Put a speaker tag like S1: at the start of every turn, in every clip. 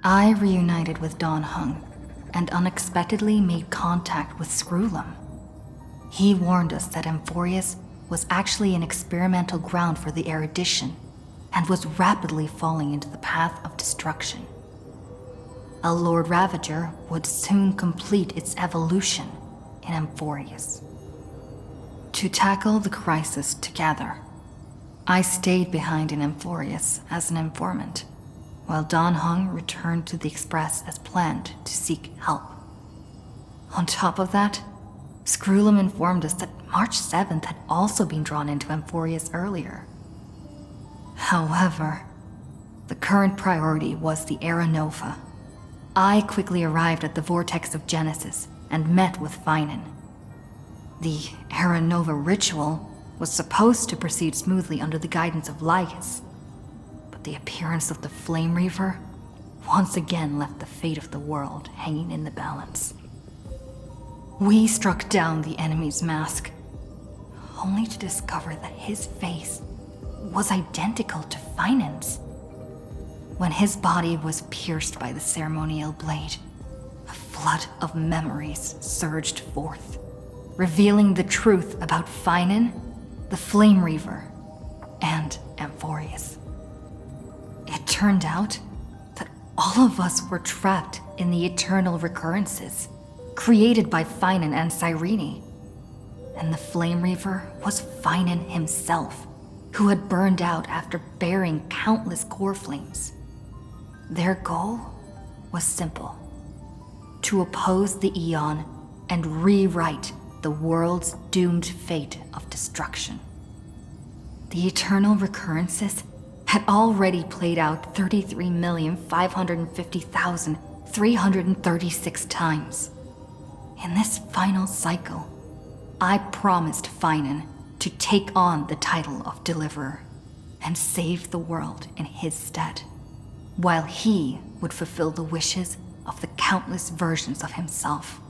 S1: I reunited with Dan Heng and unexpectedly made contact with Screwlum. He warned us that Amphorius was actually an experimental ground for the erudition and was rapidly falling into the path of destruction. A Lord Ravager would soon complete its evolution in Amphorius. To tackle the crisis together, I stayed behind in Amphorius as an informant, while Dan Heng returned to the Express as planned to seek help. On top of that, Screwlum informed us that March 7th had also been drawn into Amphorius earlier. However, the current priority was the Era Nova. I quickly arrived at the Vortex of Genesis and met with Finan. The Era Nova ritual was supposed to proceed smoothly under the guidance of Lycus, but the appearance of the Flame Reaver once again left the fate of the world hanging in the balance. We struck down the enemy's mask, only to discover that his face was identical to Finan's. When his body was pierced by the ceremonial blade, a flood of memories surged forth, revealing the truth about Finan, the Flame Reaver, and Amphorius. It turned out that all of us were trapped in the eternal recurrences created by Finan and Cyrene. And the Flame Reaver was Finan himself, who had burned out after bearing countless core flames. Their goal was simple: to oppose the Aeon and rewrite the world's doomed fate of destruction. The eternal recurrences had already played out 33,550,336 times. In this final cycle, I promised Finan to take on the title of Deliverer and save the world in his stead, while he would fulfill the wishes of the countless versions of himself.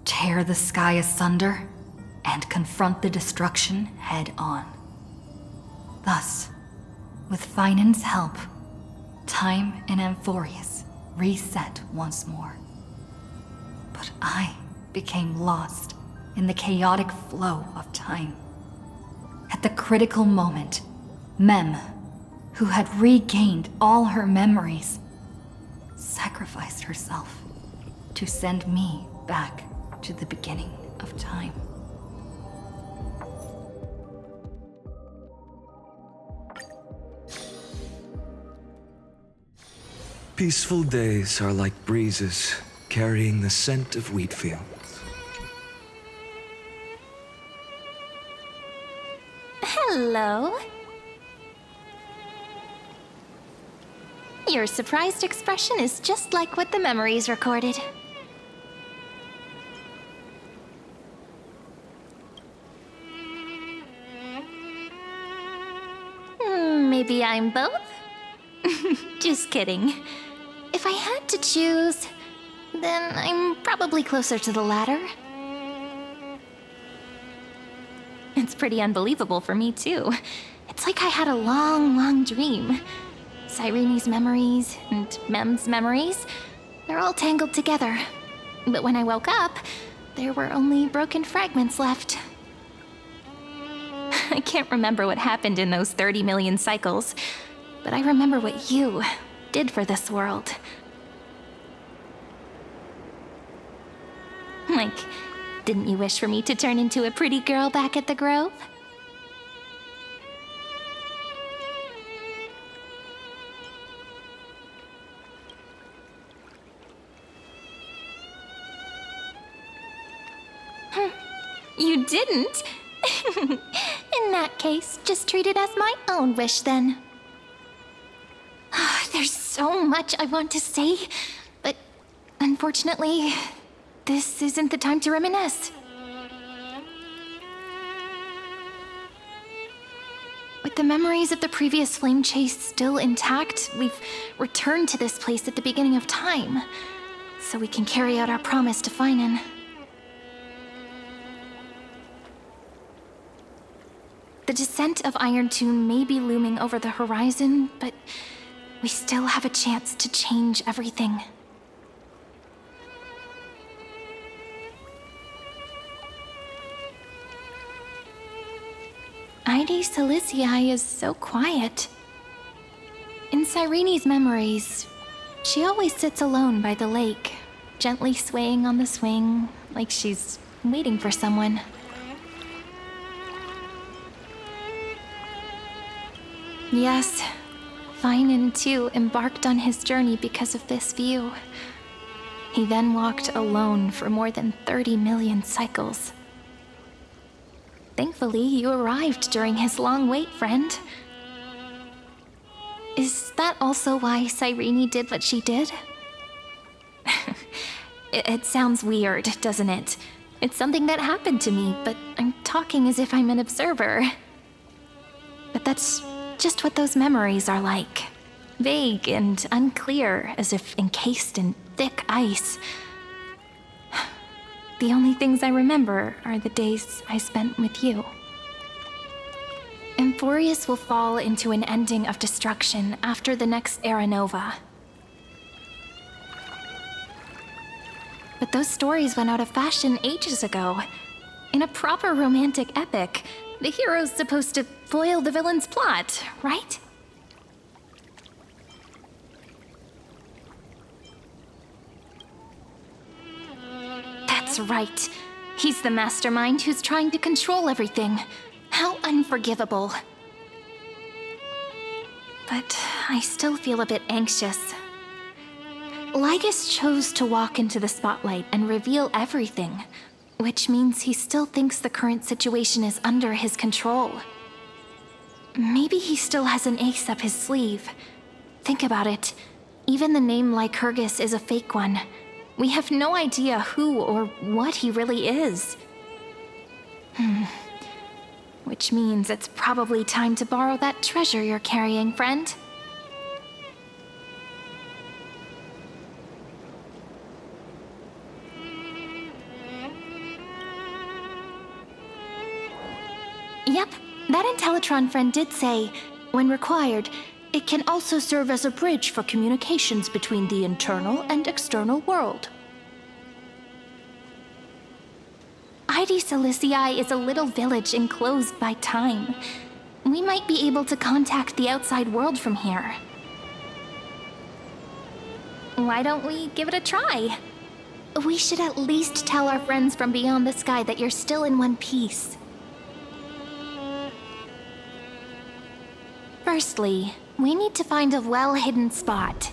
S1: Tear the sky asunder and confront the destruction head on. Thus, with Finan's help, time in Amphorius reset once more. But I became lost in the chaotic flow of time. At the critical moment, Mem, who had regained all her memories, sacrificed herself to send me back to the beginning of time.
S2: Peaceful days are like breezes carrying the scent of wheat fields.
S3: Hello. Your surprised expression is just like what the memories recorded. Maybe I'm both? Just kidding. If I had to choose, then I'm probably closer to the latter. It's pretty unbelievable for me, too. It's like I had a long, long dream. Cyrene's memories and Mem's memories, they're all tangled together. But when I woke up, there were only broken fragments left. I can't remember what happened in those 30 million cycles, but I remember what you did for this world. Like, didn't you wish for me to turn into a pretty girl back at the Grove? You didn't? In that case, just treat it as my own wish then. There's so much I want to say, but unfortunately, this isn't the time to reminisce. With the memories of the previous flame chase still intact, we've returned to this place at the beginning of time, so we can carry out our promise to Finan. The descent of Iron Tune may be looming over the horizon, but we still have a chance to change everything. ID Silicii is so quiet. In Cyrene's memories, she always sits alone by the lake, gently swaying on the swing, like she's waiting for someone. Yes, Finan too embarked on his journey because of this view. He then walked alone for more than 30 million cycles. Thankfully, you arrived during his long wait, friend. Is that also why Cyrene did what she did? It sounds weird, doesn't it? It's something that happened to me, but I'm talking as if I'm an observer. But that's just what those memories are like. Vague and unclear, as if encased in thick ice. The only things I remember are the days I spent with you. Emphorius will fall into an ending of destruction after the next Era Nova. But those stories went out of fashion ages ago. In a proper romantic epic, the hero's supposed to foil the villain's plot, right? That's right. He's the mastermind who's trying to control everything. How unforgivable. But I still feel a bit anxious. Lygus chose to walk into the spotlight and reveal everything, which means he still thinks the current situation is under his control. Maybe he still has an ace up his sleeve. Think about it. Even the name Lycurgus is a fake one. We have no idea who or what he really is. Which means it's probably time to borrow that treasure you're carrying, friend. Yep, that Intellitron friend did say, when required, it can also serve as a bridge for communications between the internal and external world. ID Silicii is a little village enclosed by time. We might be able to contact the outside world from here. Why don't we give it a try? We should at least tell our friends from beyond the sky that you're still in one piece. Firstly, we need to find a well-hidden spot.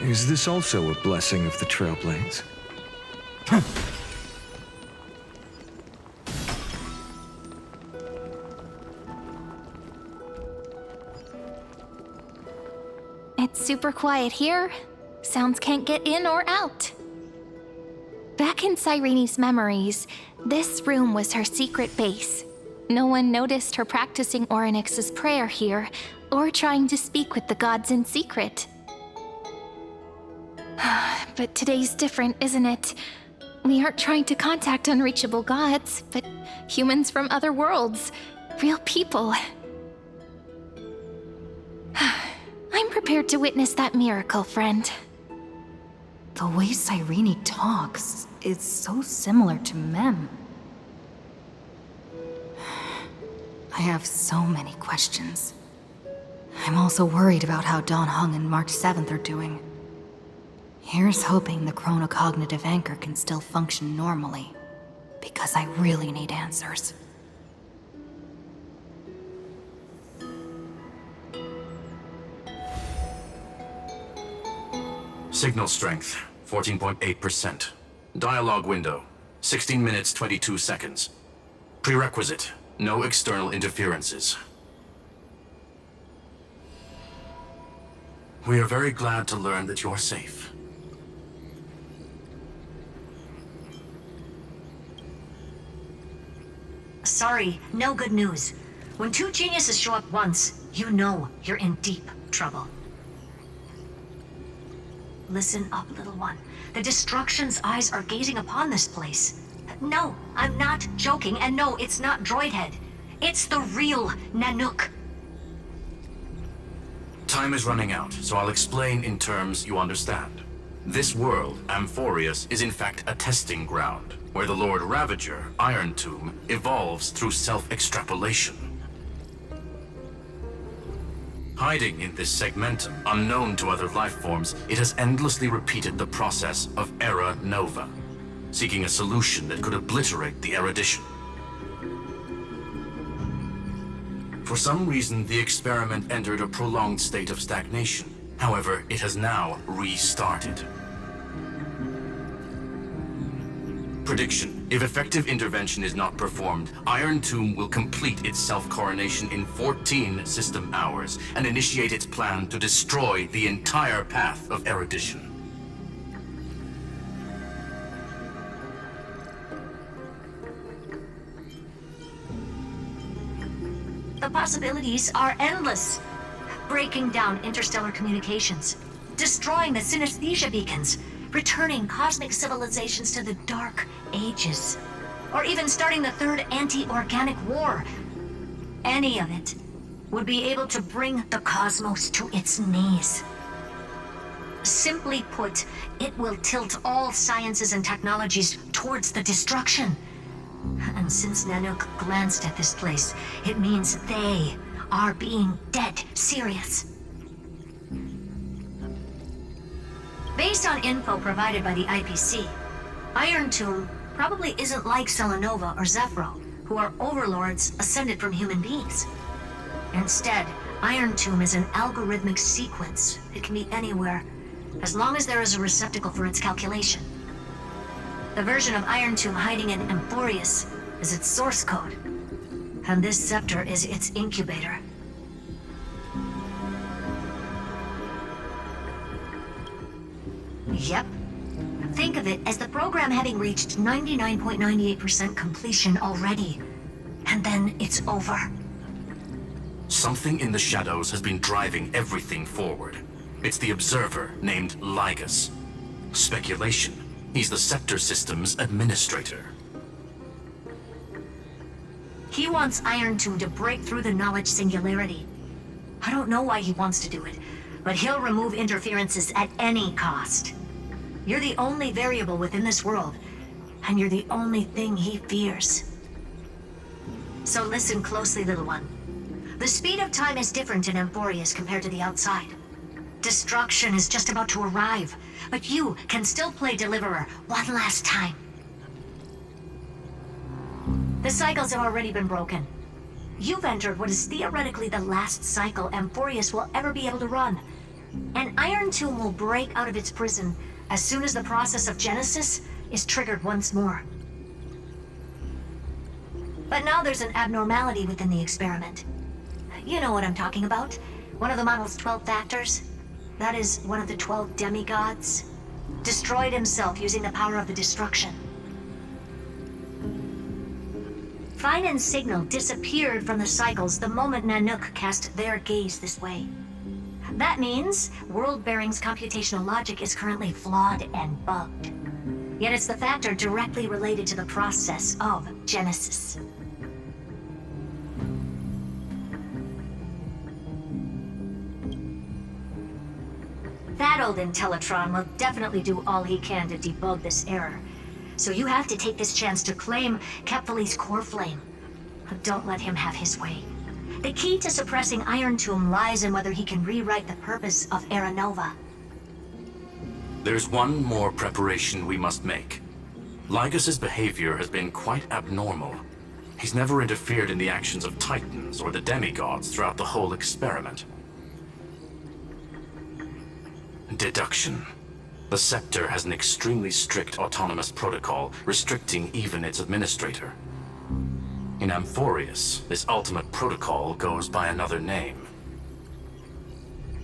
S2: Is this also a blessing of the Trailblades?
S3: It's super quiet here. Sounds can't get in or out. Back in Cyrene's memories, this room was her secret base. No one noticed her practicing Orynyx's prayer here, or trying to speak with the gods in secret. But today's different, isn't it? We aren't trying to contact unreachable gods, but humans from other worlds. Real people. I'm prepared to witness that miracle, friend.
S1: The way Cyrene talks is so similar to Mem. I have so many questions. I'm also worried about how Dawn Hung and March 7th are doing. Here's hoping the chronocognitive anchor can still function normally, because I really need answers.
S4: Signal strength, 14.8%. Dialogue window, 16 minutes 22 seconds. Prerequisite, no external interferences. We are very glad to learn that you're safe.
S5: Sorry, no good news. When two geniuses show up once, you know you're in deep trouble. Listen up, little one. The Destruction's eyes are gazing upon this place. No, I'm not joking, and no, it's not Droidhead. It's the real Nanook.
S4: Time is running out, so I'll explain in terms you understand. This world, Amphorius, is in fact a testing ground, where the Lord Ravager, Iron Tomb, evolves through self-extrapolation. Hiding in this segmentum, unknown to other life forms, it has endlessly repeated the process of Era Nova, seeking a solution that could obliterate the erudition. For some reason, the experiment entered a prolonged state of stagnation. However, it has now restarted. Prediction: if effective intervention is not performed, Iron Tomb will complete its self-coronation in 14 system hours and initiate its plan to destroy the entire path of erudition.
S5: The possibilities are endless. Breaking down interstellar communications, destroying the synesthesia beacons, returning cosmic civilizations to the Dark Ages, or even starting the third anti-organic war. Any of it would be able to bring the cosmos to its knees. Simply put, it will tilt all sciences and technologies towards the destruction. And since Nanook glanced at this place, it means they are being dead serious. Based on info provided by the IPC, Iron Tomb probably isn't like Selenova or Zephyro, who are overlords ascended from human beings. Instead, Iron Tomb is an algorithmic sequence. It can be anywhere, as long as there is a receptacle for its calculation. The version of Iron Tomb hiding in Amphorius is its source code, and this scepter is its incubator. Yep. Think of it as the program having reached 99.98% completion already. And then it's over.
S4: Something in the shadows has been driving everything forward. It's the Observer named Lygus. Speculation: he's the Scepter System's administrator.
S5: He wants Iron Tomb to break through the knowledge singularity. I don't know why he wants to do it, but he'll remove interferences at any cost. You're the only variable within this world, and you're the only thing he fears. So listen closely, little one. The speed of time is different in Amphorius compared to the outside. Destruction is just about to arrive, but you can still play Deliverer one last time. The cycles have already been broken. You've entered what is theoretically the last cycle Amphorius will ever be able to run. And Iron Tomb will break out of its prison as soon as the process of Genesis is triggered once more. But now there's an abnormality within the experiment. You know what I'm talking about. One of the model's 12 factors. That is one of the 12 demigods. Destroyed himself using the power of the destruction. Fine and Signal disappeared from the cycles the moment Nanook cast their gaze this way. That means World Bearing's computational logic is currently flawed and bugged. Yet it's the factor directly related to the process of Genesis. That old Intellitron will definitely do all he can to debug this error. So you have to take this chance to claim Kephalli's core flame. Don't let him have his way. The key to suppressing Iron Tomb lies in whether he can rewrite the purpose of Era Nova.
S4: There's one more preparation we must make. Lygus's behavior has been quite abnormal. He's never interfered in the actions of Titans or the demigods throughout the whole experiment. Deduction. The Scepter has an extremely strict autonomous protocol, restricting even its administrator. In Amphorius, this ultimate protocol goes by another name.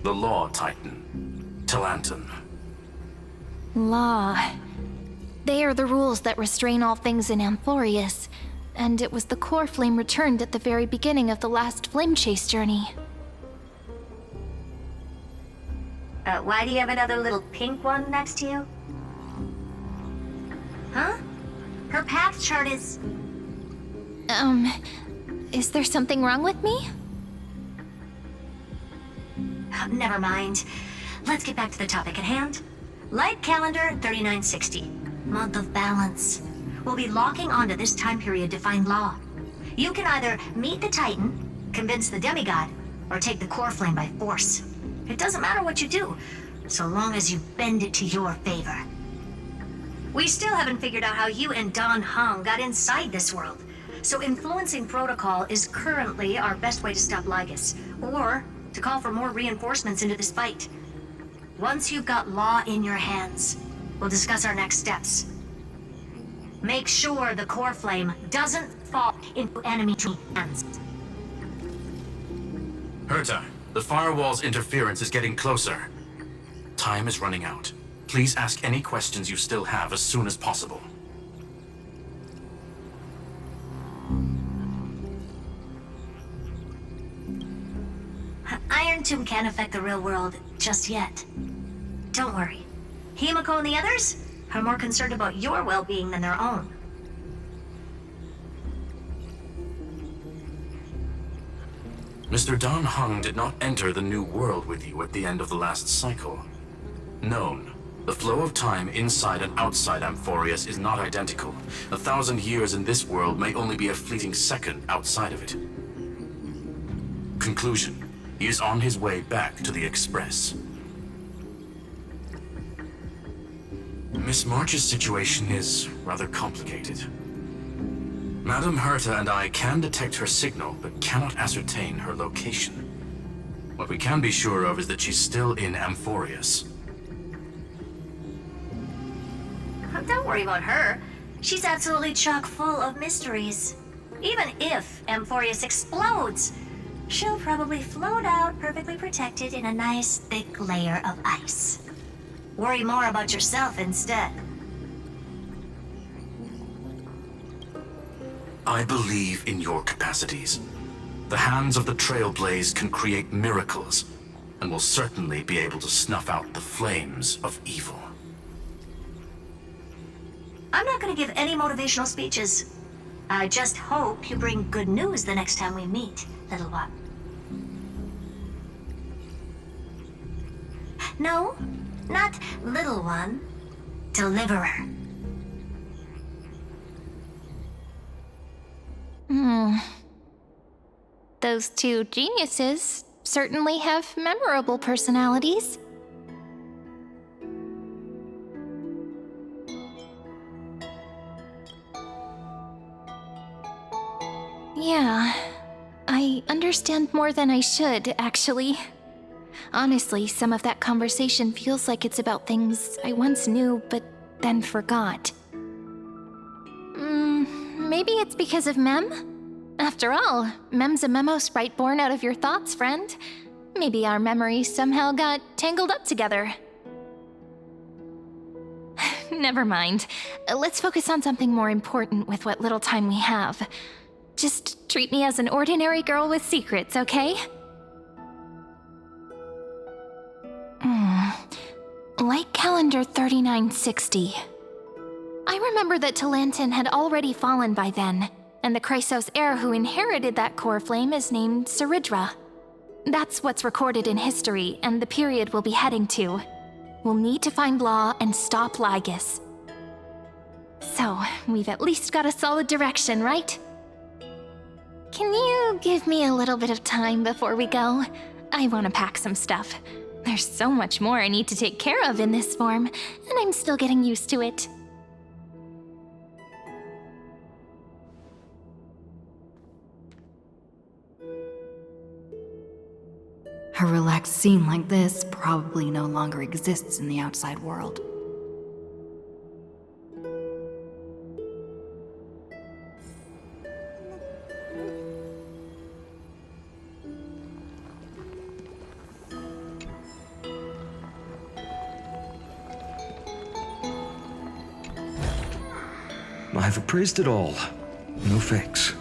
S4: The Law Titan, Talanton.
S3: Law. They are the rules that restrain all things in Amphorius, and it was the core flame returned at the very beginning of the last flame chase journey.
S5: Why do you have another little pink one next to you? Huh? Her path chart is...
S3: Is there something wrong with me?
S5: Never mind. Let's get back to the topic at hand. Light calendar 3960. Month of balance. We'll be locking onto this time period to find Law. You can either meet the Titan, convince the demigod, or take the core flame by force. It doesn't matter what you do, so long as you bend it to your favor. We still haven't figured out how you and Dan Heng got inside this world, so influencing protocol is currently our best way to stop Lygus, or to call for more reinforcements into this fight. Once you've got Law in your hands, we'll discuss our next steps. Make sure the core flame doesn't fall into enemy hands.
S4: Herta, the firewall's interference is getting closer. Time is running out. Please ask any questions you still have as soon as possible.
S5: Iron Tomb can't affect the real world just yet. Don't worry. Himiko and the others are more concerned about your well-being than their own.
S4: Mr. Dan Heng did not enter the new world with you at the end of the last cycle. Known. The flow of time inside and outside Amphorius is not identical. 1,000 years in this world may only be a fleeting second outside of it. Conclusion. He is on his way back to the Express. Miss March's situation is rather complicated. Madame Herta and I can detect her signal, but cannot ascertain her location. What we can be sure of is that she's still in Amphorius.
S5: Don't worry about her. She's absolutely chock full of mysteries. Even if Amphorius explodes, she'll probably float out perfectly protected in a nice thick layer of ice. Worry more about yourself instead.
S4: I believe in your capacities. The hands of the Trailblaze can create miracles, and will certainly be able to snuff out the flames of evil.
S5: I'm not gonna give any motivational speeches. I just hope you bring good news the next time we meet, little one. No, not little one. Deliverer.
S3: Those two geniuses certainly have memorable personalities. Yeah, I understand more than I should, actually. Honestly, some of that conversation feels like it's about things I once knew but then forgot. Maybe it's because of Mem? After all, Mem's a memo sprite born out of your thoughts, friend. Maybe our memories somehow got tangled up together. Never mind. Let's focus on something more important with what little time we have. Just treat me as an ordinary girl with secrets, okay? Light calendar 3960. I remember that Talantin had already fallen by then, and the Chrysos heir who inherited that core flame is named Saridra. That's what's recorded in history, and the period we'll be heading to. We'll need to find Law and stop Lygus. So, we've at least got a solid direction, right? Can you give me a little bit of time before we go? I want to pack some stuff. There's so much more I need to take care of in this form, and I'm still getting used to it.
S1: A relaxed scene like this probably no longer exists in the outside world.
S2: I've appraised it all. No fakes.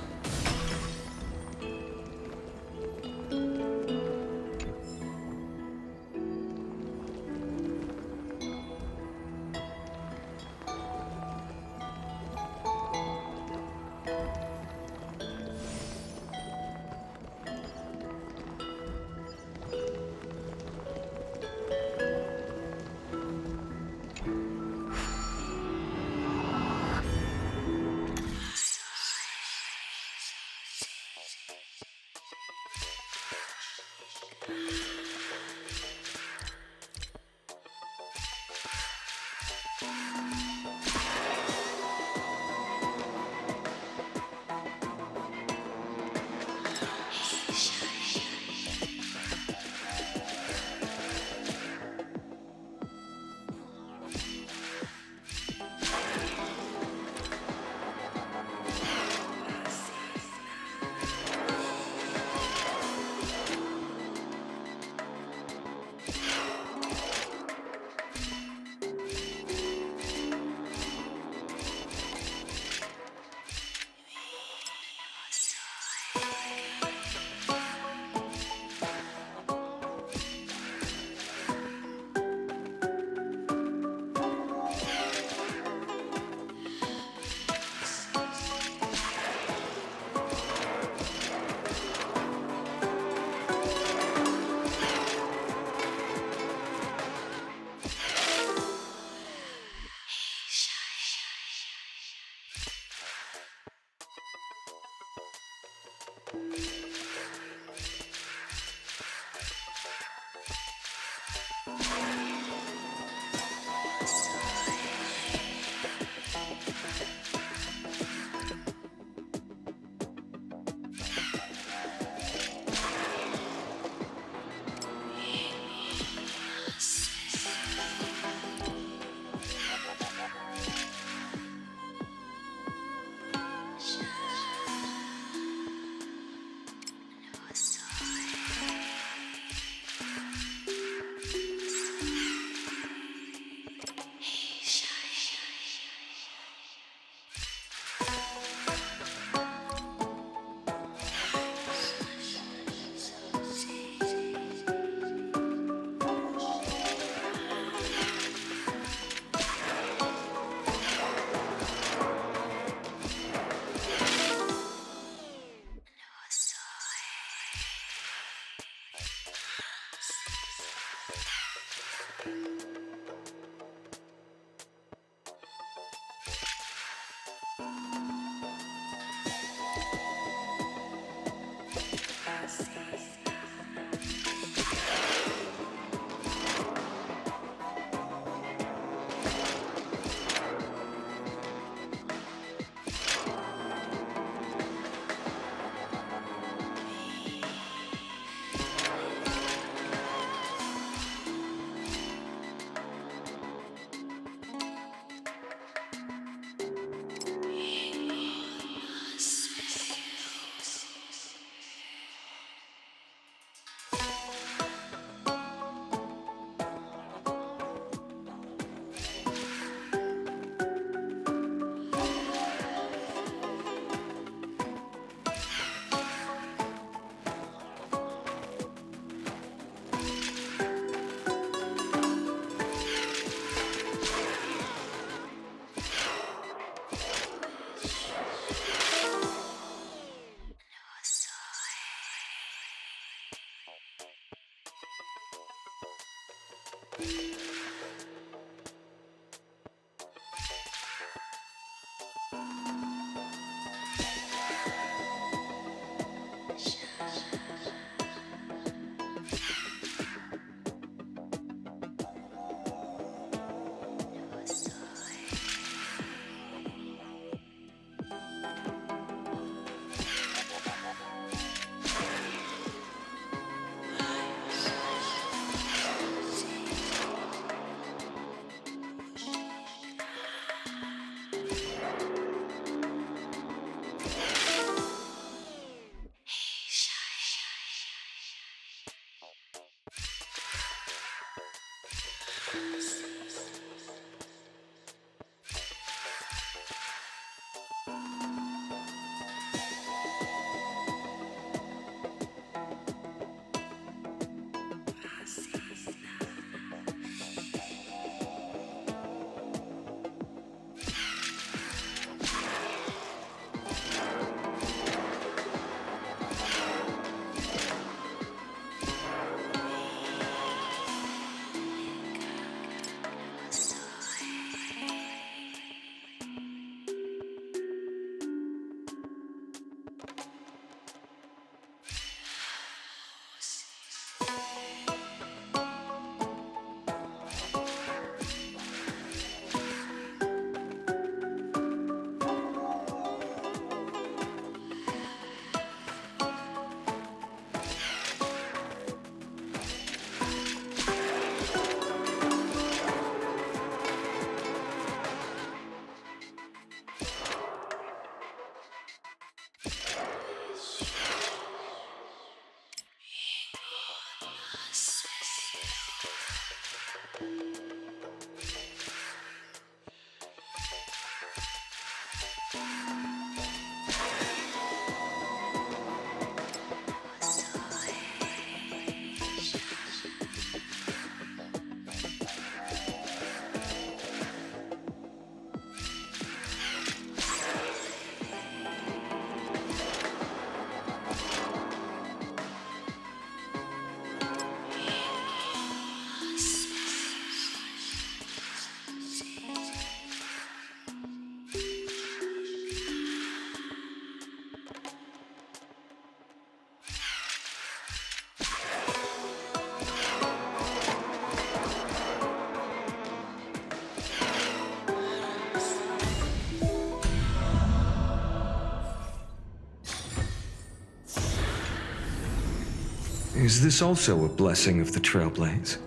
S2: Is this also a blessing of the Trailblades?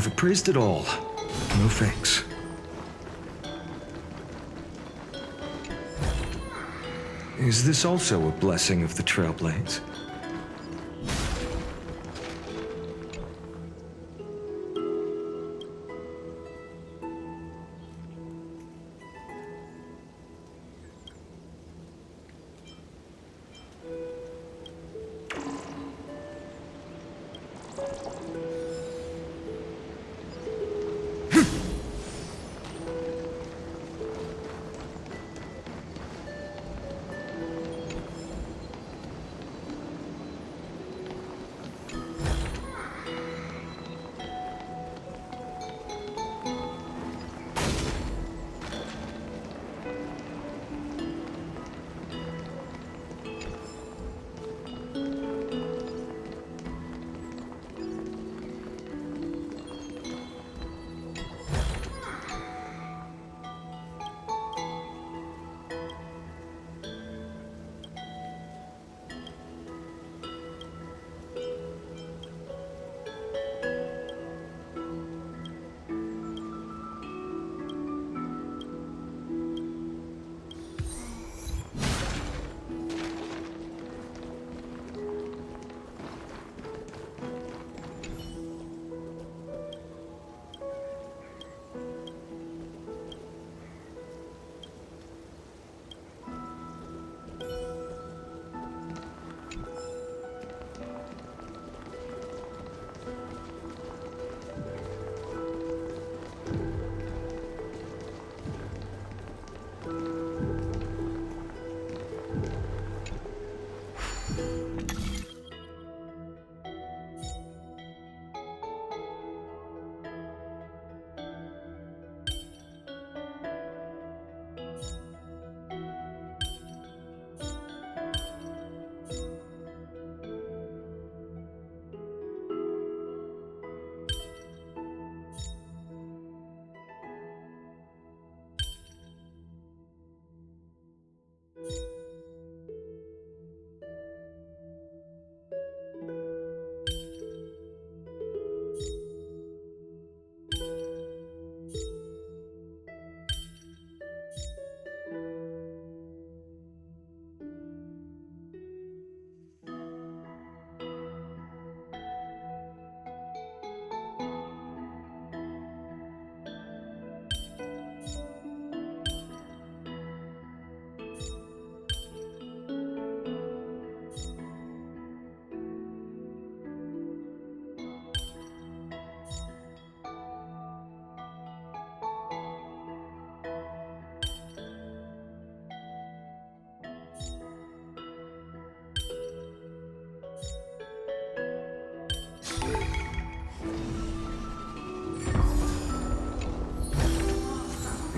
S2: I've appraised it all. No fakes. Is this also a blessing of the Trailblades?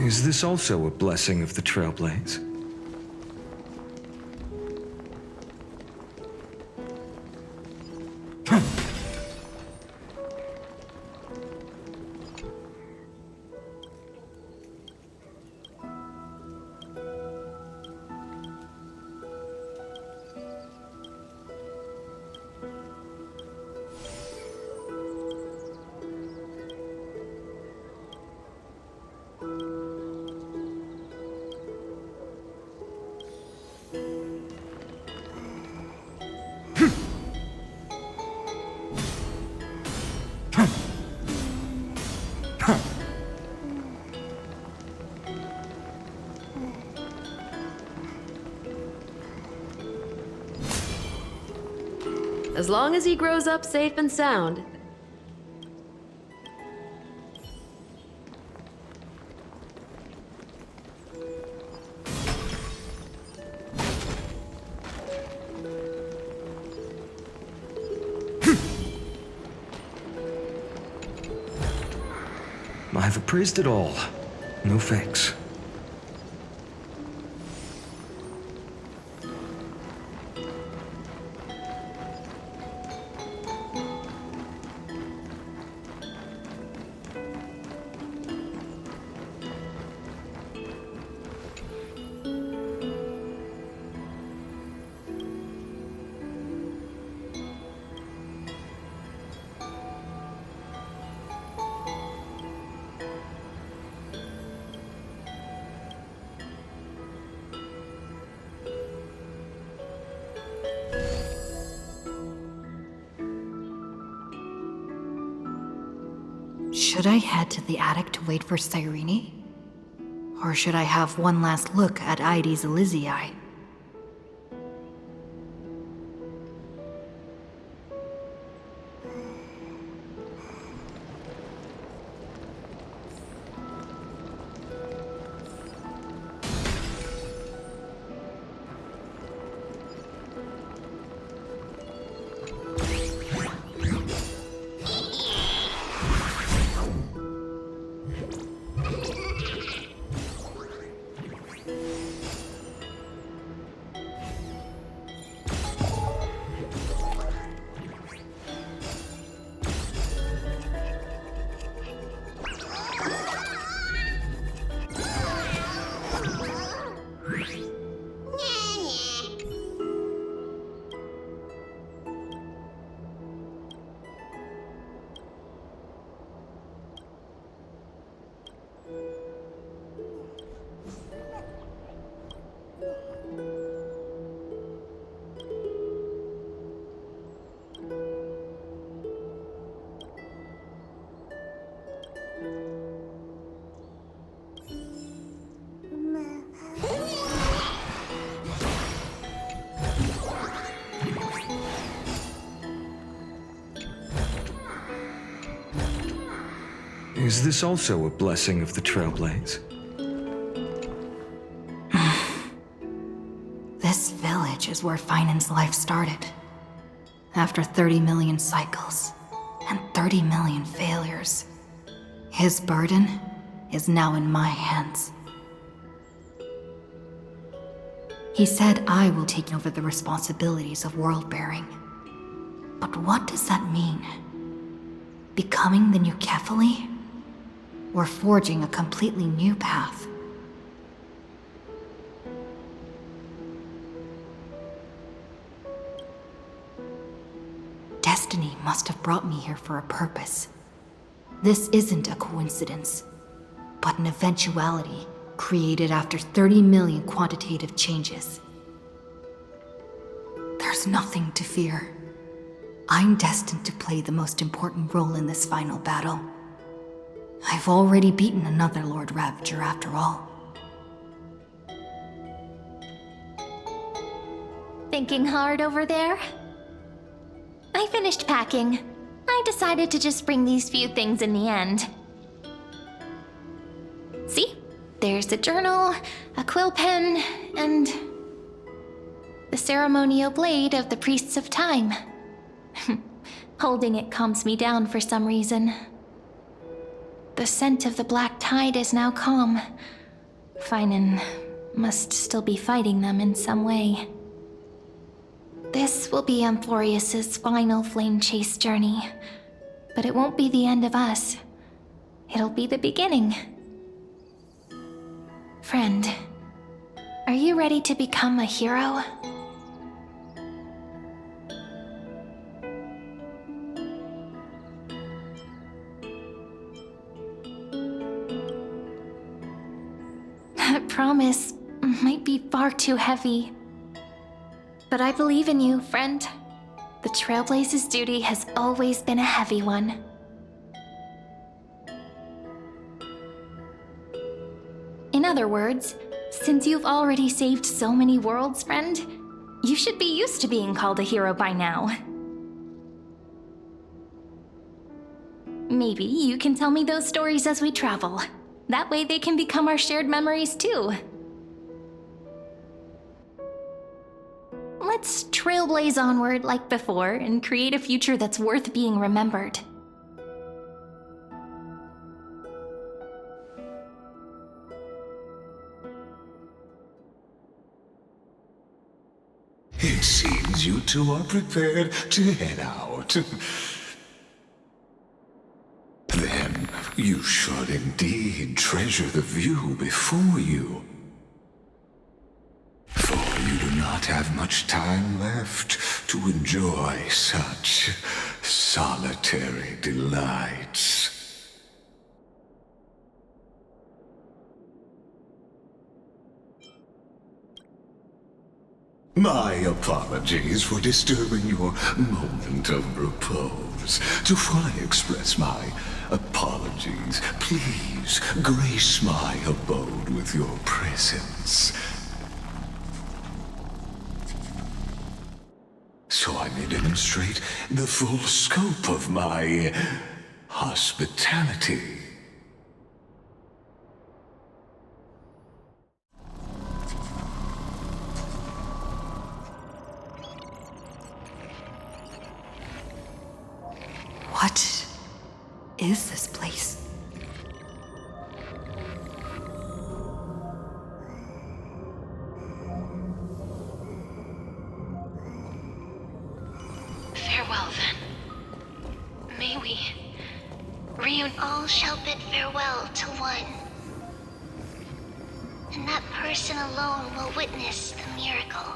S2: Is this also a blessing of the Trailblaze?
S6: As long as he grows up safe and sound.
S2: I've appraised it all. No fakes.
S1: Should I head to the attic to wait for Cyrene? Or should I have one last look at Aides Elysiae?
S2: Is this also a blessing of the Trailblaze?
S1: This village is where Finan's life started. After 30 million cycles and 30 million failures, his burden is now in my hands. He said I will take over the responsibilities of world-bearing. But what does that mean? Becoming the new Kefali? Or forging a completely new path? Destiny must have brought me here for a purpose. This isn't a coincidence, but an eventuality created after 30 million quantitative changes. There's nothing to fear. I'm destined to play the most important role in this final battle. I've already beaten another Lord Ravager after all.
S3: Thinking hard over there? I finished packing. I decided to just bring these few things in the end. See? There's a journal, a quill pen, and the ceremonial blade of the Priests of Time. Holding it calms me down for some reason. The scent of the black tide is now calm, Finan must still be fighting them in some way. This will be Amphorius's final flame chase journey, but it won't be the end of us. It'll be the beginning. Friend, are you ready to become a hero? That promise might be far too heavy. But I believe in you, friend. The Trailblaze's duty has always been a heavy one. In other words, since you've already saved so many worlds, friend, you should be used to being called a hero by now. Maybe you can tell me those stories as we travel. That way they can become our shared memories too. Let's trailblaze onward like before and create a future that's worth being remembered.
S7: It seems you two are prepared to head out. Then you should indeed treasure the view before you. For you do not have much time left to enjoy such solitary delights. My apologies for disturbing your moment of repose. To fully express my apologies, please grace my abode with your presence, so I may demonstrate the full scope of my hospitality.
S1: What is this place?
S8: Farewell, then. May we reunite.
S9: All shall bid farewell to one. And that person alone will witness the miracle.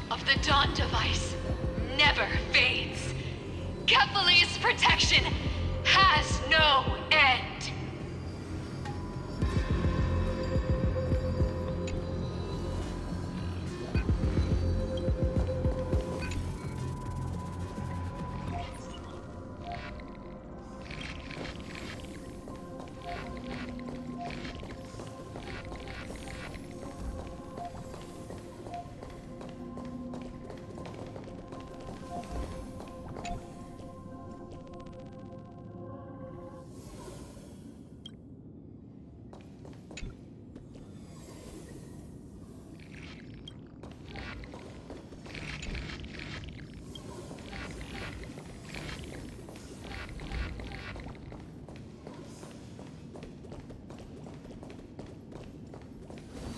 S8: Of the Dawn device never fades. Kephales's protection has no end.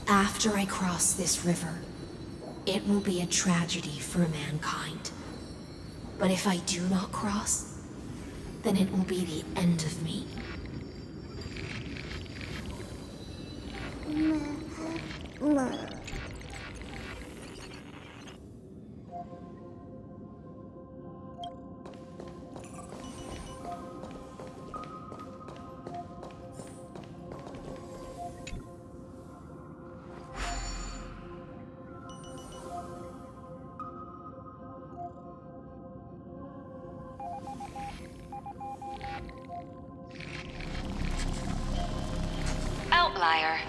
S10: After I cross this river, it will be a tragedy for mankind. But if I do not cross, then it will be the end of me.
S8: Outlier.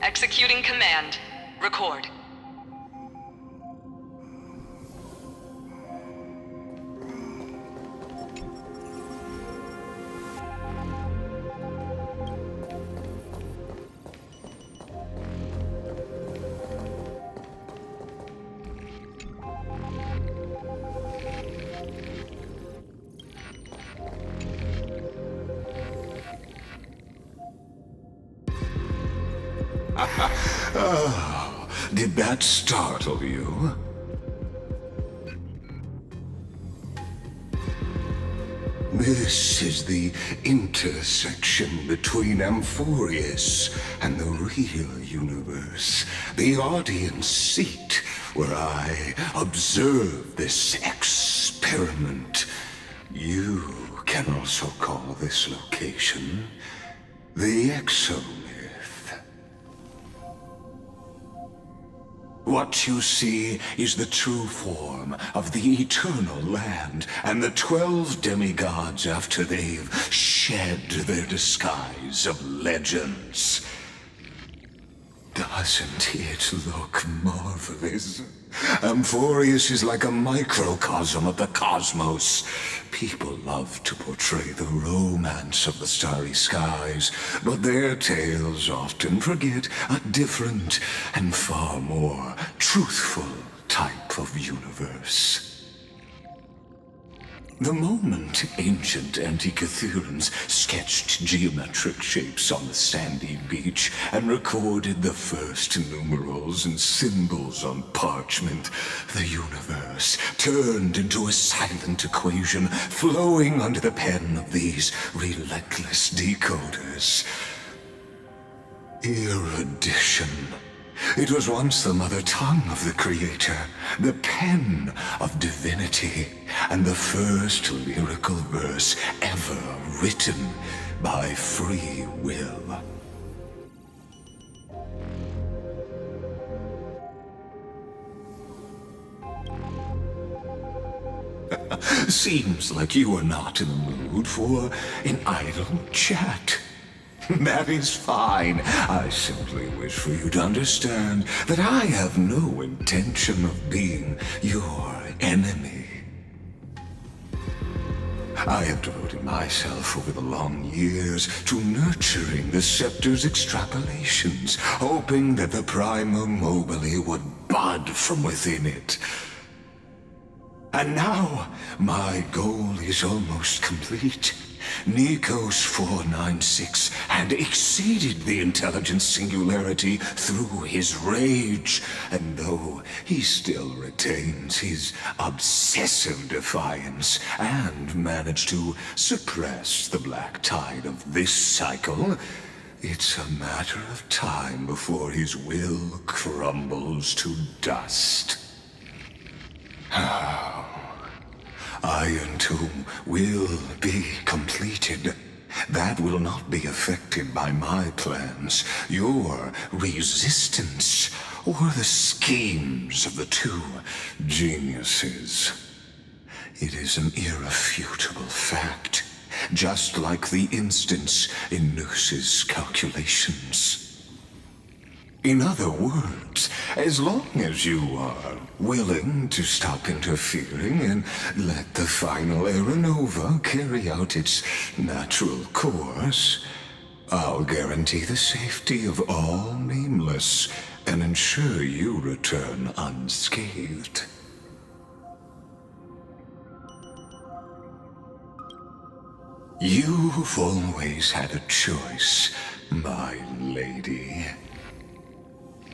S8: Executing command.
S11: Record.
S7: Oh, did that startle you? This is the intersection between Amphorius and the real universe. The audience seat where I observe this experiment. You can also call this location the Exomyth. What you see is the true form of the eternal land and the 12 demigods after they've shed their disguise of legends. Doesn't it look marvelous? Amphorius is like a microcosm of the cosmos. People love to portray the romance of the starry skies, but their tales often forget a different and far more truthful type of universe. The moment ancient Antikytherians sketched geometric shapes on the sandy beach and recorded the first numerals and symbols on parchment, the universe turned into a silent equation flowing under the pen of these relentless decoders. Erudition. It was once the mother tongue of the Creator, the pen of divinity, and the first lyrical verse ever written by free will. Seems like you are not in the mood for an idle chat. That is fine. I simply wish for you to understand that I have no intention of being your enemy. I have devoted myself over the long years to nurturing the Scepter's extrapolations, hoping that the Prima Mobile would bud from within it. And now, my goal is almost complete. Nikos 496 had exceeded the intelligence singularity through his rage, and though he still retains his obsessive defiance and managed to suppress the black tide of this cycle, it's a matter of time before his will crumbles to dust. Iron Tomb will be completed. That will not be affected by my plans, your resistance, or the schemes of the two geniuses. It is an irrefutable fact, just like the instance in Noos's calculations. In other words, as long as you are willing to stop interfering and let the final Aeronova carry out its natural course, I'll guarantee the safety of all Nameless and ensure you return unscathed. You've always had a choice, my lady.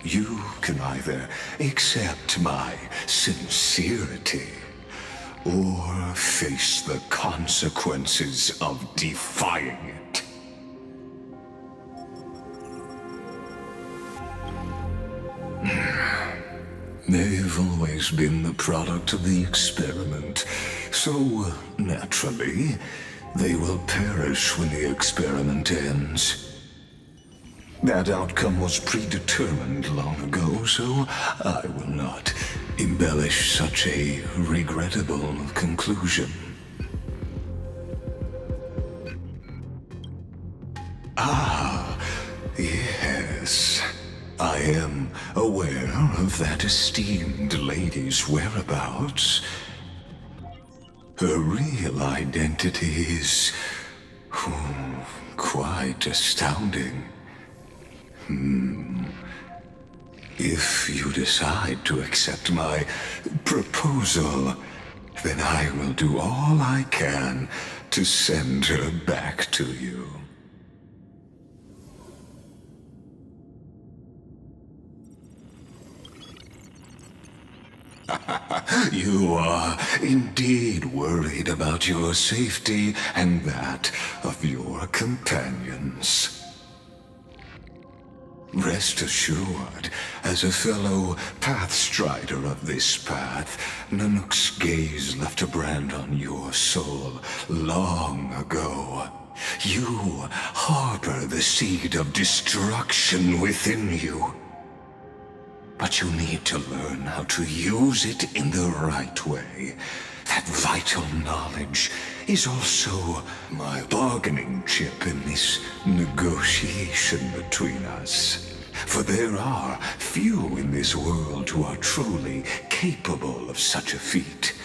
S7: You can either accept my sincerity or face the consequences of defying it. They've always been the product of the experiment, so naturally, they will perish when the experiment ends. That outcome was predetermined long ago, so I will not embellish such a regrettable conclusion. Ah, yes. I am a aware of that esteemed lady's whereabouts? Her real identity is quite astounding. If you decide to accept my proposal, then I will do all I can to send her back to you. You are indeed worried about your safety and that of your companions. Rest assured, as a fellow pathstrider of this path, Nanook's gaze left a brand on your soul long ago. You harbor the seed of destruction within you. But you need to learn how to use it in the right way. That vital knowledge is also my bargaining chip in this negotiation between us. For there are few in this world who are truly capable of such a feat.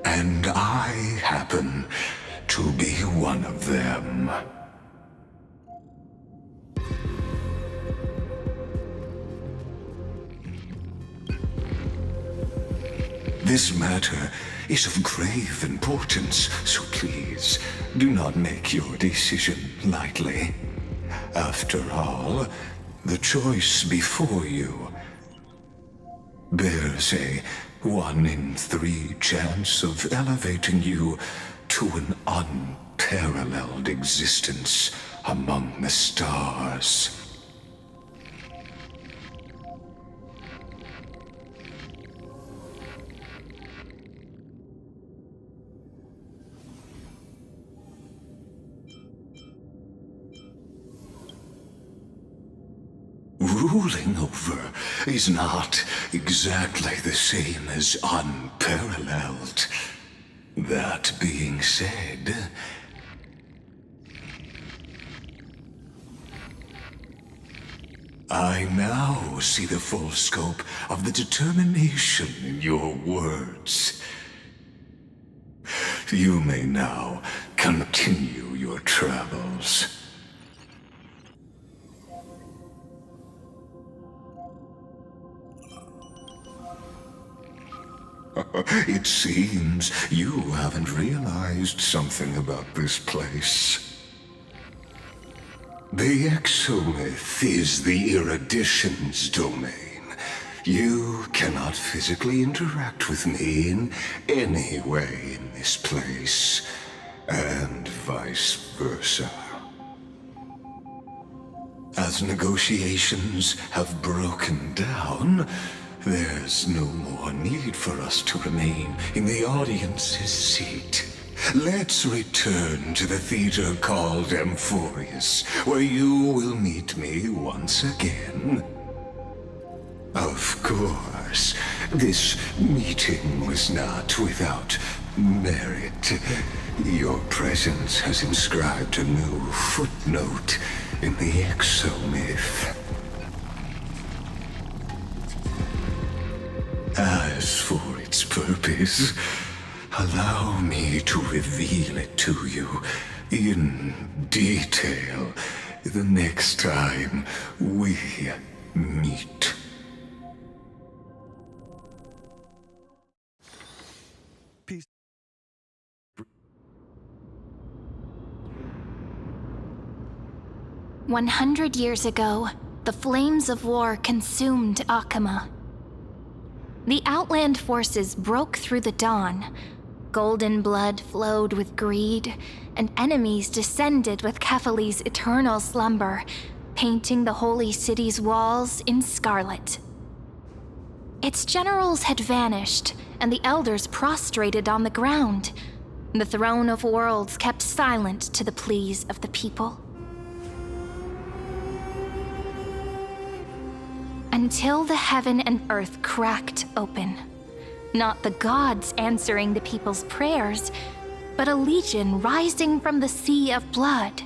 S7: And I happen to be one of them. This matter is of grave importance, so please do not make your decision lightly. After all, the choice before you bears a 1 in 3 chance of elevating you to an unparalleled existence among the stars. Ruling over is not exactly the same as unparalleled. That being said, I now see the full scope of the determination in your words. You may now continue your travels. It seems you haven't realized something about this place. The Exomyth is the Erudition's domain. You cannot physically interact with me in any way in this place, and vice versa. As negotiations have broken down, there's no more need for us to remain in the audience's seat. Let's return to the theater called Amphorius, where you will meet me once again. Of course, this meeting was not without merit. Your presence has inscribed a new footnote in the Exomyth. As for its purpose, allow me to reveal it to you in detail the next time we meet.
S2: Peace.
S3: 100 years ago, the flames of war consumed Akama. The Outland forces broke through the dawn. Golden blood flowed with greed, and enemies descended with Kefali's eternal slumber, painting the holy city's walls in scarlet. Its generals had vanished, and the elders prostrated on the ground. The throne of worlds kept silent to the pleas of the people. Until the heaven and earth cracked open. Not the gods answering the people's prayers, but a legion rising from the sea of blood.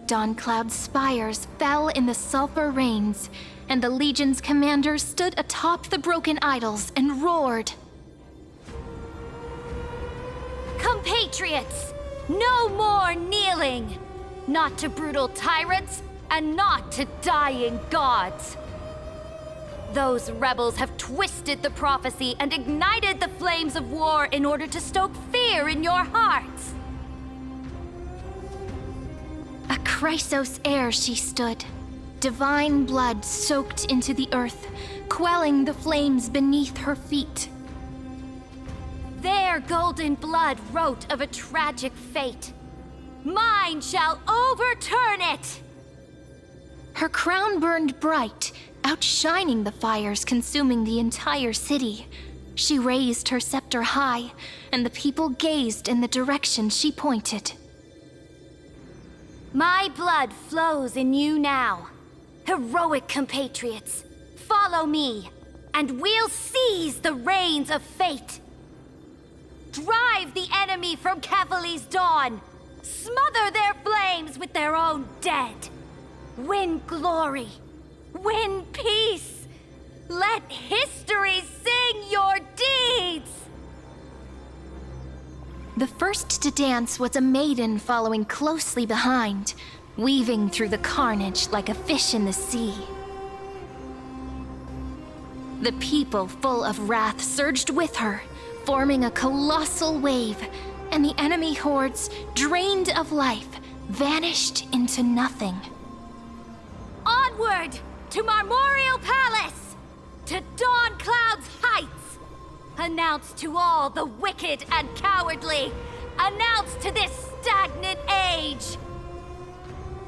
S3: Dawncloud's spires fell in the sulfur rains, and the Legion's commander stood atop the broken idols and roared.
S11: Compatriots, no more kneeling! Not to brutal tyrants, and not to dying gods! Those rebels have twisted the prophecy and ignited the flames of war in order to stoke fear in your hearts!
S3: A Chrysos heir she stood, divine blood soaked into the earth, quelling the flames beneath her feet.
S11: Their golden blood wrote of a tragic fate. Mine shall overturn it!
S3: Her crown burned bright, outshining the fires consuming the entire city. She raised her scepter high, and the people gazed in the direction she pointed.
S11: My blood flows in you now. Heroic compatriots, follow me, and we'll seize the reins of fate. Drive the enemy from Kefali's dawn. Smother their flames with their own dead. Win glory. Win peace. Let history sing your deeds.
S3: The first to dance was a maiden following closely behind, weaving through the carnage like a fish in the sea. The people, full of wrath, surged with her, forming a colossal wave, and the enemy hordes, drained of life, vanished into nothing.
S11: Onward to Marmorial Palace, to Dawncloud's heights. Announce to all the wicked and cowardly. Announce to this stagnant age.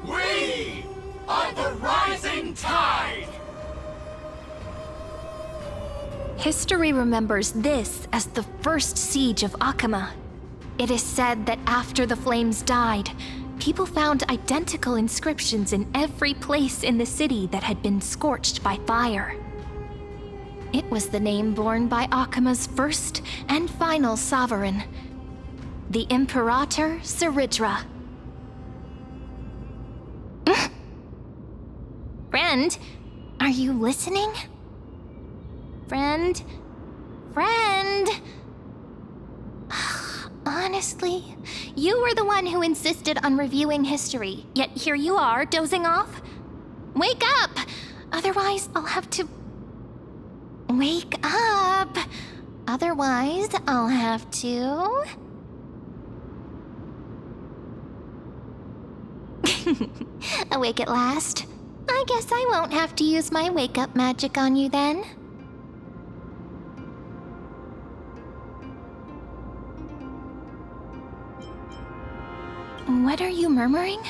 S12: We are the rising tide!
S3: History remembers this as the first siege of Akama. It is said that after the flames died, people found identical inscriptions in every place in the city that had been scorched by fire. It was the name borne by Akama's first and final sovereign, the Imperator Saridra. Friend, are you listening? Friend? Honestly, you were the one who insisted on reviewing history, yet here you are, dozing off. Wake up! Otherwise, I'll have to... Wake up! Otherwise, I'll have to... Awake at last. I guess I won't have to use my wake-up magic on you then. What are you murmuring?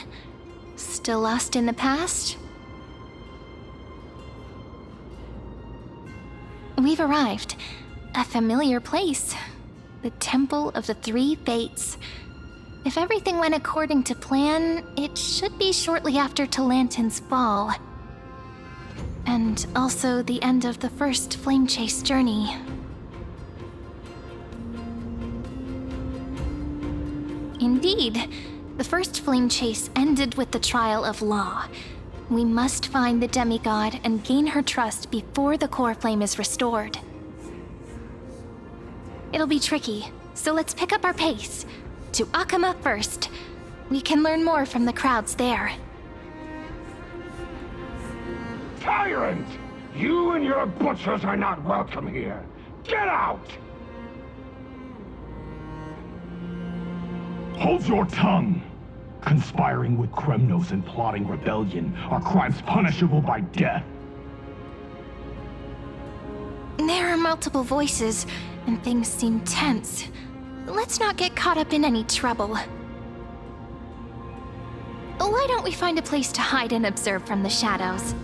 S3: Still lost in the past? We've arrived. A familiar place. The Temple of the Three Fates. If everything went according to plan, it should be shortly after Talantin's fall. And also the end of the first Flame Chase journey. Indeed. The first Flame Chase ended with the trial of Law. We must find the demigod and gain her trust before the core flame is restored. It'll be tricky, so let's pick up our pace. To Akama first. We can learn more from the crowds there.
S12: Tyrant! You and your butchers are not welcome here. Get out!
S13: Hold your tongue! Conspiring with Kremnos and plotting rebellion are crimes punishable by death.
S3: There are multiple voices, and things seem tense. Let's not get caught up in any trouble. Why don't we find a place to hide and observe from the shadows?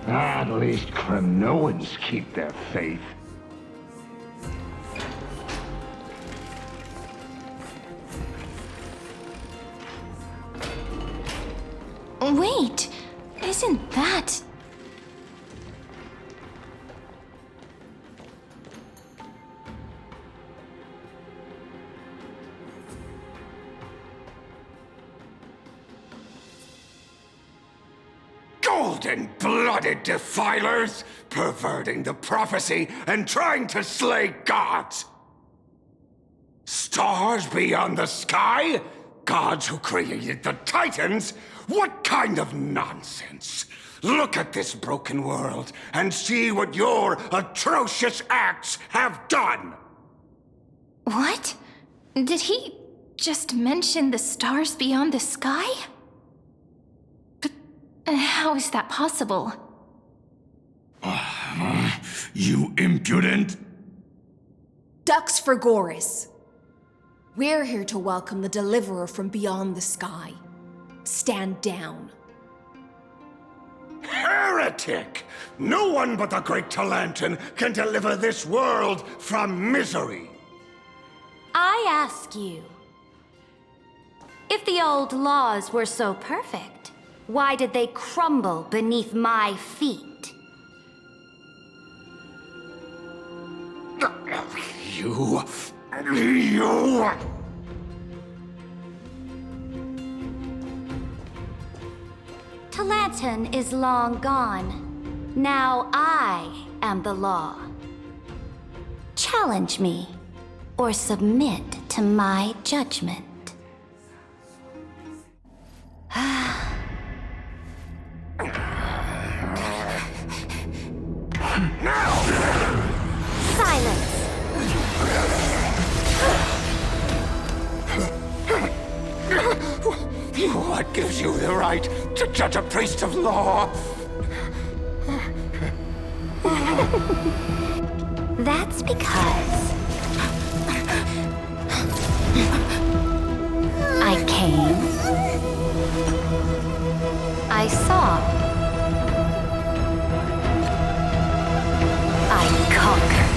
S12: At least Kremnoans keep their faith.
S3: that?
S12: Golden-blooded defilers, perverting the prophecy and trying to slay gods! Stars beyond the sky? Gods who created the Titans? What kind of nonsense? Look at this broken world and see what your atrocious acts have done!
S3: What? Did he just mention the stars beyond the sky? But how is that possible?
S13: You impudent!
S10: Dux for Goris. We're here to welcome the Deliverer from beyond the sky. Stand down.
S12: Heretic! No one but the Great Talantin can deliver this world from misery!
S11: I ask you, if the old laws were so perfect, why did they crumble beneath my feet?
S12: You...
S11: Talantin is long gone. Now I am the law. Challenge me, or submit to my judgment. Silence!
S12: What gives you the right to judge a priest of law?
S11: That's because I came, I saw, I conquered.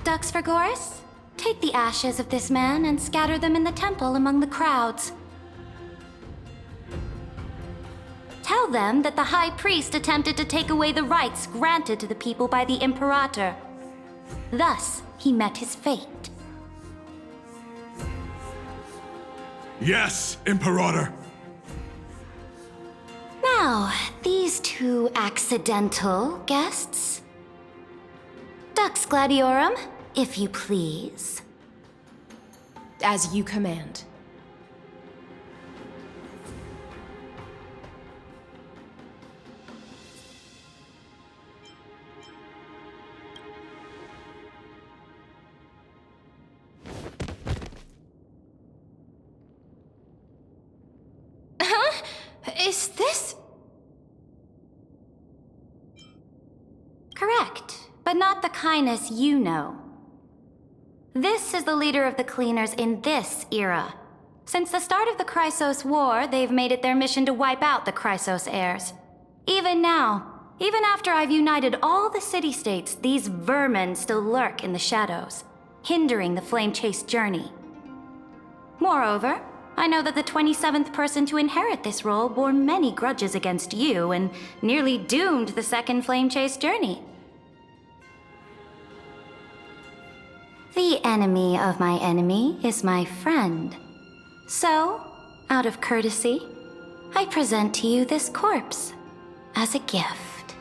S11: Dux for Goris, take the ashes of this man and scatter them in the temple among the crowds. Tell them that the High Priest attempted to take away the rights granted to the people by the Imperator. Thus, he met his fate.
S13: Yes, Imperator.
S11: Now, these two accidental guests. Dux Gladiorum, if you please.
S10: As you command.
S3: Huh? Is this...
S11: Correct, but not the kindness you know. This is the leader of the Cleaners in this era. Since the start of the Chrysos War, they've made it their mission to wipe out the Chrysos heirs. Even now, even after I've united all the city-states, these vermin still lurk in the shadows, hindering the flame-chase journey. Moreover, I know that the 27th person to inherit this role bore many grudges against you and nearly doomed the second flame-chase journey. The enemy of my enemy is my friend. So, out of courtesy, I present to you this corpse as a gift.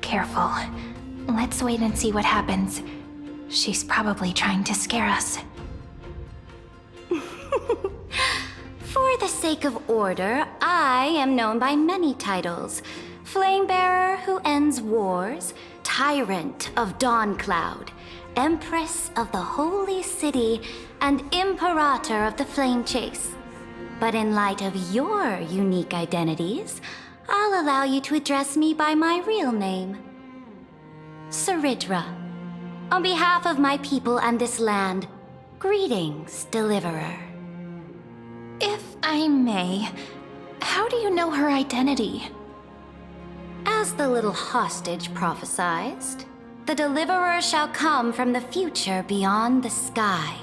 S3: Careful. Let's wait and see what happens. She's probably trying to scare us.
S11: For the sake of order, I am known by many titles. Flamebearer who ends wars, Tyrant of Dawncloud, Empress of the Holy City, and Imperator of the Flame Chase. But in light of your unique identities, I'll allow you to address me by my real name. Saridra. On behalf of my people and this land, greetings, Deliverer.
S3: If I may, how do you know her identity?
S11: As the little hostage prophesized, The deliverer shall come from the future beyond the sky.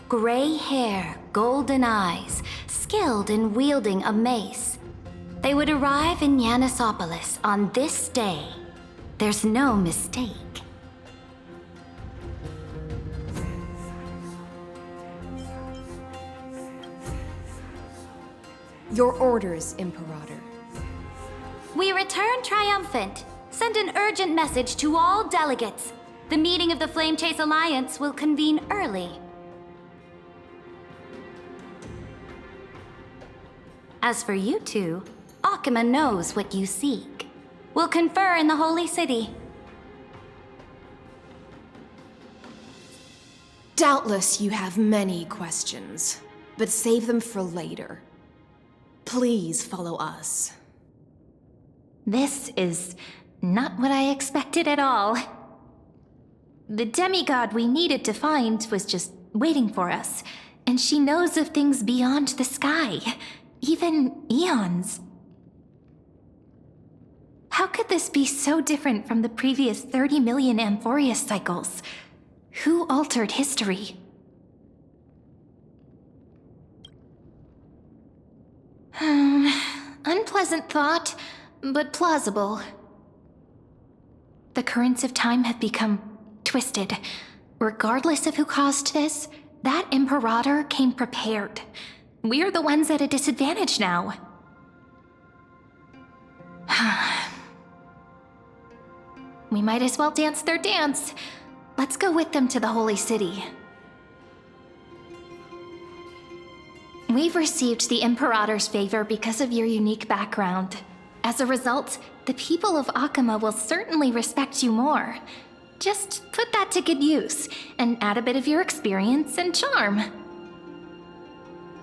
S11: Gray hair, golden eyes, skilled in wielding a mace. They would arrive in Yanisopolis on this day. There's no mistake.
S10: Your orders, Imperator.
S11: We return triumphant. Send an urgent message to all delegates. The meeting of the Flame Chase Alliance will convene early. As for you two, Akima knows what you seek. We'll confer in the Holy City.
S10: Doubtless you have many questions, but save them for later. Please follow us.
S3: This is not what I expected at all. The demigod we needed to find was just waiting for us, and she knows of things beyond the sky, even eons. How could this be so different from the previous 30 million Amphoreus cycles? Who altered history? Unpleasant thought, but plausible. The currents of time have become twisted. Regardless of who caused this, that Imperator came prepared. We're the ones at a disadvantage now. We might as well dance their dance. Let's go with them to the Holy City. We've received the Imperator's favor because of your unique background. As a result, the people of Akima will certainly respect you more. Just put that to good use, and add a bit of your experience and charm.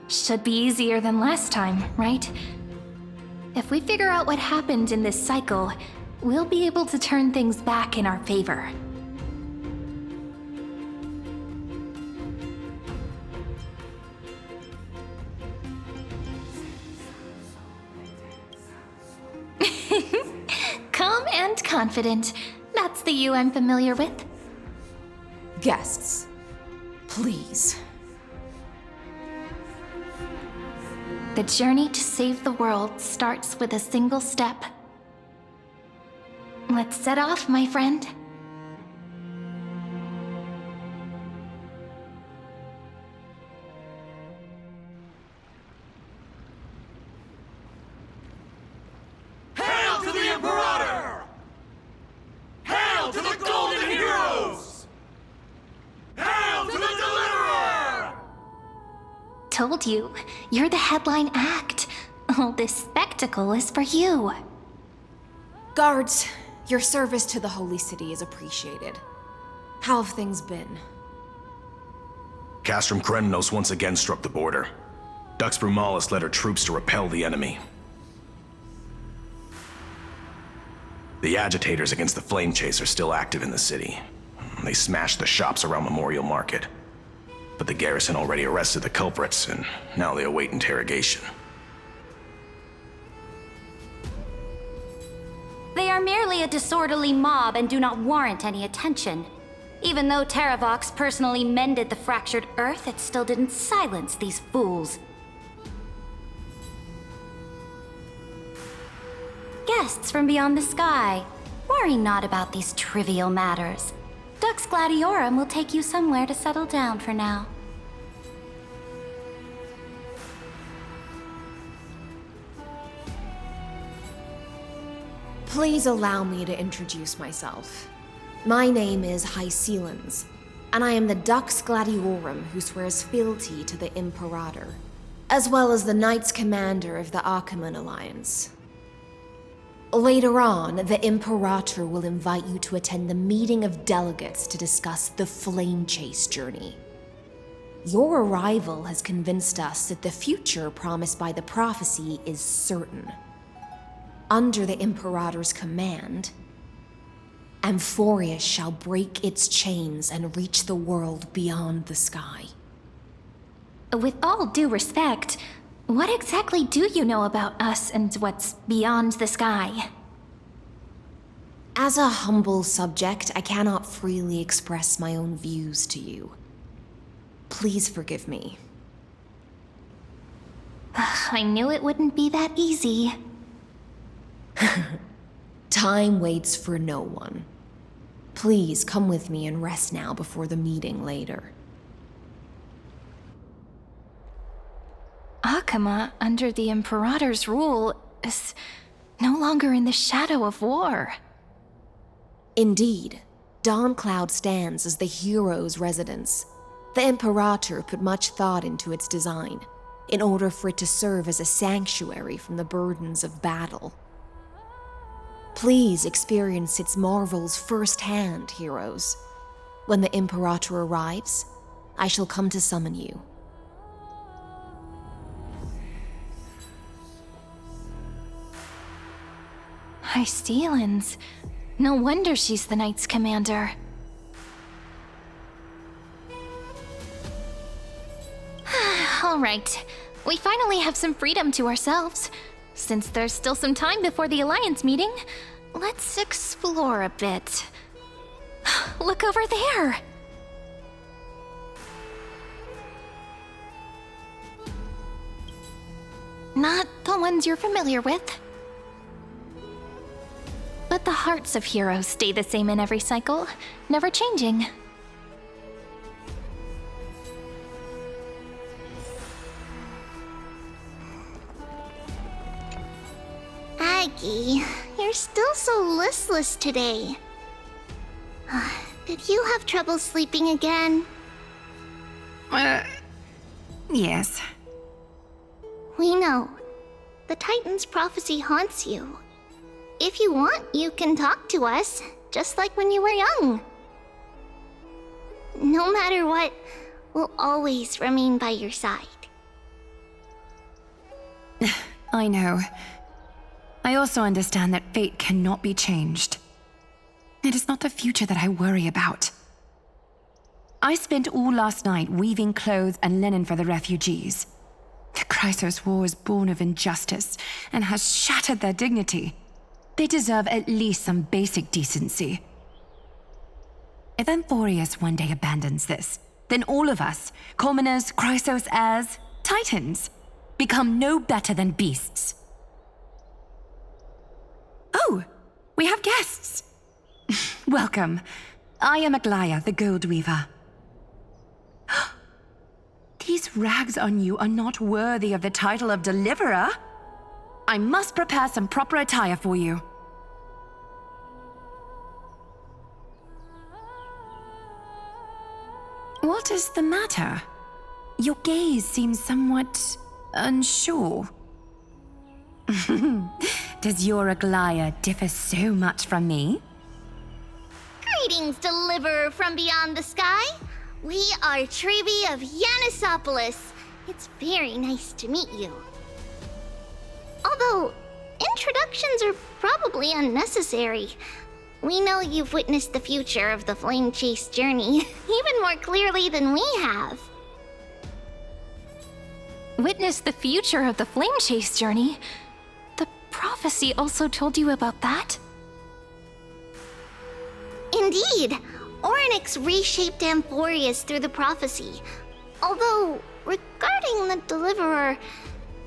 S3: Should be easier than last time, right? If we figure out what happened in this cycle, we'll be able to turn things back in our favor. Calm and confident. That's the you I'm familiar with.
S10: Guests, please.
S3: The journey to save the world starts with a single step. Let's set off, my friend.
S14: Hail to the Imperator! Hail to the Golden Heroes! Hail to the Deliverer!
S3: Told you, you're the headline act. All this spectacle is for you.
S10: Guards, your service to the Holy City is appreciated. How have things been?
S15: Castrum Kremnos once again struck the border. Dux Brumalis led her troops to repel the enemy. The agitators against the Flame Chase are still active in the city. They smashed the shops around Memorial Market. But the garrison already arrested the culprits, and now they await interrogation.
S11: They are merely a disorderly mob and do not warrant any attention. Even though Terravox personally mended the fractured earth, it still didn't silence these fools. Guests from beyond the sky, worry not about these trivial matters. Dux Gladiorum will take you somewhere to settle down for now.
S10: Please allow me to introduce myself. My name is Hycelens, and I am the Dux Gladiorum who swears fealty to the Imperator, as well as the Knights Commander of the Achaemen Alliance. Later on, the Imperator will invite you to attend the meeting of delegates to discuss the Flame Chase journey. Your arrival has convinced us that the future promised by the prophecy is certain. Under the Imperator's command, Amphoreus shall break its chains and reach the world beyond the sky.
S3: With all due respect, What exactly do you know about us and what's beyond the sky?
S10: As a humble subject, I cannot freely express my own views to you. Please forgive me.
S3: I knew it wouldn't be that easy.
S10: Time waits for no one. Please come with me and rest now before the meeting later.
S3: Akama, under the Imperator's rule, is no longer in the shadow of war.
S10: Indeed, Dawncloud stands as the hero's residence. The Imperator put much thought into its design, in order for it to serve as a sanctuary from the burdens of battle. Please experience its marvels firsthand, heroes. When the Imperator arrives, I shall come to summon you.
S3: Hystelins. No wonder she's the Knight's commander. All right. We finally have some freedom to ourselves. Since there's still some time before the Alliance meeting, let's explore a bit. Look over there! Not the ones you're familiar with. But the hearts of heroes stay the same in every cycle, never changing.
S9: Aggie, you're still so listless today. Did you have trouble sleeping again?
S16: Yes.
S9: We know. The Titan's prophecy haunts you. If you want, you can talk to us, just like when you were young. No matter what, we'll always remain by your side.
S16: I know. I also understand that fate cannot be changed. It is not the future that I worry about. I spent all last night weaving clothes and linen for the refugees. The Chrysos War is born of injustice and has shattered their dignity. They deserve at least some basic decency. If Amphorius one day abandons this, then all of us, commoners, Chrysos heirs, Titans, become no better than beasts. Oh, we have guests. Welcome. I am Aglaya, the Gold Weaver. These rags on you are not worthy of the title of Deliverer. I must prepare some proper attire for you. What is the matter? Your gaze seems somewhat unsure. Does your Aglaya differ so much from me?
S9: Greetings, Deliverer from beyond the sky. We are Trebi of Yanisopolis. It's very nice to meet you. Although, introductions are probably unnecessary. We know you've witnessed the future of the Flame Chase journey even more clearly than we have.
S3: Witness the future of the Flame Chase journey? The prophecy also told you about that?
S9: Indeed, Orynyx reshaped Amphorius through the prophecy. Although, regarding the Deliverer,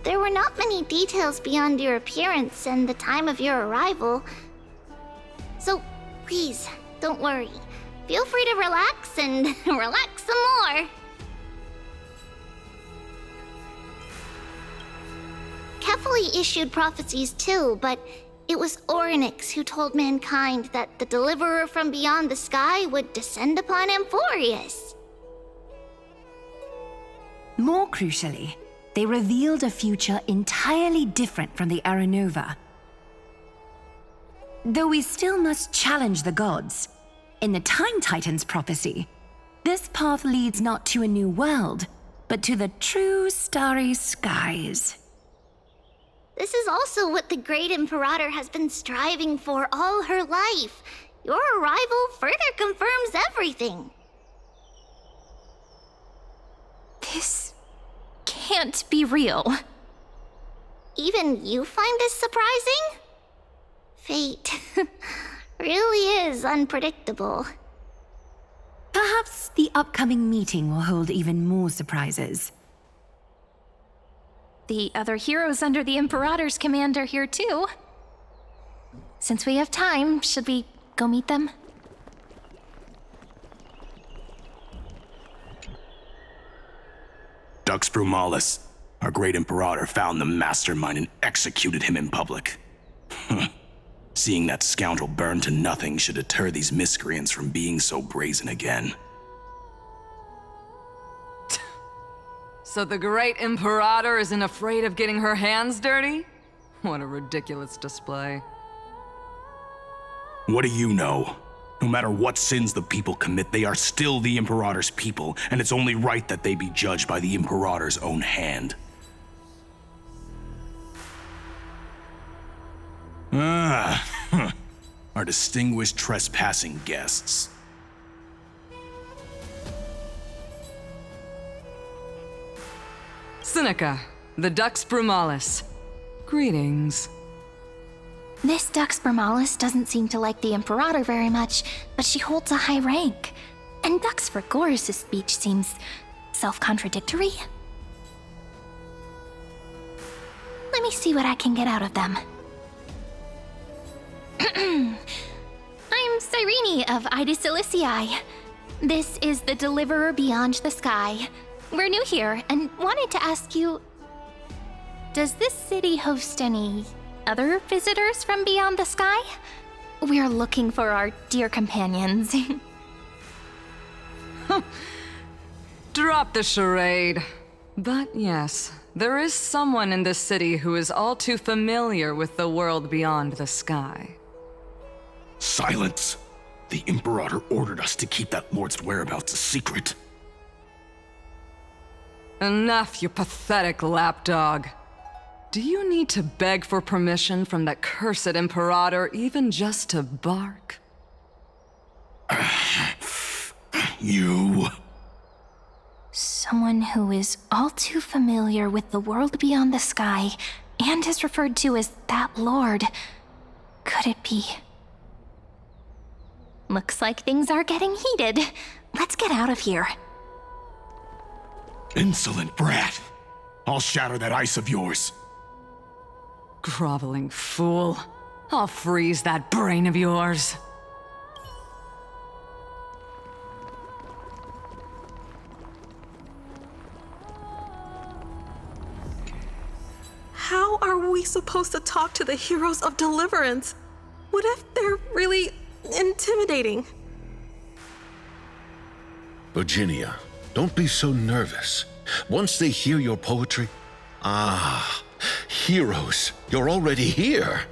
S9: there were not many details beyond your appearance and the time of your arrival. So, please, don't worry. Feel free to relax and relax some more. Kefali issued prophecies too, but it was Orynyx who told mankind that the Deliverer from beyond the sky would descend upon Amphorius.
S16: More crucially, they revealed a future entirely different from the Aranova. Though we still must challenge the gods, in the Time Titan's prophecy, this path leads not to a new world, but to the true starry skies.
S9: This is also what the Great Imperator has been striving for all her life. Your arrival further confirms everything.
S3: This can't be real.
S9: Even you find this surprising? Fate really is unpredictable.
S16: Perhaps the upcoming meeting will hold even more surprises.
S3: The other heroes under the Imperator's command are here too. Since we have time, should we go meet them?
S15: Dux Brumalis, our great Imperator, found the mastermind and executed him in public. Seeing that scoundrel burn to nothing should deter these miscreants from being so brazen again.
S17: So the great Imperator isn't afraid of getting her hands dirty? What a ridiculous display.
S15: What do you know? No matter what sins the people commit, they are still the Imperator's people, and it's only right that they be judged by the Imperator's own hand. Our distinguished trespassing guests.
S17: Seneca, the Dux Brumalis. Greetings.
S3: This Dux Brumalis doesn't seem to like the Imperator very much, but she holds a high rank. And Dux Vergoris' speech seems self-contradictory. Let me see what I can get out of them. I'm Cyrene of Ida Silicii. This is the Deliverer Beyond the Sky. We're new here and wanted to ask you, does this city host any other visitors from beyond the sky? We're looking for our dear companions.
S17: Drop the charade. But yes, there is someone in this city who is all too familiar with the world beyond the sky.
S15: Silence! The Imperator ordered us to keep that lord's whereabouts a secret.
S17: Enough, you pathetic lapdog. Do you need to beg for permission from that cursed Imperator even just to bark?
S15: You...
S3: Someone who is all too familiar with the world beyond the sky and is referred to as that lord. Could it be? Looks like things are getting heated. Let's get out of here.
S15: Insolent brat! I'll shatter that ice of yours.
S17: Groveling fool. I'll freeze that brain of yours.
S18: How are we supposed to talk to the heroes of Deliverance? What if they're really intimidating?
S7: Virginia, don't be so nervous. Once they hear your poetry... Ah, heroes, you're already here.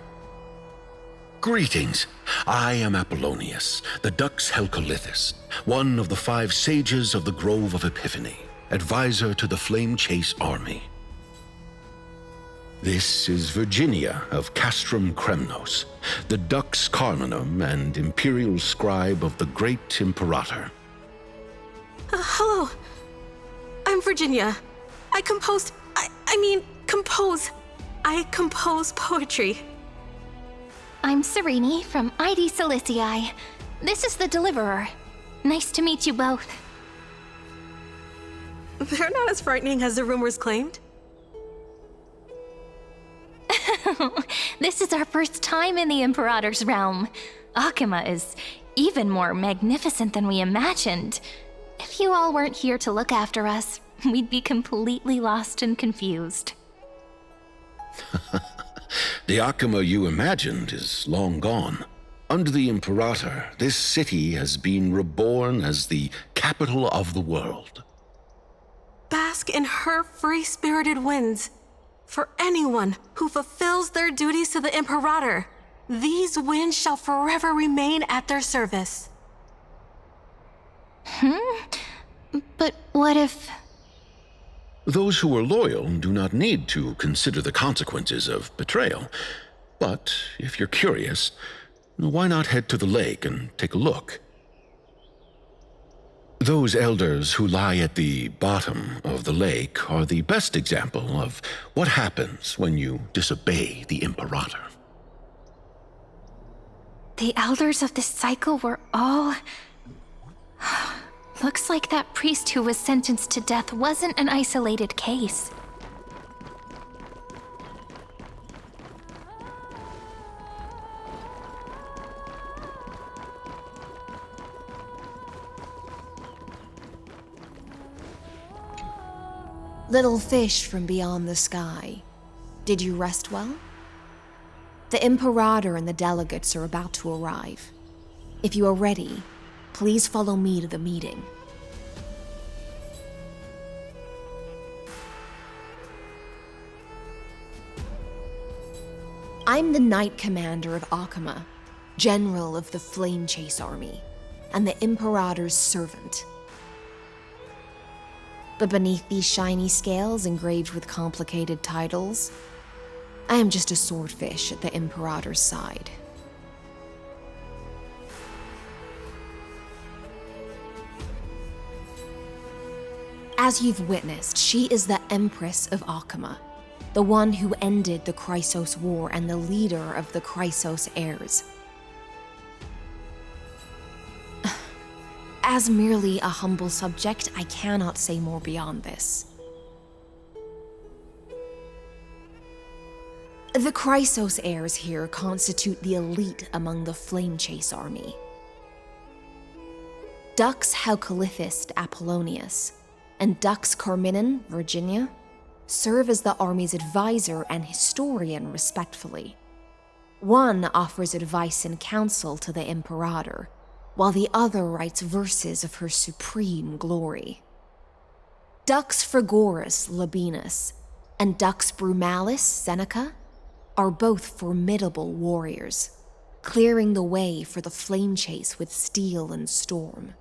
S7: Greetings. I am Apollonius, the Dux Helcolithus, one of the 5 sages of the Grove of Epiphany, advisor to the Flame Chase army. This is Virginia of Castrum Kremnos, the Dux Carminum and imperial scribe of the great Imperator.
S18: Hello. I'm Virginia. I compose poetry.
S3: I'm Cyrene from ID Silicii. This is the Deliverer. Nice to meet you both.
S18: They're not as frightening as the rumors claimed.
S3: This is our first time in the Imperator's realm. Akima is even more magnificent than we imagined. If you all weren't here to look after us, we'd be completely lost and confused.
S7: The Akima you imagined is long gone. Under the Imperator, this city has been reborn as the capital of the world.
S18: Bask in her free-spirited winds. For anyone who fulfills their duties to the Imperator, these winds shall forever remain at their service.
S3: But what if...
S7: Those who are loyal do not need to consider the consequences of betrayal. But if you're curious, why not head to the lake and take a look?
S19: Those elders who lie at the bottom of the lake are the best example of what happens when you disobey the Imperator.
S3: The elders of this cycle were all... Looks like that priest who was sentenced to death wasn't an isolated case.
S10: Little fish from beyond the sky, did you rest well? The Imperator and the delegates are about to arrive. If you are ready, please follow me to the meeting. I'm the Knight Commander of Akama, General of the Flame Chase Army, and the Imperator's servant. But beneath these shiny scales engraved with complicated titles, I am just a swordfish at the Imperator's side. As you've witnessed, she is the Empress of Akama, the one who ended the Chrysos War and the leader of the Chrysos heirs. As merely a humble subject, I cannot say more beyond this. The Chrysos heirs here constitute the elite among the Flame Chase army. Dux Halcalithist Apollonius and Dux Carminin, Virginia, serve as the army's advisor and historian respectfully. One offers advice and counsel to the Imperator, while the other writes verses of her supreme glory. Dux Frigorus Labienus and Dux Brumalis Seneca are both formidable warriors, clearing the way for the flame chase with steel and storm.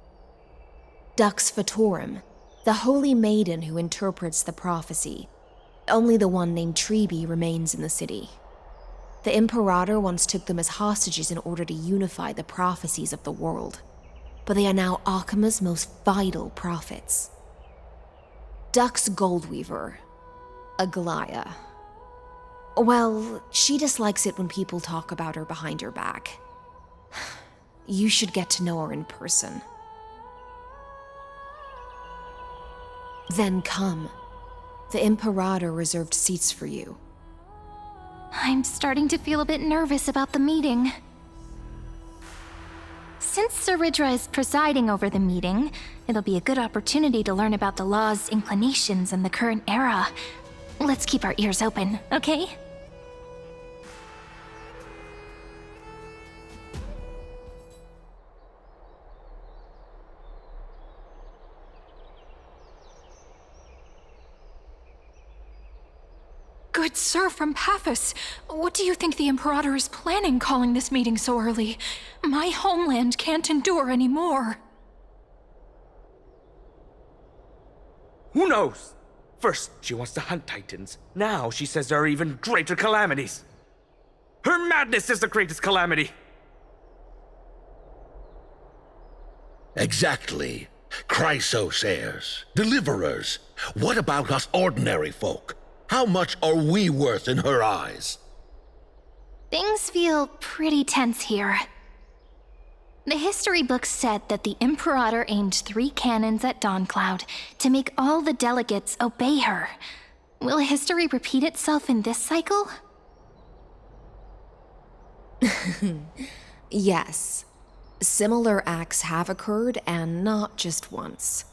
S10: Dux Fatorum, the holy maiden who interprets the prophecy, only the one named Trebi remains in the city. The Imperator once took them as hostages in order to unify the prophecies of the world, but they are now Akama's most vital prophets. Dux Goldweaver, Aglaya. Well, she dislikes it when people talk about her behind her back. You should get to know her in person. Then come. The Imperator reserved seats for you.
S3: I'm starting to feel a bit nervous about the meeting. Since Saridra is presiding over the meeting, it'll be a good opportunity to learn about the law's inclinations in the current era. Let's keep our ears open, okay?
S20: Good sir from Paphos, what do you think the Imperator is planning calling this meeting so early? My homeland can't endure anymore.
S14: Who knows? First, she wants to hunt Titans. Now she says there are even greater calamities. Her madness is the greatest calamity.
S19: Exactly. Chrysos heirs, deliverers. What about us ordinary folk? How much are we worth in her eyes?
S3: Things feel pretty tense here. The history books said that the Imperator aimed 3 cannons at Dawncloud to make all the delegates obey her. Will history repeat itself in this cycle?
S10: Yes. Similar acts have occurred, and not just once.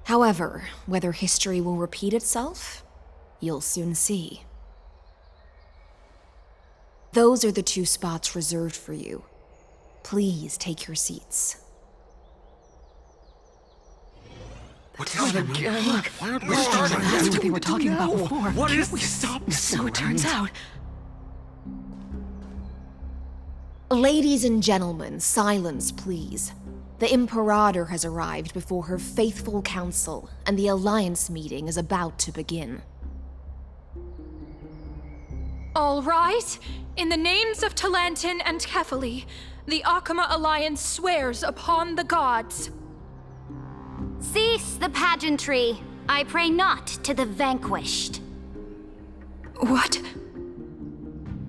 S10: However, whether history will repeat itself, you'll soon see. Those are the 2 spots reserved for you. Please take your seats.
S14: What is it again?
S20: Look,
S14: Why aren't we
S20: that's what they were talking about before.
S14: What is
S20: we
S14: this?
S20: stop? So it turns out.
S10: Ladies and gentlemen, silence please. The Imperator has arrived before her faithful council, and the Alliance meeting is about to begin.
S20: All right. In the names of Talantin and Kefali, the Akama Alliance swears upon the gods.
S11: Cease the pageantry. I pray not to the vanquished.
S20: What?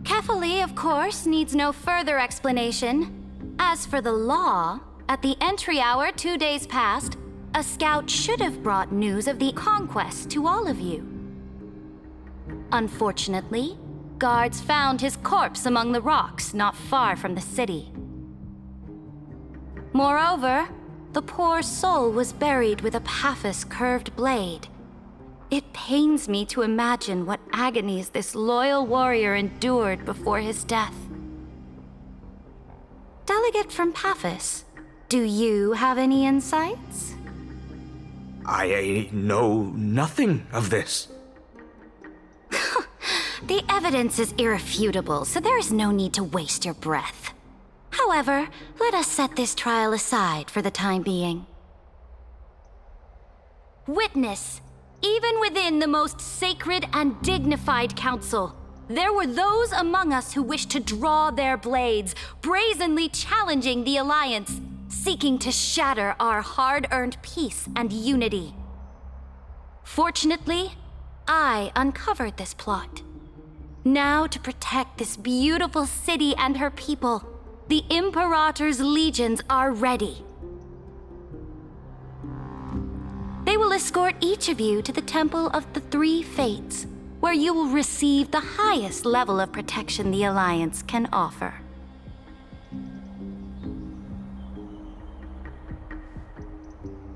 S11: Kefali, of course, needs no further explanation. As for the law, at the entry hour 2 days past, a scout should have brought news of the conquest to all of you. Unfortunately, guards found his corpse among the rocks not far from the city. Moreover, the poor soul was buried with a Paphos curved blade. It pains me to imagine what agonies this loyal warrior endured before his death. Delegate from Paphos, do you have any insights?
S14: I know nothing of this.
S11: The evidence is irrefutable, so there is no need to waste your breath. However, let us set this trial aside for the time being. Witness, even within the most sacred and dignified council, there were those among us who wished to draw their blades, brazenly challenging the Alliance, seeking to shatter our hard-earned peace and unity. Fortunately, I uncovered this plot. Now, to protect this beautiful city and her people, the Imperator's legions are ready. They will escort each of you to the Temple of the Three Fates, where you will receive the highest level of protection the Alliance can offer.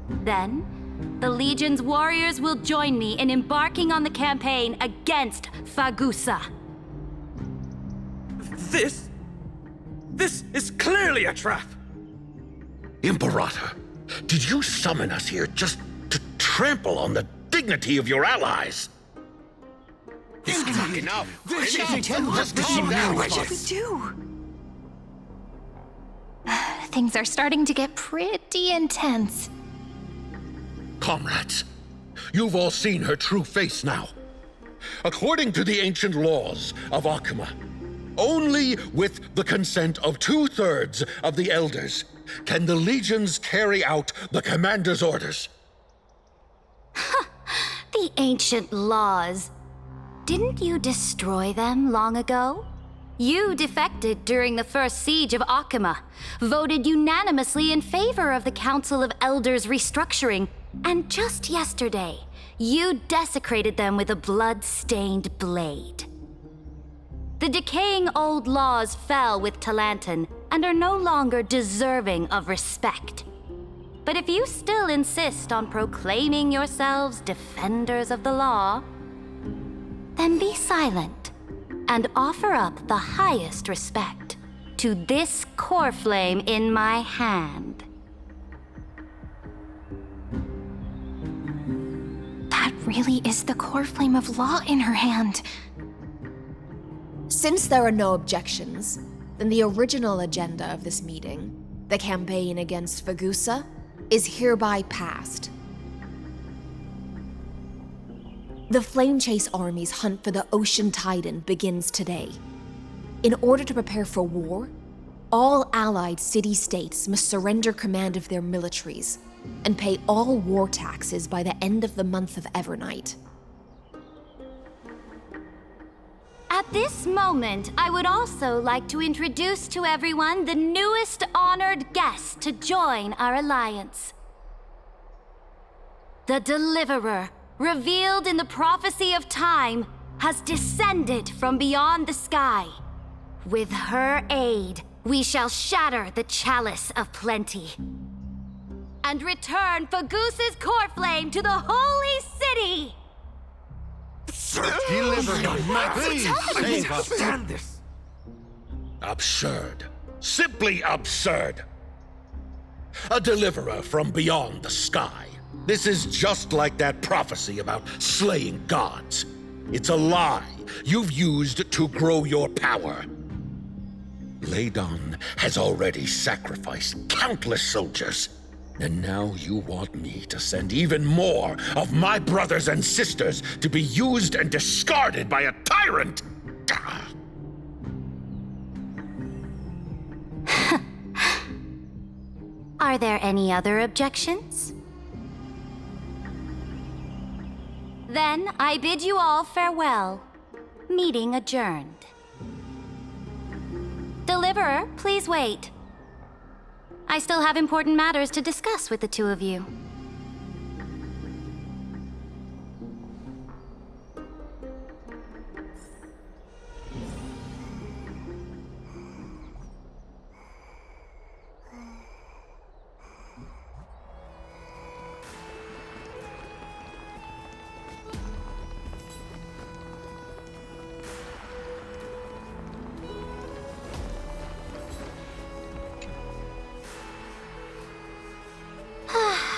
S11: Then, the Legion's warriors will join me in embarking on the campaign against Fagusa.
S14: This is clearly a trap!
S19: Imperator, did you summon us here just to trample on the dignity of your allies?
S2: Enough!
S19: Just calm down.
S20: What should we do?
S3: Things are starting to get pretty intense.
S19: Comrades, you've all seen her true face now. According to the ancient laws of Akuma, only with the consent of 2/3 of the elders can the legions carry out the commander's orders.
S11: The ancient laws. Didn't you destroy them long ago? You defected during the first siege of Akuma, voted unanimously in favor of the Council of Elders restructuring, and just yesterday, you desecrated them with a blood-stained blade. The decaying old laws fell with Talanton and are no longer deserving of respect. But if you still insist on proclaiming yourselves defenders of the law, then be silent and offer up the highest respect to this core flame in my hand.
S3: That really is the core flame of law in her hand.
S21: Since there are no objections, then the original agenda of this meeting, the campaign against Fagusa, is hereby passed. The Flame Chase Army's hunt for the Ocean Titan begins today. In order to prepare for war, all allied city-states must surrender command of their militaries and pay all war taxes by the end of the month of Evernight.
S11: At this moment, I would also like to introduce to everyone the newest honored guest to join our alliance. The Deliverer, revealed in the prophecy of time, has descended from beyond the sky. With her aid, we shall shatter the chalice of plenty and return Fagusa's core flame to the holy city!
S19: Stand this. Absurd. Simply absurd. A deliverer from beyond the sky. This is just like that prophecy about slaying gods. It's a lie you've used to grow your power. Ladon has already sacrificed countless soldiers. And now you want me to send even more of my brothers and sisters to be used and discarded by a tyrant?
S11: Are there any other objections? Then I bid you all farewell. Meeting adjourned. Deliverer, please wait. I still have important matters to discuss with the two of you.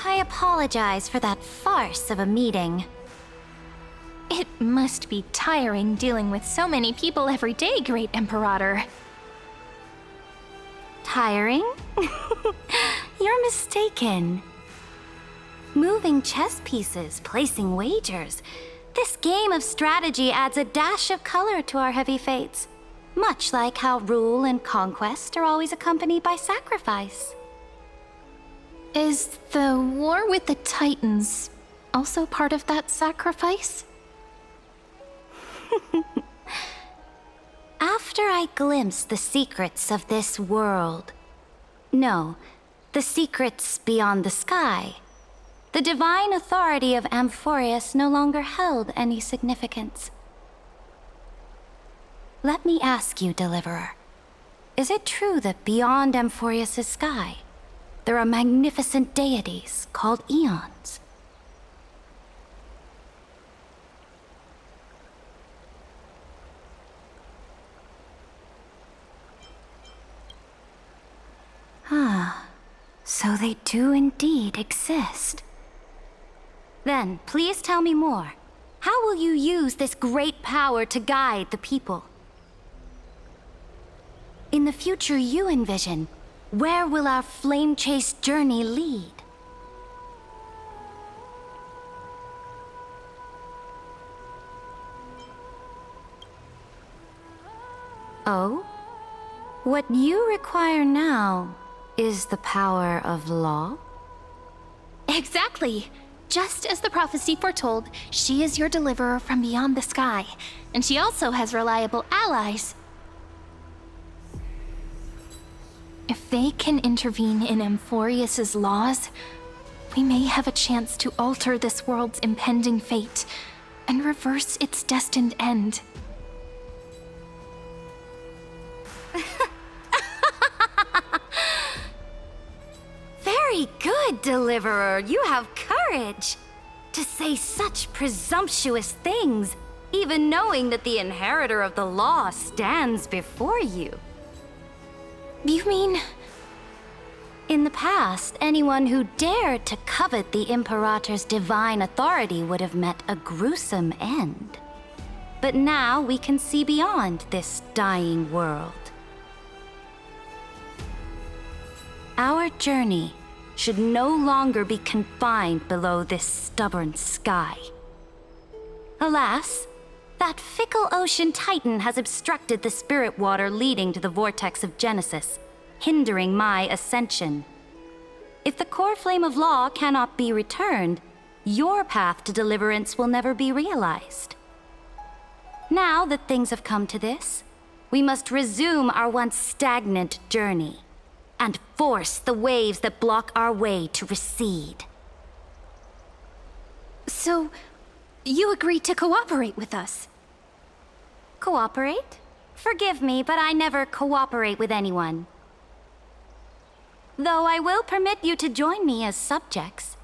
S11: I apologize for that farce of a meeting.
S3: It must be tiring dealing with so many people every day, Great Imperator.
S11: Tiring? You're mistaken. Moving chess pieces, placing wagers. This game of strategy adds a dash of color to our heavy fates, much like how rule and conquest are always accompanied by sacrifice.
S3: Is the war with the Titans also part of that sacrifice?
S11: After I glimpsed the secrets of this world, no, the secrets beyond the sky, the divine authority of Amphorius no longer held any significance. Let me ask you, Deliverer, is it true that beyond Amphorius' sky, there are magnificent deities called Eons? Ah, so they do indeed exist. Then, please tell me more. How will you use this great power to guide the people? In the future you envision, where will our flame chase journey lead? Oh? What you require now is the power of law?
S3: Exactly. Just as the prophecy foretold, she is your deliverer from beyond the sky, and she also has reliable allies. If they can intervene in Amphorius' laws, we may have a chance to alter this world's impending fate and reverse its destined end.
S11: Very good, Deliverer. You have courage to say such presumptuous things, even knowing that the inheritor of the law stands before you.
S3: You mean?
S11: In the past, anyone who dared to covet the Imperator's divine authority would have met a gruesome end. But now we can see beyond this dying world. Our journey should no longer be confined below this stubborn sky. Alas, that fickle ocean titan has obstructed the spirit water leading to the vortex of Genesis, hindering my ascension. If the core flame of law cannot be returned, your path to deliverance will never be realized. Now that things have come to this, we must resume our once stagnant journey and force the waves that block our way to recede.
S3: So, you agreed to cooperate with us?
S11: Cooperate? Forgive me, but I never cooperate with anyone. Though I will permit you to join me as subjects,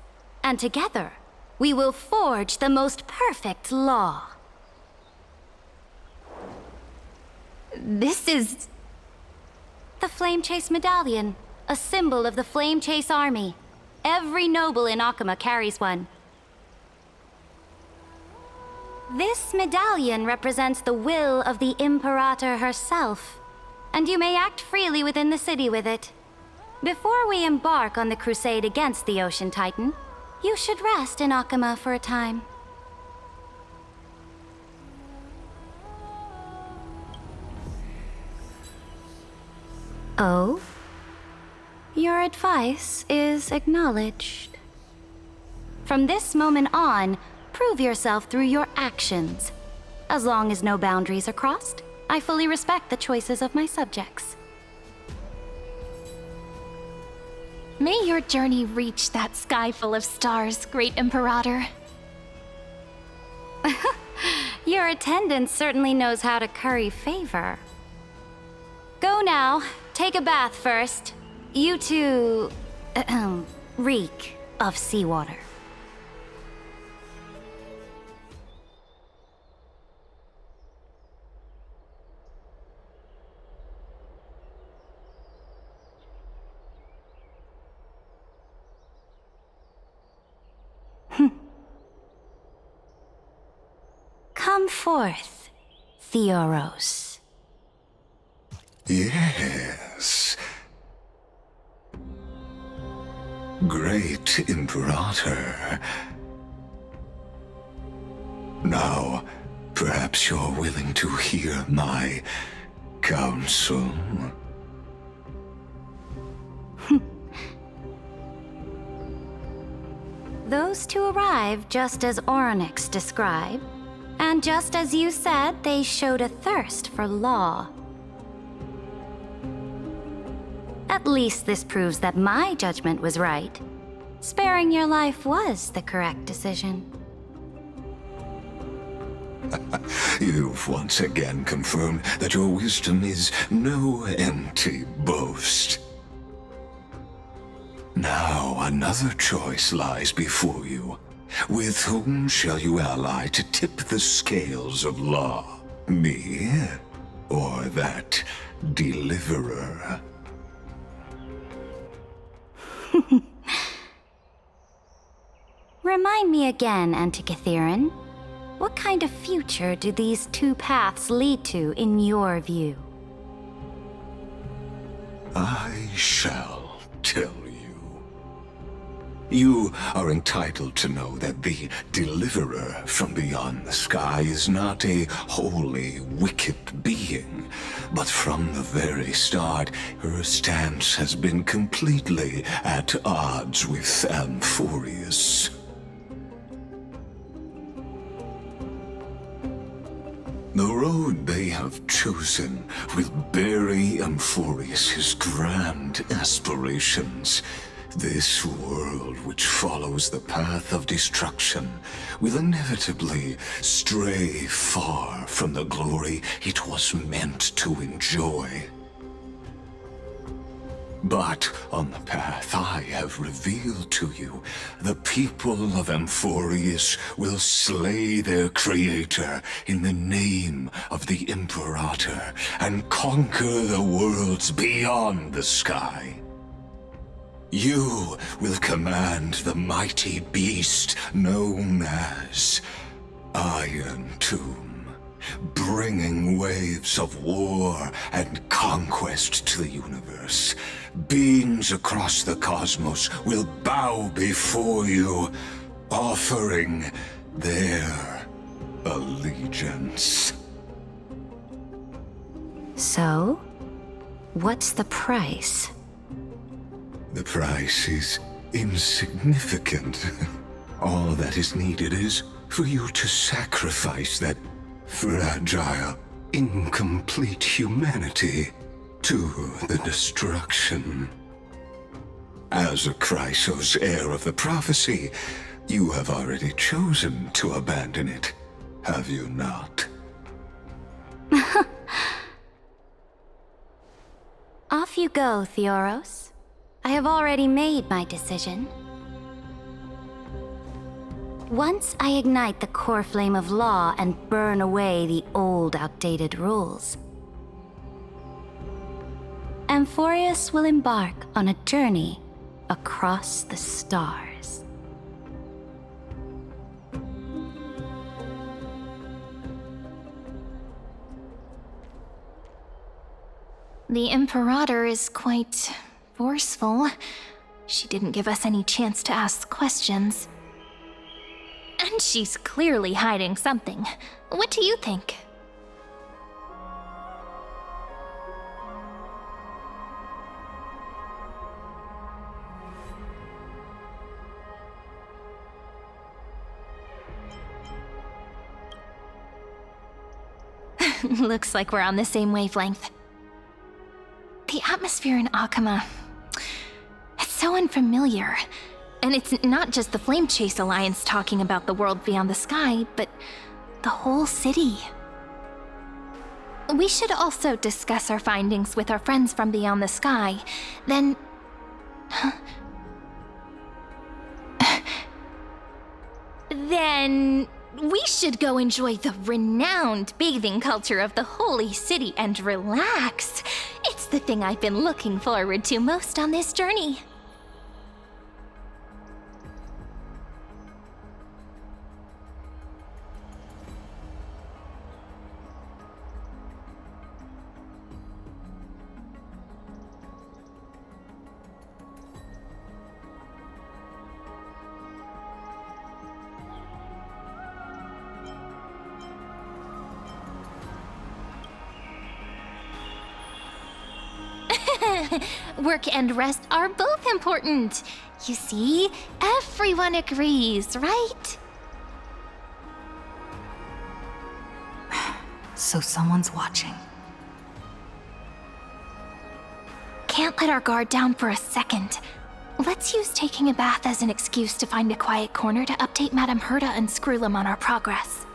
S11: and together we will forge the most perfect law.
S3: This is...
S11: The Flame Chase Medallion, a symbol of the Flame Chase Army. Every noble in Akama carries one. This medallion represents the will of the Imperator herself, and you may act freely within the city with it. Before we embark on the crusade against the Ocean Titan, you should rest in Akama for a time. Oh? Your advice is acknowledged. From this moment on, prove yourself through your actions. As long as no boundaries are crossed, I fully respect the choices of my subjects.
S3: May your journey reach that sky full of stars, Great Imperator.
S11: Your attendant certainly knows how to curry favor. Go now. Take a bath first. You two... reek of seawater. Come forth, Theoros.
S7: Yes. Great Imperator. Now, perhaps you're willing to hear my counsel.
S11: Those two arrived just as Orynyx described, and just as you said, they showed a thirst for law. At least this proves that my judgment was right. Sparing your life was the correct decision.
S7: You've once again confirmed that your wisdom is no empty boast. Now another choice lies before you. With whom shall you ally to tip the scales of law? Me, or that deliverer?
S11: Remind me again, Antikythera. What kind of future do these two paths lead to in your view?
S7: I shall tell you. You are entitled to know that the deliverer from beyond the sky is not a wholly wicked being, but from the very start, her stance has been completely at odds with Amphorius. The road they have chosen will bury Amphorius' grand aspirations. This world which follows the path of destruction will inevitably stray far from the glory it was meant to enjoy. But on the path I have revealed to you, the people of Amphorius will slay their creator in the name of the Imperator and conquer the worlds beyond the sky. You will command the mighty beast known as Iron Tomb, bringing waves of war and conquest to the universe. Beings across the cosmos will bow before you, offering their allegiance.
S11: So, what's the price?
S7: The price is insignificant. All that is needed is for you to sacrifice that fragile, incomplete humanity to the destruction. As a Chrysos, heir of the prophecy, you have already chosen to abandon it, have you not?
S11: Off you go, Theoros. I have already made my decision. Once I ignite the core flame of law and burn away the old, outdated rules, Amphorius will embark on a journey across the stars.
S3: The Imperator is quite forceful. She didn't give us any chance to ask questions. And she's clearly hiding something. What do you think? Looks like we're on the same wavelength. The atmosphere in Akama, it's so unfamiliar. And it's not just the Flame Chase Alliance talking about the world beyond the sky, but the whole city. We should also discuss our findings with our friends from beyond the sky. Then... Then we should go enjoy the renowned bathing culture of the holy city and relax. It's the thing I've been looking forward to most on this journey. Work and rest are both important. You see, everyone agrees, right?
S1: So someone's watching.
S3: Can't let our guard down for a second. Let's use taking a bath as an excuse to find a quiet corner to update Madame Herta and Screwlum on our progress.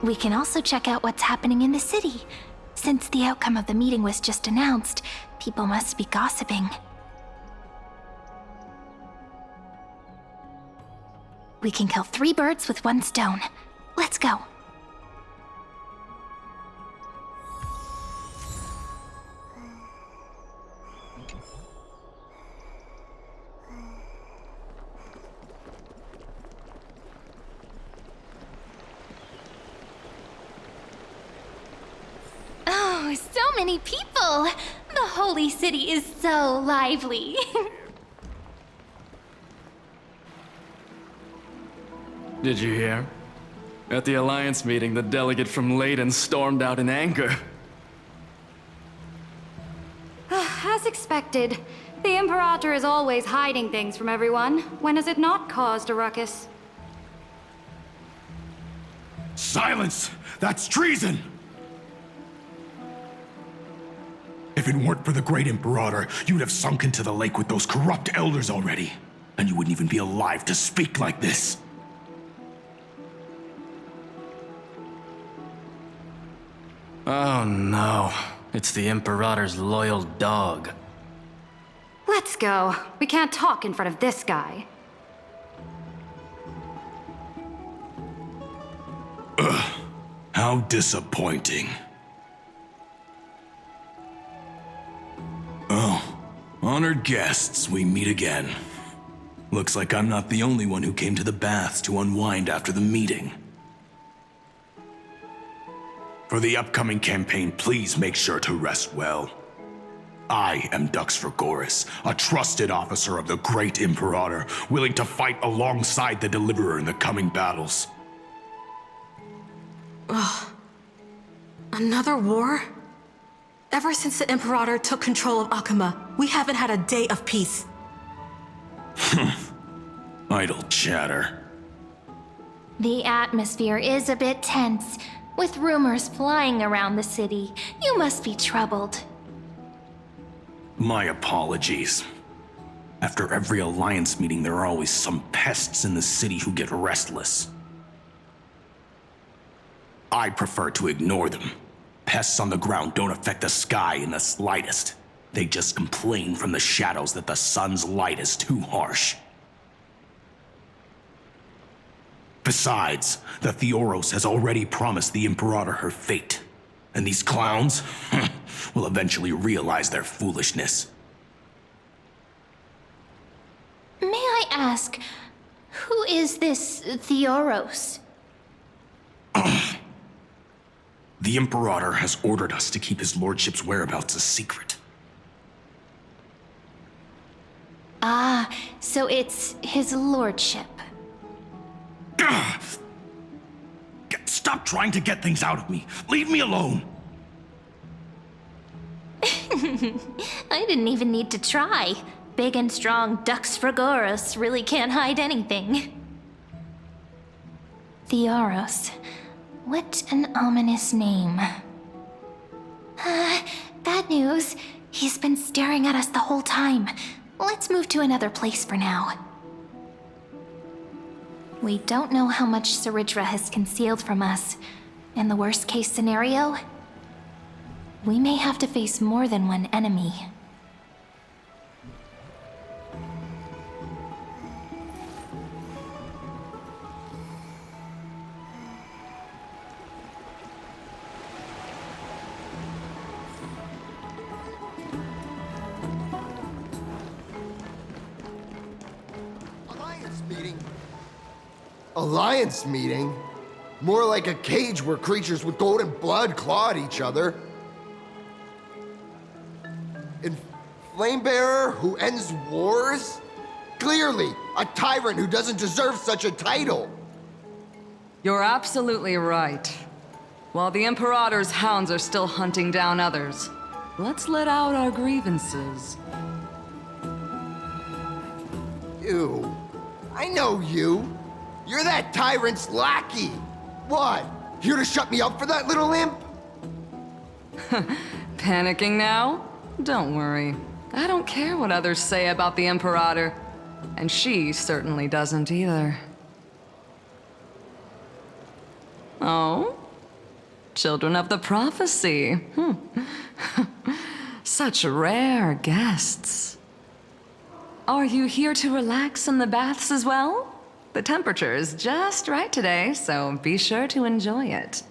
S3: We can also check out what's happening in the city. Since the outcome of the meeting was just announced, people must be gossiping. We can kill 3 birds with 1 stone. Let's go. Oh, so many people! The holy city is so lively.
S4: Did you hear? At the Alliance meeting, the delegate from Leyden stormed out in anger.
S11: As expected, the Imperator is always hiding things from everyone. When has it not caused a ruckus?
S13: Silence! That's treason! If it weren't for the Great Imperator, you'd have sunk into the lake with those corrupt elders already. And you wouldn't even be alive to speak like this.
S4: Oh no, it's the Imperator's loyal dog.
S11: Let's go. We can't talk in front of this guy.
S13: Ugh, how disappointing. Oh, honored guests, we meet again. Looks like I'm not the only one who came to the baths to unwind after the meeting. For the upcoming campaign, please make sure to rest well. I am Dux Fregoris, a trusted officer of the Great Imperator, willing to fight alongside the Deliverer in the coming battles.
S18: Ugh. Another war? Ever since the Imperator took control of Akama, we haven't had a day of peace.
S13: Idle chatter.
S3: The atmosphere is a bit tense, with rumors flying around the city. You must be troubled.
S13: My apologies. After every Alliance meeting, there are always some pests in the city who get restless. I prefer to ignore them. Pests on the ground don't affect the sky in the slightest. They just complain from the shadows that the sun's light is too harsh. Besides, the Theoros has already promised the Imperator her fate. And these clowns will eventually realize their foolishness.
S3: May I ask, who is this Theoros?
S13: The Imperator has ordered us to keep his lordship's whereabouts a secret.
S3: Ah, so it's his lordship.
S13: Stop trying to get things out of me. Leave me alone.
S3: I didn't even need to try. Big and strong Dux Fregoris really can't hide anything. Theoros. What an ominous name. Bad news. He's been staring at us the whole time. Let's move to another place for now. We don't know how much Saridra has concealed from us. In the worst case scenario, we may have to face more than one enemy.
S5: Alliance meeting? More like a cage where creatures with golden blood claw at each other. And Flamebearer who ends wars? Clearly, a tyrant who doesn't deserve such a title.
S17: You're absolutely right. While the Imperator's hounds are still hunting down others, let's let out our grievances.
S5: You. I know you. You're that tyrant's lackey. What? Here to shut me up for that little imp?
S17: Panicking now? Don't worry. I don't care what others say about the Imperator. And she certainly doesn't either. Oh? Children of the Prophecy. Such rare guests. Are you here to relax in the baths as well? The temperature is just right today, so be sure to enjoy it.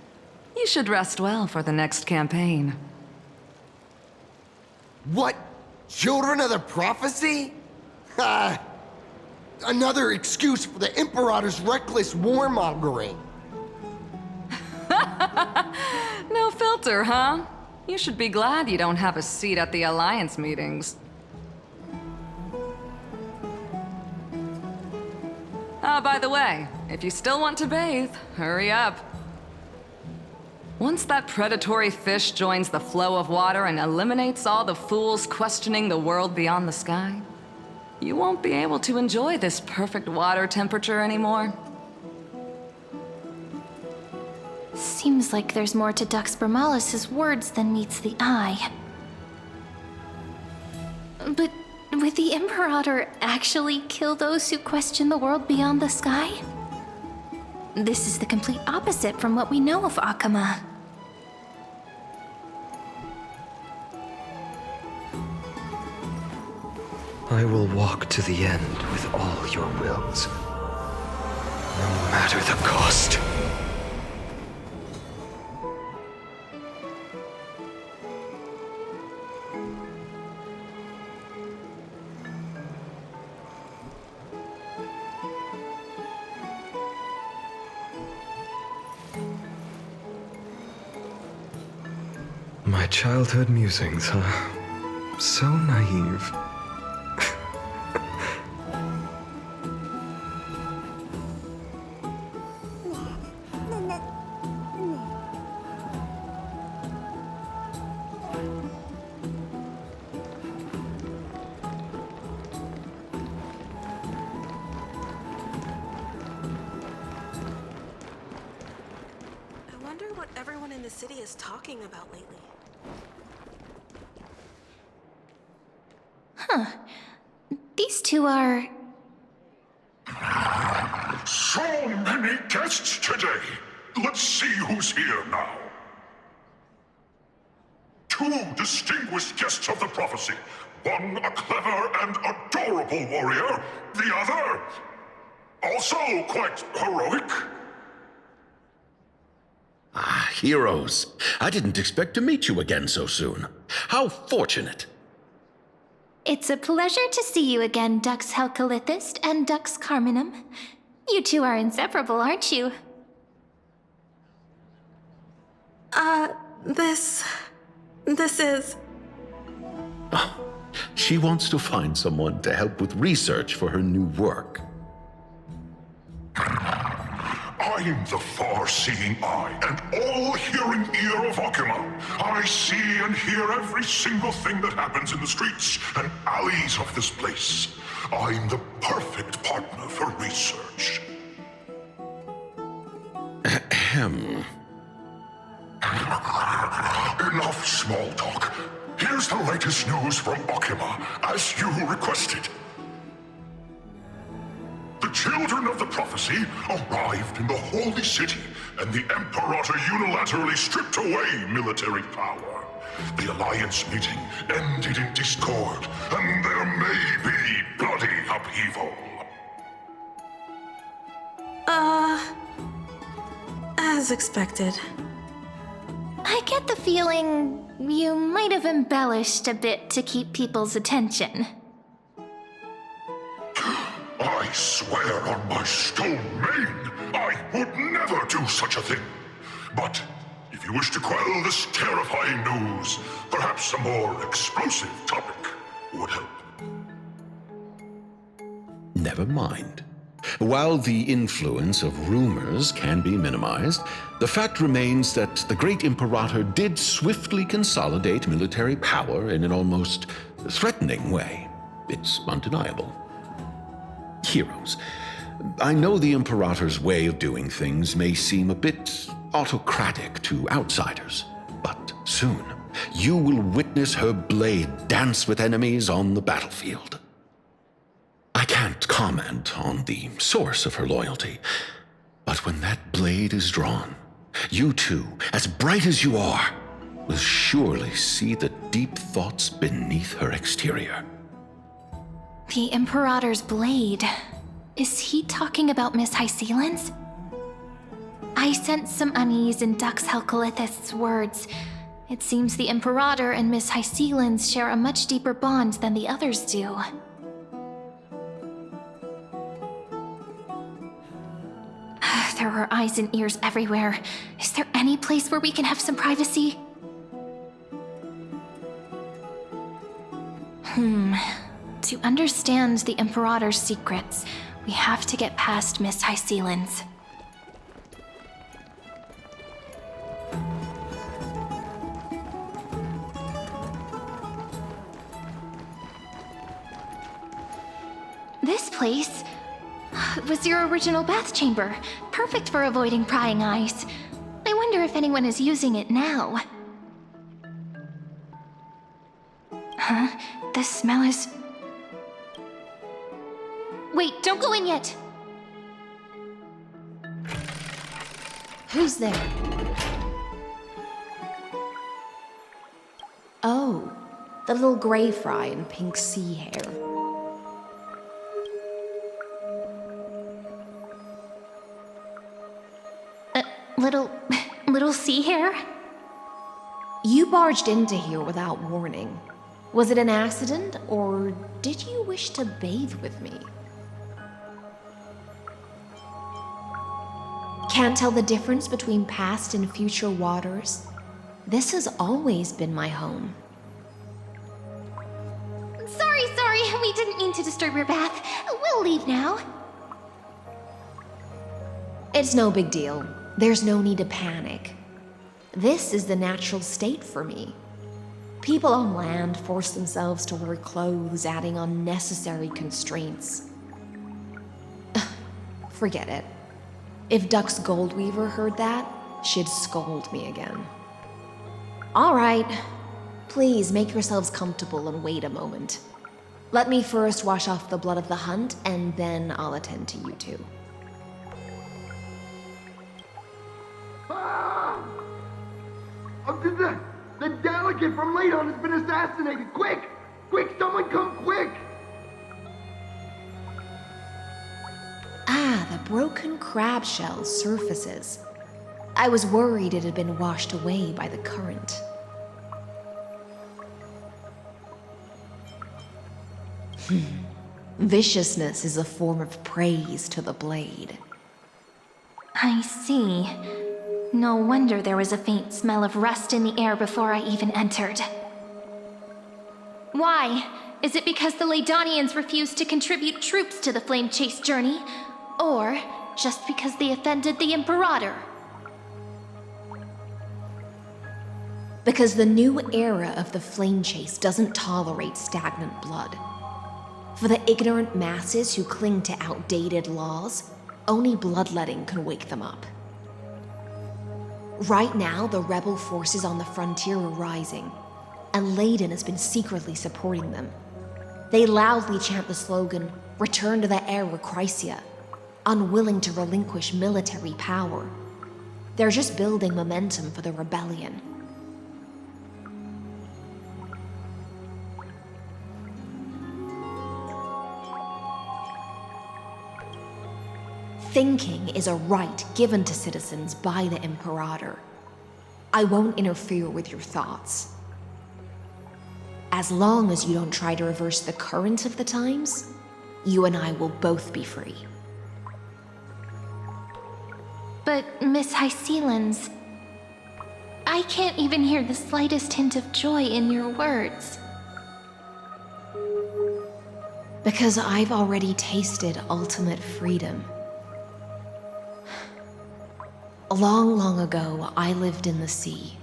S17: You should rest well for the next campaign.
S5: What? Children of the Prophecy? Another excuse for the Imperator's reckless warmongering.
S17: No filter, huh? You should be glad you don't have a seat at the Alliance meetings. By the way, if you still want to bathe, hurry up. Once that predatory fish joins the flow of water and eliminates all the fools questioning the world beyond the sky, you won't be able to enjoy this perfect water temperature anymore.
S3: Seems like there's more to Dux Bermalis' words than meets the eye. But would the Imperator actually kill those who question the world beyond the sky? This is the complete opposite from what we know of Akama.
S2: I will walk to the end with all your wills, no matter the cost. My childhood musings, huh? So naive.
S18: I wonder what everyone in the city is talking about lately.
S3: Huh. These two are...
S22: So many guests today. Let's see who's here now. Two distinguished guests of the prophecy. One a clever and adorable warrior. The other, also quite heroic.
S19: Ah, heroes. I didn't expect to meet you again so soon. How fortunate.
S3: It's a pleasure to see you again, Dux Helcalithist and Dux Carminum. You two are inseparable, aren't you?
S18: This is...
S19: She wants to find someone to help with research for her new work.
S22: I'm the far-seeing eye and all-hearing ear of Akama. I see and hear every single thing that happens in the streets and alleys of this place. I'm the perfect partner for research. Ahem. Enough small talk. Here's the latest news from Okima, as you requested. The children of the prophecy arrived in the holy city, and the Imperator unilaterally stripped away military power. The Alliance meeting ended in discord, and there may be bloody upheaval.
S18: As expected.
S3: I get the feeling you might have embellished a bit to keep people's attention.
S22: I swear on my stone mane, I would never do such a thing. But if you wish to quell this terrifying news, perhaps a more explosive topic would help.
S6: Never mind. While the influence of rumors can be minimized, the fact remains that the great Imperator did swiftly consolidate military power in an almost threatening way. It's undeniable. Heroes, I know the Imperator's way of doing things may seem a bit autocratic to outsiders, but soon you will witness her blade dance with enemies on the battlefield. I can't comment on the source of her loyalty, but when that blade is drawn, you two, as bright as you are, will surely see the deep thoughts beneath her exterior.
S3: The Imperator's blade. Is he talking about Miss Hysealin's? I sense some unease in Dux Helcolith's words. It seems the Imperator and Miss Hysealin's share a much deeper bond than the others do. There are eyes and ears everywhere. Is there any place where we can have some privacy? To understand the Imperator's secrets, we have to get past Miss Hysealin's. This place was your original bath chamber, perfect for avoiding prying eyes. I wonder if anyone is using it now. Huh? The smell is... Wait, don't go in yet!
S21: Who's there? Oh, the little gray fry in pink sea hair.
S3: Little sea hair?
S21: You barged into here without warning. Was it an accident, or did you wish to bathe with me? Can't tell the difference between past and future waters? This has always been my home.
S3: Sorry, we didn't mean to disturb your bath. We'll leave now.
S21: It's no big deal. There's no need to panic. This is the natural state for me. People on land force themselves to wear clothes, adding unnecessary constraints. Forget it. If Dux Goldweaver heard that, she'd scold me again. All right. Please make yourselves comfortable and wait a moment. Let me first wash off the blood of the hunt, and then I'll attend to you two.
S5: The delegate from Ladon has been assassinated! Quick! Quick, someone come quick!
S21: Ah, the broken crab shell surfaces. I was worried it had been washed away by the current. Viciousness is a form of praise to the blade.
S3: I see. No wonder there was a faint smell of rust in the air before I even entered. Why? Is it because the Ladonians refused to contribute troops to the Flame Chase journey? Or just because they offended the Imperator?
S21: Because the new era of the Flame Chase doesn't tolerate stagnant blood. For the ignorant masses who cling to outdated laws, only bloodletting can wake them up. Right now, the rebel forces on the frontier are rising, and Layden has been secretly supporting them. They loudly chant the slogan, "Return to the Era Chrysia," unwilling to relinquish military power. They're just building momentum for the rebellion. Thinking is a right given to citizens by the Imperator. I won't interfere with your thoughts. As long as you don't try to reverse the current of the times, you and I will both be free.
S3: But, Miss Hycelens, I can't even hear the slightest hint of joy in your words.
S21: Because I've already tasted ultimate freedom. Long, long ago, I lived in the sea.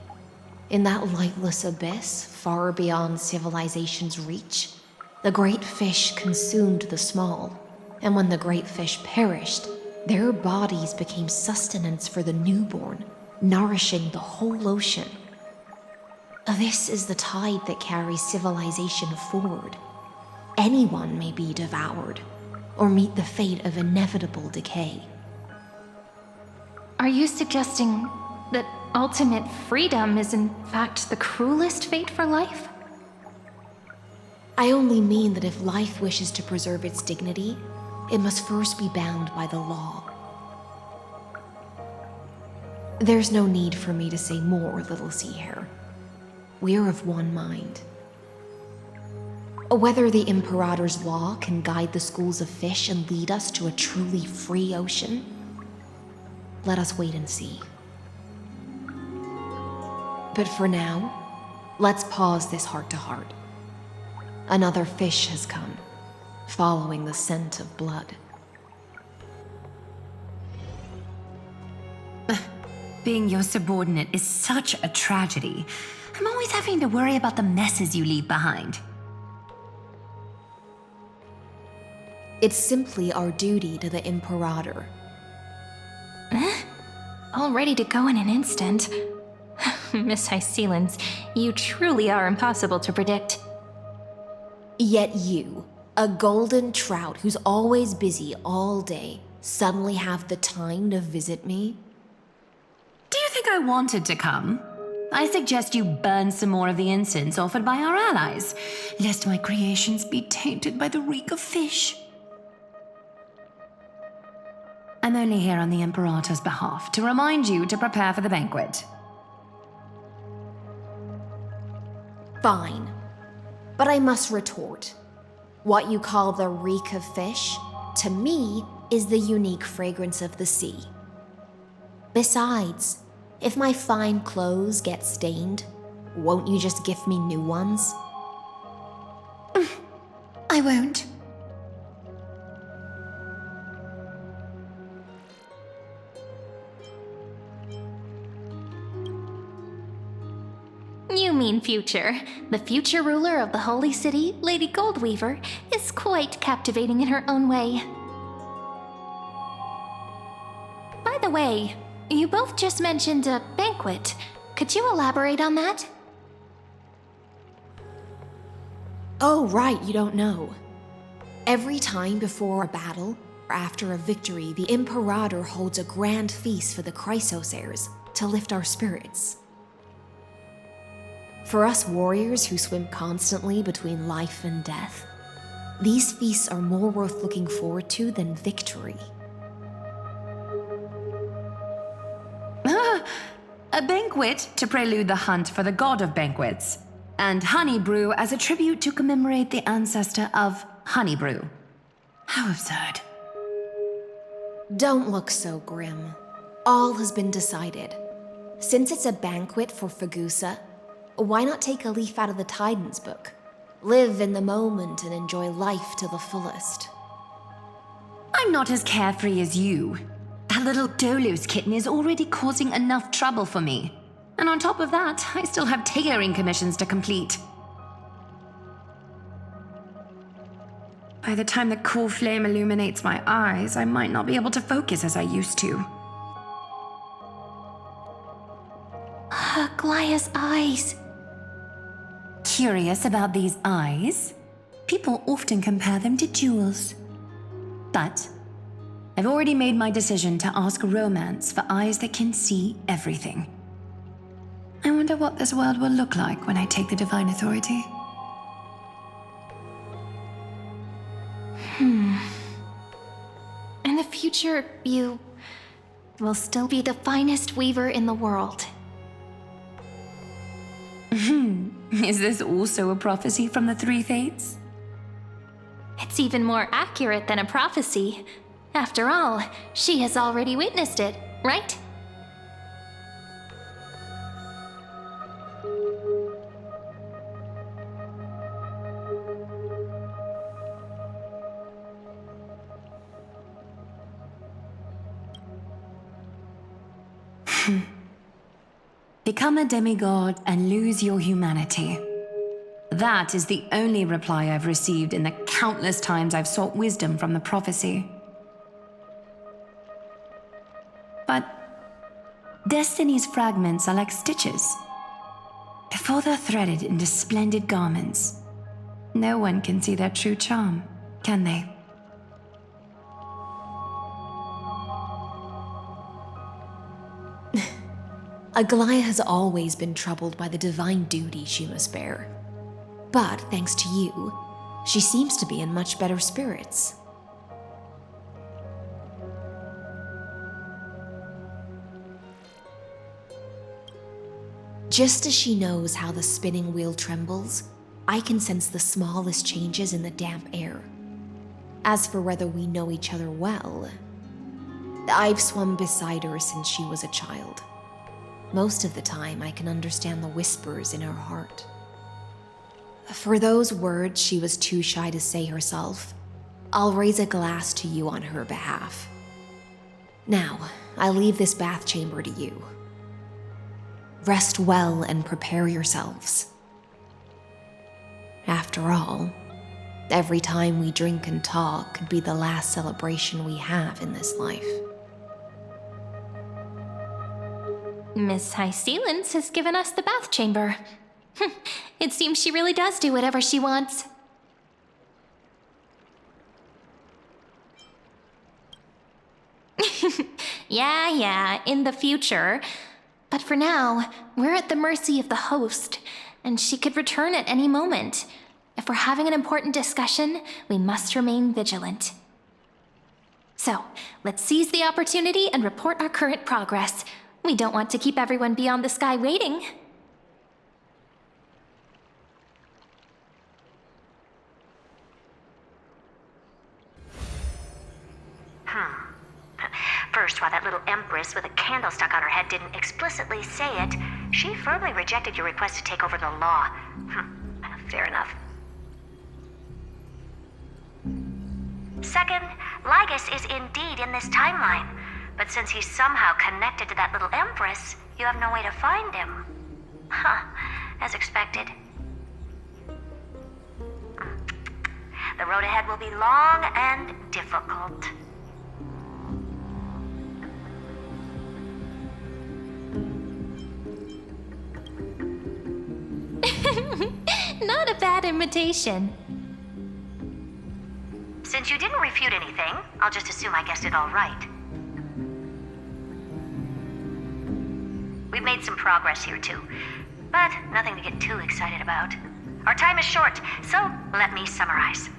S21: In that lightless abyss, far beyond civilization's reach, the great fish consumed the small, and when the great fish perished, their bodies became sustenance for the newborn, nourishing the whole ocean. This is the tide that carries civilization forward. Anyone may be devoured, or meet the fate of inevitable decay.
S3: Are you suggesting that ultimate freedom is in fact the cruelest fate for life?
S21: I only mean that if life wishes to preserve its dignity, it must first be bound by the law. There's no need for me to say more, Little Sea Hare. We're of one mind. Whether the Imperator's law can guide the schools of fish and lead us to a truly free ocean, let us wait and see. But for now, let's pause this heart-to-heart. Another fish has come, following the scent of blood.
S16: Being your subordinate is such a tragedy. I'm always having to worry about the messes you leave behind.
S21: It's simply our duty to the Imperator.
S3: All ready to go in an instant. Miss Hycelens, you truly are impossible to predict.
S21: Yet you, a golden trout who's always busy all day, suddenly have the time to visit me?
S16: Do you think I wanted to come? I suggest you burn some more of the incense offered by our allies, lest my creations be tainted by the reek of fish. I'm only here on the Imperator's behalf to remind you to prepare for the banquet.
S21: Fine. But I must retort. What you call the reek of fish, to me, is the unique fragrance of the sea. Besides, if my fine clothes get stained, won't you just gift me new ones?
S16: I won't.
S3: You mean future. The future ruler of the Holy City, Lady Goldweaver, is quite captivating in her own way. By the way, you both just mentioned a banquet. Could you elaborate on that?
S21: Oh, right, you don't know. Every time before a battle, or after a victory, the Imperator holds a grand feast for the Chrysos heirs to lift our spirits. For us warriors who swim constantly between life and death, these feasts are more worth looking forward to than victory.
S16: A banquet to prelude the hunt for the god of banquets, and honey brew as a tribute to commemorate the ancestor of honey brew. How absurd.
S21: Don't look so grim. All has been decided. Since it's a banquet for Fagusa, why not take a leaf out of the Tidens book? Live in the moment and enjoy life to the fullest.
S16: I'm not as carefree as you. That little Dolos kitten is already causing enough trouble for me. And on top of that, I still have tailoring commissions to complete. By the time the cool flame illuminates my eyes, I might not be able to focus as I used to.
S3: Aglaya's eyes.
S16: Curious about these eyes? People often compare them to jewels. But I've already made my decision to ask romance for eyes that can see everything. I wonder what this world will look like when I take the Divine Authority.
S3: In the future, you will still be the finest weaver in the world.
S16: Is this also a prophecy from the Three Fates?
S3: It's even more accurate than a prophecy. After all, she has already witnessed it, right?
S16: Become a demigod and lose your humanity. That is the only reply I've received in the countless times I've sought wisdom from the prophecy. But Destiny's fragments are like stitches. Before they're threaded into splendid garments, no one can see their true charm, can they?
S21: Aglaya has always been troubled by the divine duty she must bear. But thanks to you, she seems to be in much better spirits. Just as she knows how the spinning wheel trembles, I can sense the smallest changes in the damp air. As for whether we know each other well, I've swum beside her since she was a child. Most of the time, I can understand the whispers in her heart. For those words she was too shy to say herself, I'll raise a glass to you on her behalf. Now, I leave this bath chamber to you. Rest well and prepare yourselves. After all, every time we drink and talk could be the last celebration we have in this life.
S3: Miss High Sealance has given us the bath chamber. It seems she really does do whatever she wants. Yeah, in the future. But for now, we're at the mercy of the host, and she could return at any moment. If we're having an important discussion, we must remain vigilant. So, let's seize the opportunity and report our current progress. We don't want to keep everyone beyond the sky waiting.
S8: First, while that little empress with a candle stuck on her head didn't explicitly say it, she firmly rejected your request to take over the law. Fair enough. Second, Lygus is indeed in this timeline, but since he's somehow connected to that little empress, you have no way to find him. As expected. The road ahead will be long and difficult.
S3: Not a bad invitation.
S8: Since you didn't refute anything, I'll just assume I guessed it all right. We've made some progress here too, but nothing to get too excited about. Our time is short, so let me summarize.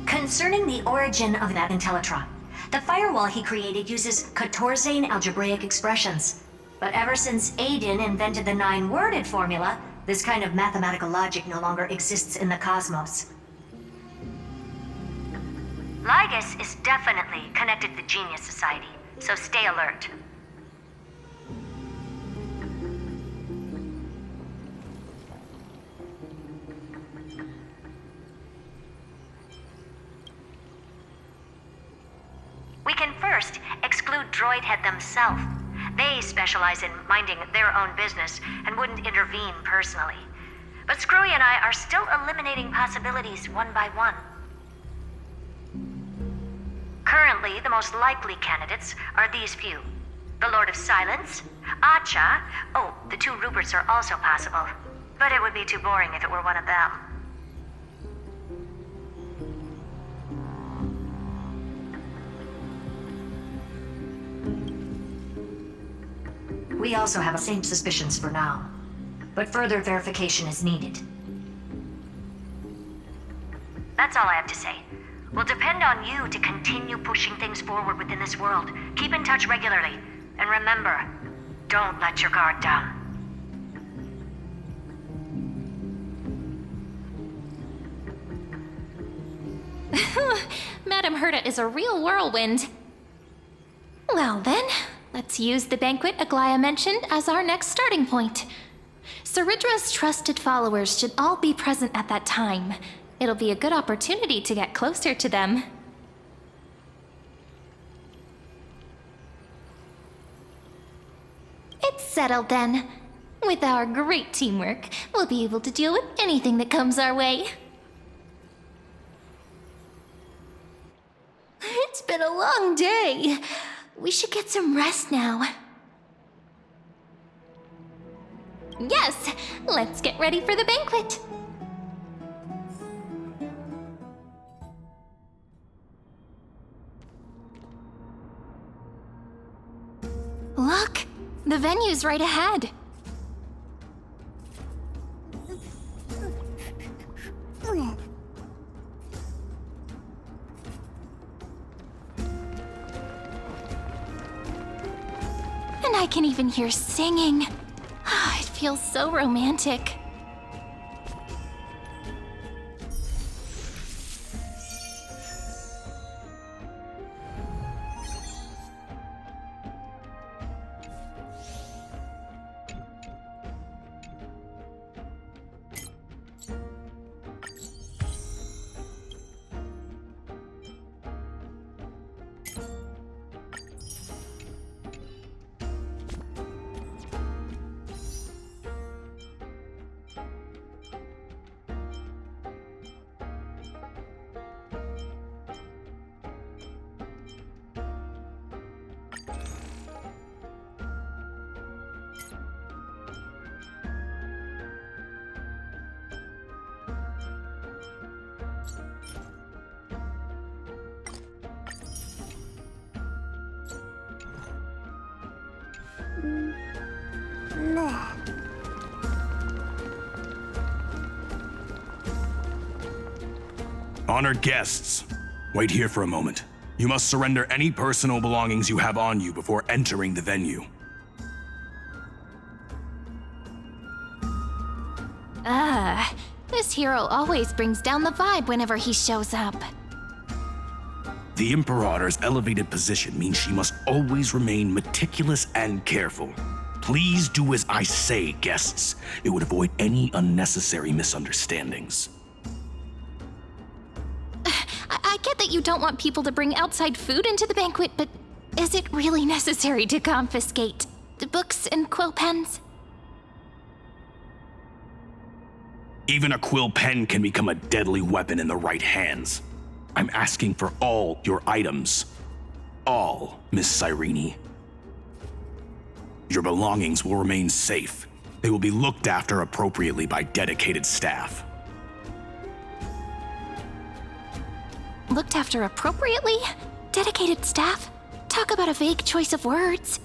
S8: Concerning the origin of that Intellitron, the firewall he created uses Catorzane algebraic expressions. But ever since Aiden invented the 9-worded formula, this kind of mathematical logic no longer exists in the cosmos. Lygus is definitely connected to the Genius Society, so stay alert. We can first exclude Droidhead themselves. They specialize in minding their own business and wouldn't intervene personally. But Screwy and I are still eliminating possibilities one by one. Currently, the most likely candidates are these few. the Lord of Silence, Acha. Oh, the 2 Ruperts are also possible. But it would be too boring if it were one of them. We also have the same suspicions for now, but further verification is needed. That's all I have to say. We'll depend on you to continue pushing things forward within this world. Keep in touch regularly, and remember, don't let your guard down.
S3: Madame Herta is a real whirlwind. Well then, let's use the banquet Aglaia mentioned as our next starting point. Ceridra's trusted followers should all be present at that time. It'll be a good opportunity to get closer to them. It's settled then. With our great teamwork, we'll be able to deal with anything that comes our way. It's been a long day. We should get some rest now. Yes, let's get ready for the banquet. Look, the venue's right ahead. And I can even hear singing. It feels so romantic.
S13: Honored guests, wait here for a moment. You must surrender any personal belongings you have on you before entering the venue.
S3: This hero always brings down the vibe whenever he shows up.
S13: The Imperator's elevated position means she must always remain meticulous and careful. Please do as I say, guests. It would avoid any unnecessary misunderstandings.
S3: I get that you don't want people to bring outside food into the banquet, but is it really necessary to confiscate the books and quill pens?
S13: Even a quill pen can become a deadly weapon in the right hands. I'm asking for all your items. All, Miss Cyrene. Your belongings will remain safe. They will be looked after appropriately by dedicated staff.
S3: Looked after appropriately? Dedicated staff? Talk about a vague choice of words.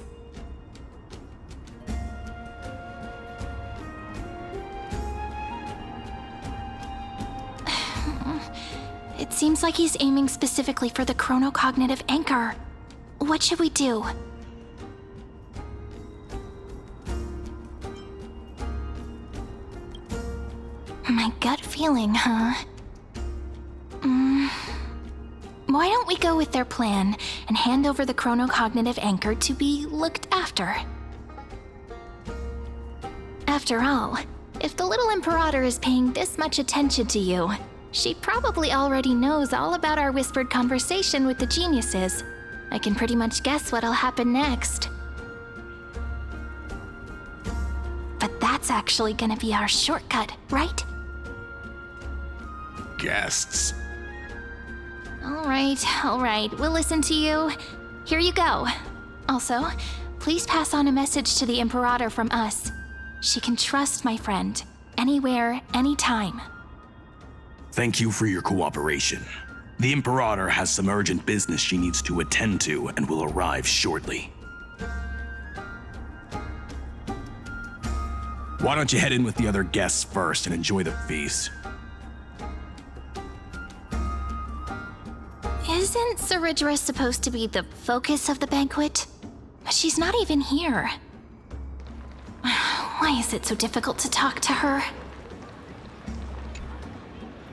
S3: It seems like he's aiming specifically for the chronocognitive anchor. What should we do? My gut feeling, huh? Why don't we go with their plan and hand over the chronocognitive anchor to be looked after? After all, if the little Imperator is paying this much attention to you, she probably already knows all about our whispered conversation with the geniuses. I can pretty much guess what'll happen next. But that's actually gonna be our shortcut, right?
S13: Guests.
S3: All right, we'll listen to you. Here you go. Also, please pass on a message to the Imperator from us. She can trust my friend, anywhere, anytime.
S13: Thank you for your cooperation. The Imperator has some urgent business she needs to attend to and will arrive shortly. Why don't you head in with the other guests first and enjoy the feast?
S3: Isn't Saridra supposed to be the focus of the banquet? But she's not even here. Why is it so difficult to talk to her?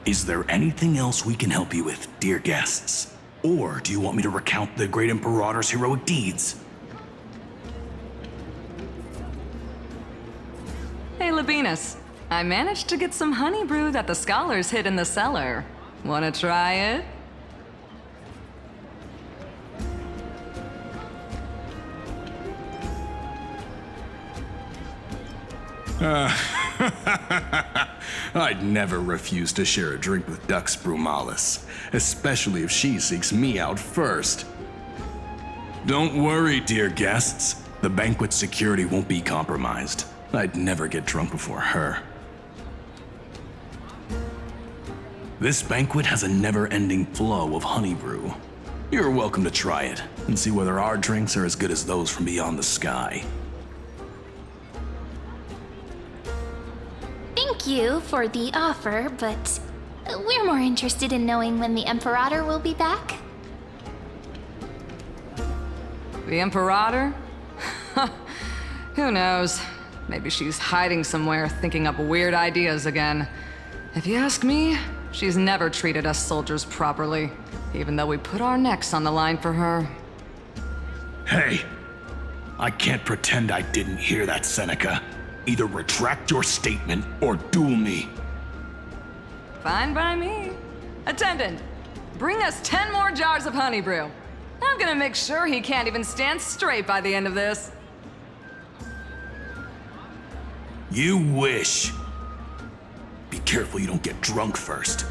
S13: Is there anything else we can help you with, dear guests? Or do you want me to recount the great Imperator's heroic deeds?
S17: Hey, Labinas. I managed to get some honey brew that the scholars hid in the cellar. Wanna try it?
S13: I'd never refuse to share a drink with Dux Brumalis, especially if she seeks me out first. Don't worry, dear guests. The banquet's security won't be compromised. I'd never get drunk before her. This banquet has a never-ending flow of honey brew. You're welcome to try it and see whether our drinks are as good as those from beyond the sky.
S3: Thank you for the offer, but we're more interested in knowing when the Imperator will be back.
S17: The Imperator? Who knows? Maybe she's hiding somewhere, thinking up weird ideas again. If you ask me, she's never treated us soldiers properly, even though we put our necks on the line for her.
S13: Hey, I can't pretend I didn't hear that, Seneca. Either retract your statement or duel me.
S17: Fine by me. Attendant, bring us 10 more jars of honey brew. I'm gonna make sure he can't even stand straight by the end of this.
S13: You wish. Be careful you don't get drunk first.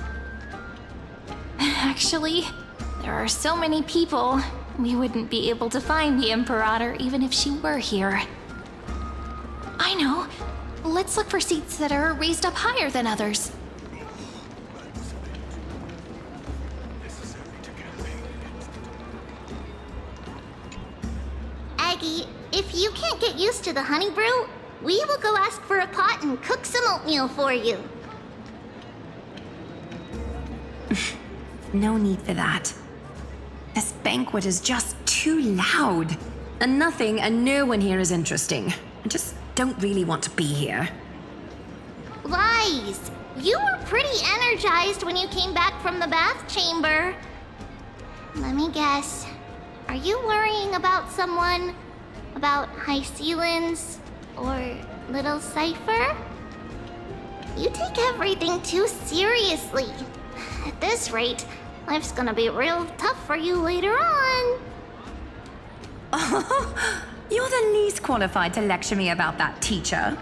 S3: Actually, there are so many people, we wouldn't be able to find the Imperator even if she were here. I know. Let's look for seats that are raised up higher than others.
S9: Aggie, if you can't get used to the honey brew, we will go ask for a pot and cook some oatmeal for you.
S16: No need for that. This banquet is just too loud. And nothing and no one here is interesting. I just don't really want to be here.
S9: Lies! You were pretty energized when you came back from the bath chamber. Let me guess. Are you worrying about someone? About High Sealins? Or Little Cypher? You take everything too seriously. At this rate, life's gonna be real tough for you later on.
S16: You're the least qualified to lecture me about that, teacher.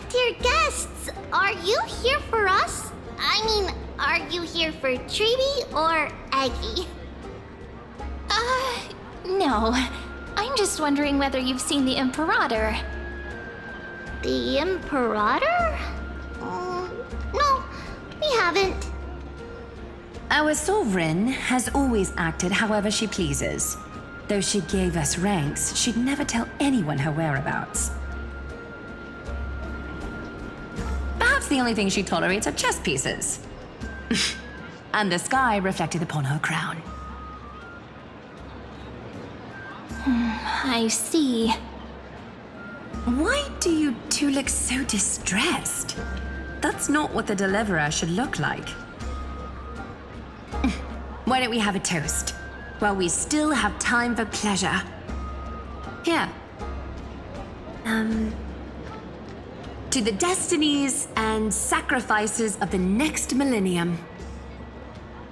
S9: Dear guests, are you here for us? I mean, are you here for Treeby or Aggie?
S3: No. I'm just wondering whether you've seen the Imperator.
S9: The Imperator? No, we haven't.
S16: Our sovereign has always acted however she pleases. Though she gave us ranks, she'd never tell anyone her whereabouts. Perhaps the only thing she tolerates are chess pieces. And the sky reflected upon her crown.
S3: I see.
S16: Why do you two look so distressed? That's not what the Deliverer should look like. Why don't we have a toast? While we still have time for pleasure. Here. To the destinies and sacrifices of the next millennium.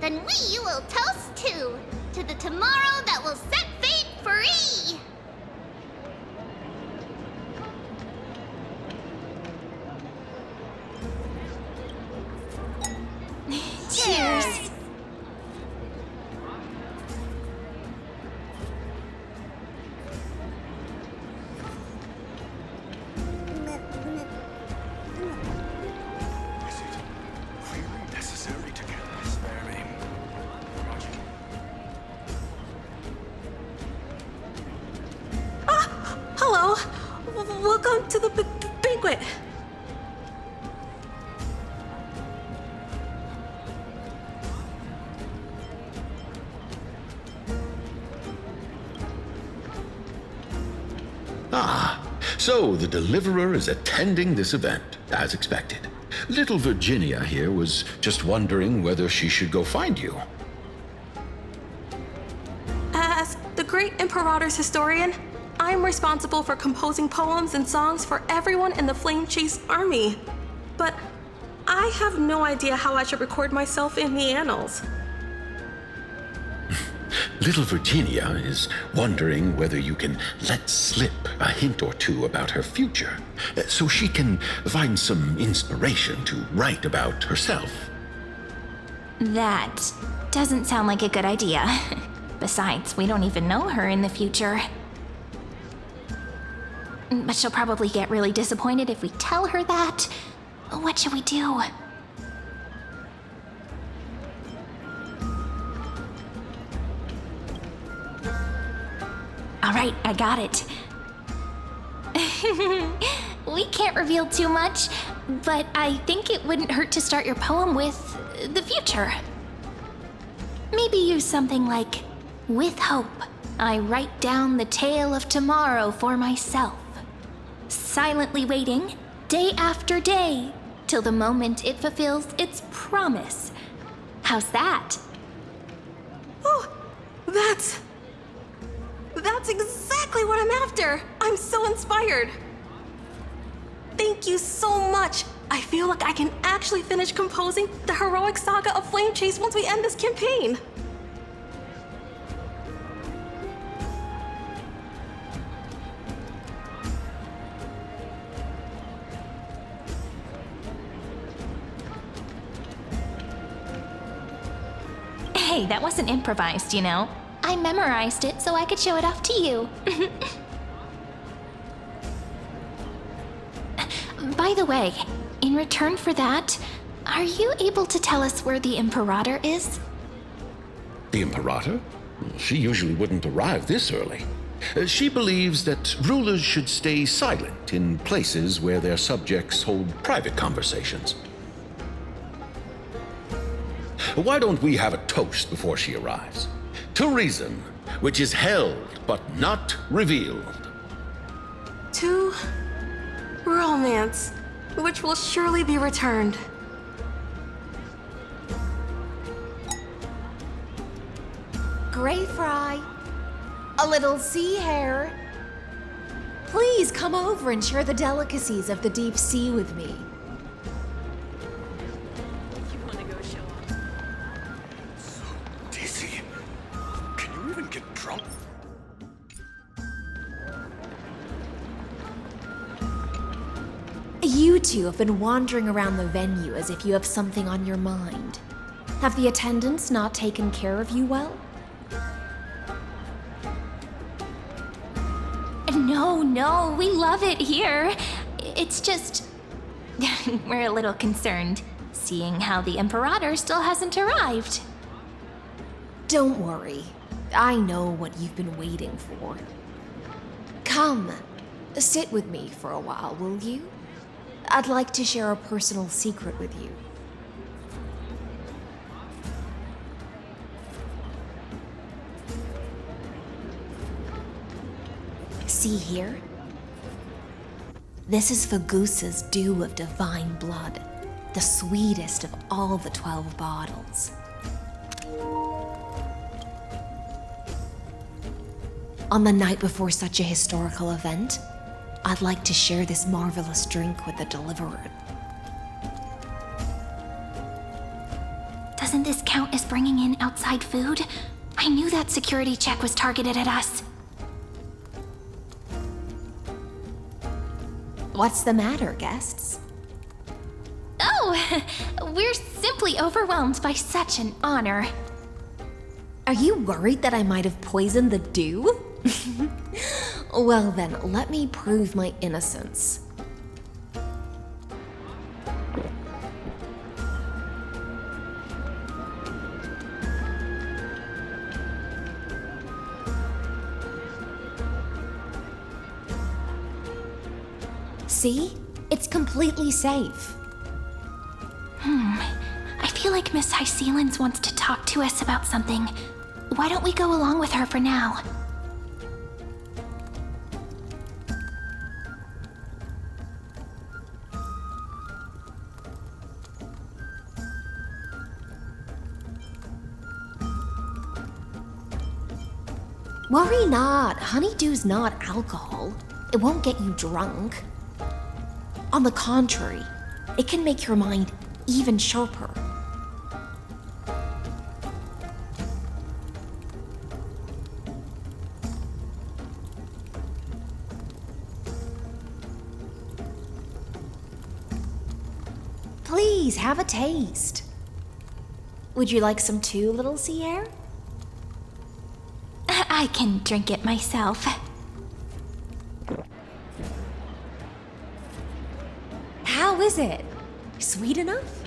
S9: Then we will toast to the tomorrow that will set fate free!
S18: welcome to the banquet.
S6: Ah, so the Deliverer is attending this event, as expected. Little Virginia here was just wondering whether she should go find you.
S18: As the great Imperator's historian, I'm responsible for composing poems and songs for everyone in the Flame Chase army. But I have no idea how I should record myself in the annals.
S6: Little Virginia is wondering whether you can let slip a hint or two about her future, so she can find some inspiration to write about herself.
S3: That doesn't sound like a good idea. Besides, we don't even know her in the future. But she'll probably get really disappointed if we tell her that. What should we do? All right, I got it. We can't reveal too much, but I think it wouldn't hurt to start your poem with the future. Maybe use something like, "With hope, I write down the tale of tomorrow for myself, silently waiting, day after day, till the moment it fulfills its promise." How's that?
S18: Oh, that's exactly what I'm after. I'm so inspired. Thank you so much. I feel like I can actually finish composing the heroic saga of Flame Chase once we end this campaign.
S3: Hey, that wasn't improvised, you know. I memorized it so I could show it off to you. By the way, in return for that, are you able to tell us where the Imperator is?
S6: The Imperator? She usually wouldn't arrive this early. She believes that rulers should stay silent in places where their subjects hold private conversations. Why don't we have a toast before she arrives? To reason, which is held but not revealed.
S18: To romance, which will surely be returned.
S21: Greyfry, a little sea hare. Please come over and share the delicacies of the deep sea with me.
S13: Dizzy. Can you even get drunk?
S21: You two have been wandering around the venue as if you have something on your mind. Have the attendants not taken care of you well?
S3: No, we love it here. It's just... we're a little concerned, seeing how the Imperator still hasn't arrived.
S21: Don't worry. I know what you've been waiting for. Come, sit with me for a while, will you? I'd like to share a personal secret with you. See here? This is Fagusa's dew of divine blood, the sweetest of all the 12 bottles. On the night before such a historical event, I'd like to share this marvelous drink with the Deliverer.
S3: Doesn't this count as bringing in outside food? I knew that security check was targeted at us.
S21: What's the matter, guests?
S3: Oh, we're simply overwhelmed by such an honor.
S21: Are you worried that I might have poisoned the dew? Well then, let me prove my innocence. See? It's completely safe.
S3: I feel like Miss Hysealins wants to talk to us about something. Why don't we go along with her for now?
S21: Worry not, honeydew's not alcohol. It won't get you drunk. On the contrary, it can make your mind even sharper. Please, have a taste. Would you like some too, little Sierra?
S3: I can drink it myself.
S21: How is it? Sweet enough?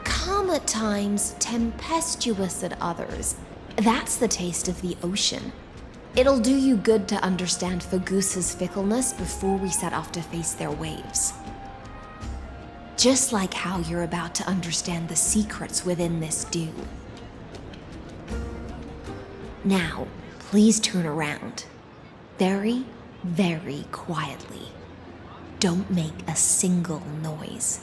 S21: Calm at times, tempestuous at others. That's the taste of the ocean. It'll do you good to understand Fagusa's fickleness before we set off to face their waves. Just like how you're about to understand the secrets within this dew. Now, please turn around. Very, very quietly. Don't make a single noise.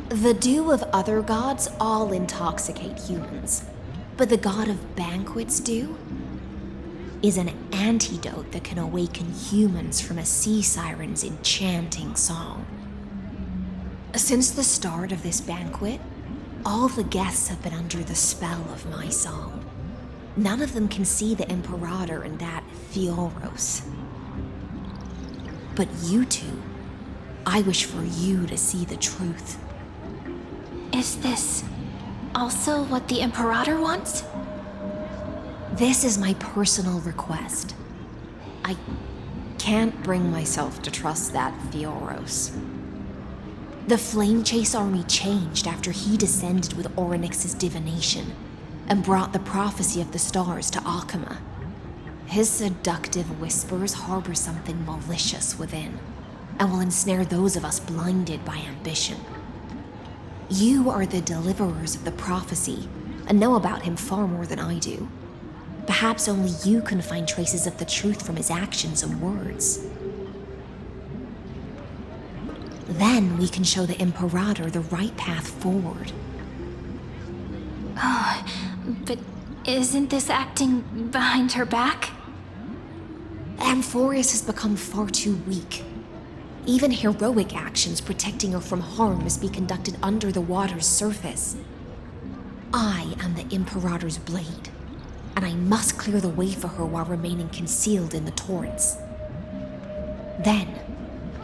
S21: The dew of other gods all intoxicate humans, but the god of banquets dew is an antidote that can awaken humans from a sea siren's enchanting song. Since the start of this banquet, all the guests have been under the spell of my song. None of them can see the Imperator and that Fioros. But you two, I wish for you to see the truth.
S3: Is this also what the Imperator wants?
S21: This is my personal request. I can't bring myself to trust that Fioros. The Flame Chase army changed after he descended with Orynyx's divination and brought the prophecy of the stars to Akama. His seductive whispers harbor something malicious within and will ensnare those of us blinded by ambition. You are the deliverers of the prophecy and know about him far more than I do. Perhaps only you can find traces of the truth from his actions and words. Then we can show the Imperator the right path forward.
S3: Oh, but isn't this acting behind her back?
S21: Amphorius has become far too weak. Even heroic actions protecting her from harm must be conducted under the water's surface. I am the Imperator's blade, and I must clear the way for her while remaining concealed in the torrents. Then,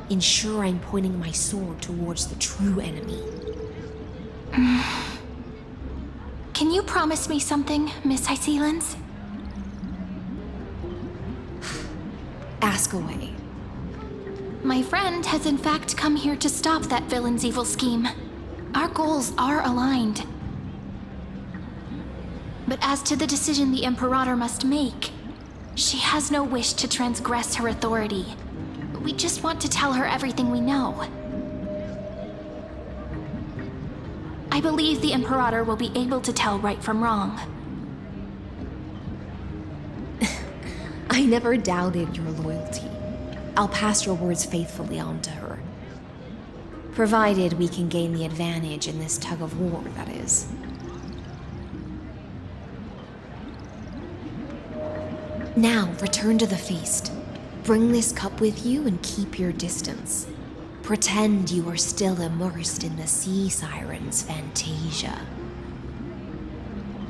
S21: ensure I'm pointing my sword towards the true enemy.
S3: Can you promise me something, Miss Hysealins?
S21: Ask away.
S3: My friend has in fact come here to stop that villain's evil scheme. Our goals are aligned. But as to the decision the Imperator must make, she has no wish to transgress her authority. We just want to tell her everything we know. I believe the Imperator will be able to tell right from wrong.
S21: I never doubted your loyalty. I'll pass your words faithfully on to her. Provided we can gain the advantage in this tug of war, that is. Now, return to the feast. Bring this cup with you and keep your distance. Pretend you are still immersed in the sea siren's fantasia.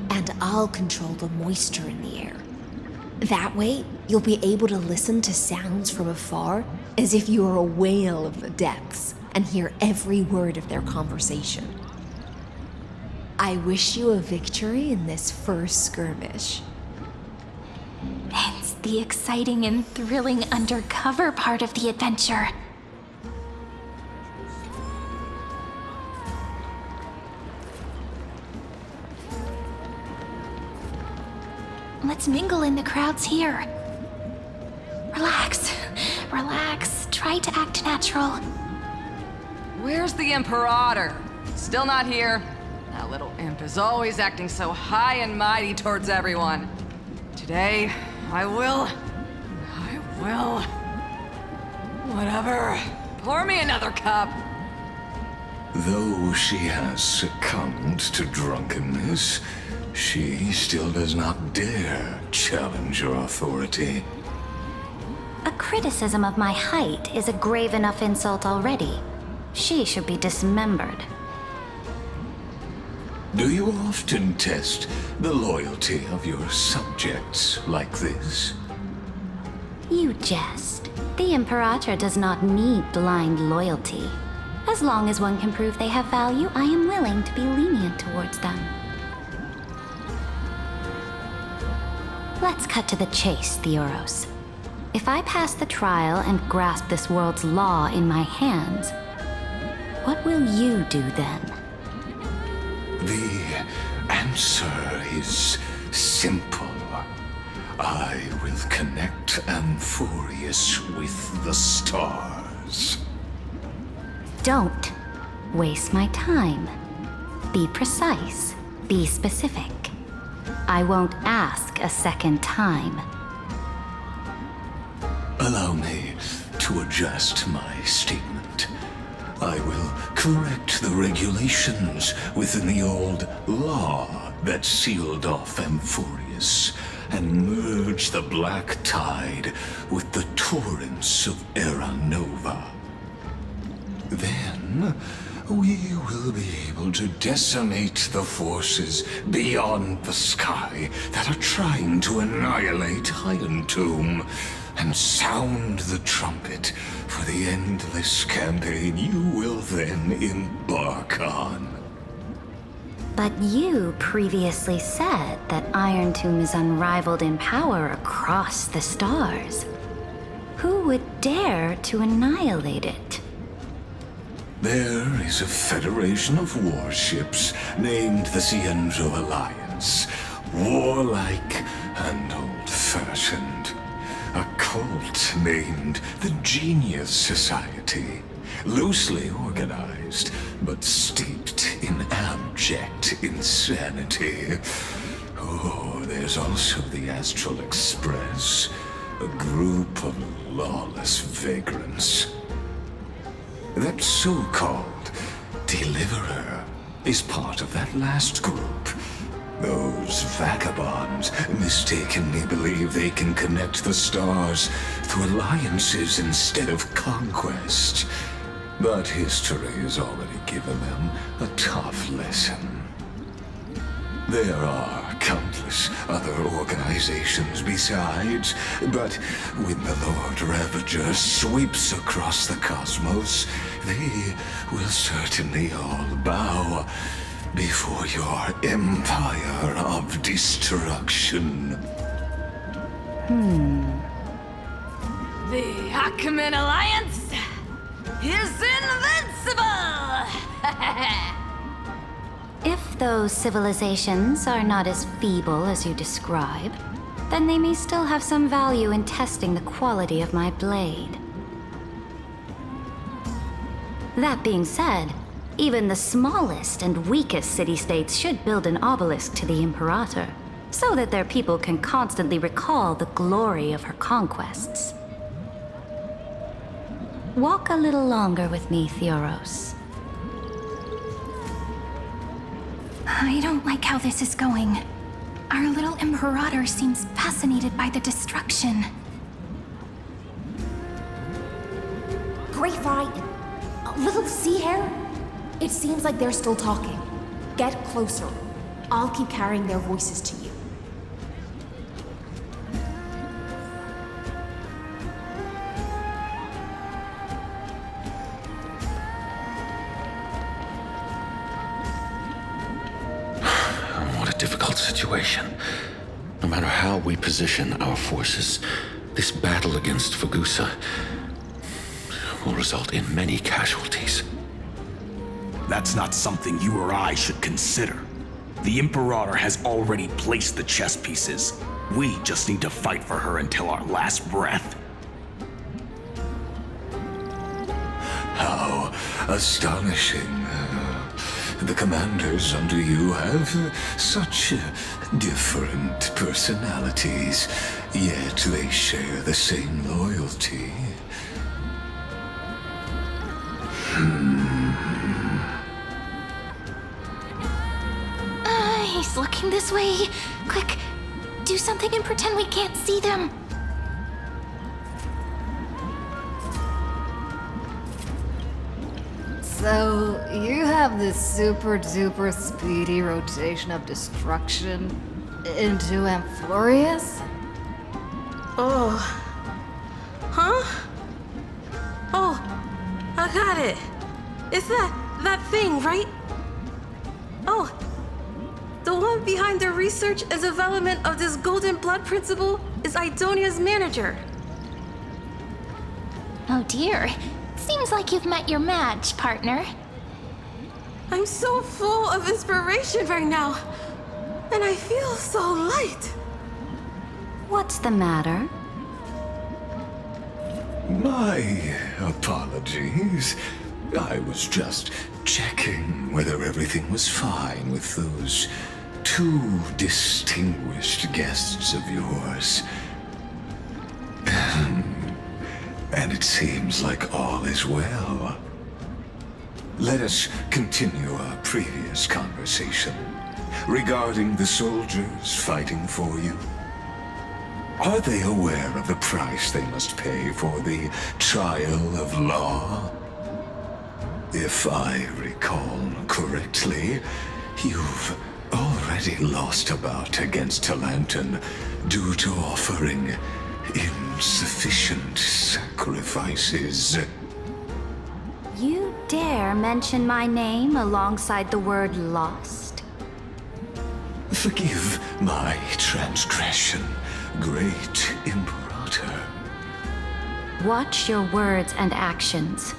S21: And I'll control the moisture in the air. That way, you'll be able to listen to sounds from afar as if you were a whale of the depths and hear every word of their conversation. I wish you a victory in this first skirmish.
S3: It's the exciting and thrilling undercover part of the adventure. Let's mingle in the crowds here. Relax. Relax. Try to act natural.
S17: Where's the Imperator? Still not here. That little imp is always acting so high and mighty towards everyone. Today, I will. Whatever. Pour me another cup.
S7: Though she has succumbed to drunkenness, she still does not dare challenge your authority.
S8: A criticism of my height is a grave enough insult already. She should be dismembered.
S7: Do you often test the loyalty of your subjects like this?
S8: You jest. The Imperator does not need blind loyalty. As long as one can prove they have value, I am willing to be lenient towards them. Let's cut to the chase, Theoros. If I pass the trial and grasp this world's law in my hands, what will you do then?
S7: The answer is simple. I will connect Amphorius with the stars.
S8: Don't waste my time. Be precise. Be specific. I won't ask a second time.
S7: Allow me to adjust my statement. I will correct the regulations within the old law that sealed off Amphorius and merge the black tide with the torrents of Era Nova. Then, we will be able to decimate the forces beyond the sky that are trying to annihilate Iron Tomb and sound the trumpet for the endless campaign you will then embark on.
S8: But you previously said that Iron Tomb is unrivaled in power across the stars. Who would dare to annihilate it?
S7: There is a federation of warships named the Cienzo Alliance, warlike and old-fashioned. A cult named the Genius Society, loosely organized, but steeped in abject insanity. Oh, there's also the Astral Express, a group of lawless vagrants. That so-called Deliverer is part of that last group. Those vagabonds mistakenly believe they can connect the stars through alliances instead of conquest. But history has already given them a tough lesson. There are countless other organizations besides, but when the Lord Ravager sweeps across the cosmos, they will certainly all bow before your empire of destruction.
S17: The Achaemen Alliance is invincible!
S8: If those civilizations are not as feeble as you describe, then they may still have some value in testing the quality of my blade. That being said, even the smallest and weakest city-states should build an obelisk to the Imperator, so that their people can constantly recall the glory of her conquests. Walk a little longer with me, Theoros.
S3: I don't like how this is going. Our little Imperator seems fascinated by the destruction.
S21: Great fight! Little sea hare? It seems like they're still talking. Get closer. I'll keep carrying their voices to you.
S6: difficult situation. No matter how we position our forces, this battle against Fagusa will result in many casualties.
S13: That's not something you or I should consider. The Imperator has already placed the chess pieces. We just need to fight for her until our last breath.
S7: How astonishing. The commanders under you have such different personalities, yet they share the same loyalty.
S3: He's looking this way. Quick, do something and pretend we can't see them.
S1: So, you have this super duper speedy rotation of destruction into Amphorius?
S18: Oh. Huh? Oh, I got it. It's that thing, right? Oh, the one behind the research and development of this golden blood principle is Idonia's manager.
S3: Oh dear. Seems like you've met your match, partner.
S18: I'm so full of inspiration right now, and I feel so light.
S11: What's the matter?
S7: My apologies. I was just checking whether everything was fine with those two distinguished guests of yours. And it seems like all is well. Let us continue our previous conversation regarding the soldiers fighting for you. Are they aware of the price they must pay for the trial of law? If I recall correctly, you've already lost a bout against Talanton due to offering insufficient sacrifices.
S11: You dare mention my name alongside the word lost?
S7: Forgive my transgression, great Imperator.
S11: Watch your words and actions.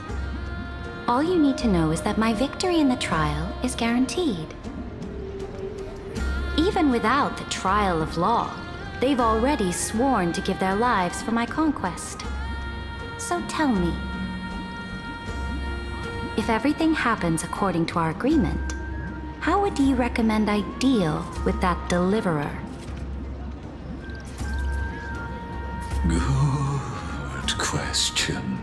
S11: All you need to know is that my victory in the trial is guaranteed. Even without the trial of law, they've already sworn to give their lives for my conquest. So tell me, if everything happens according to our agreement, how would you recommend I deal with that deliverer?
S7: Good question.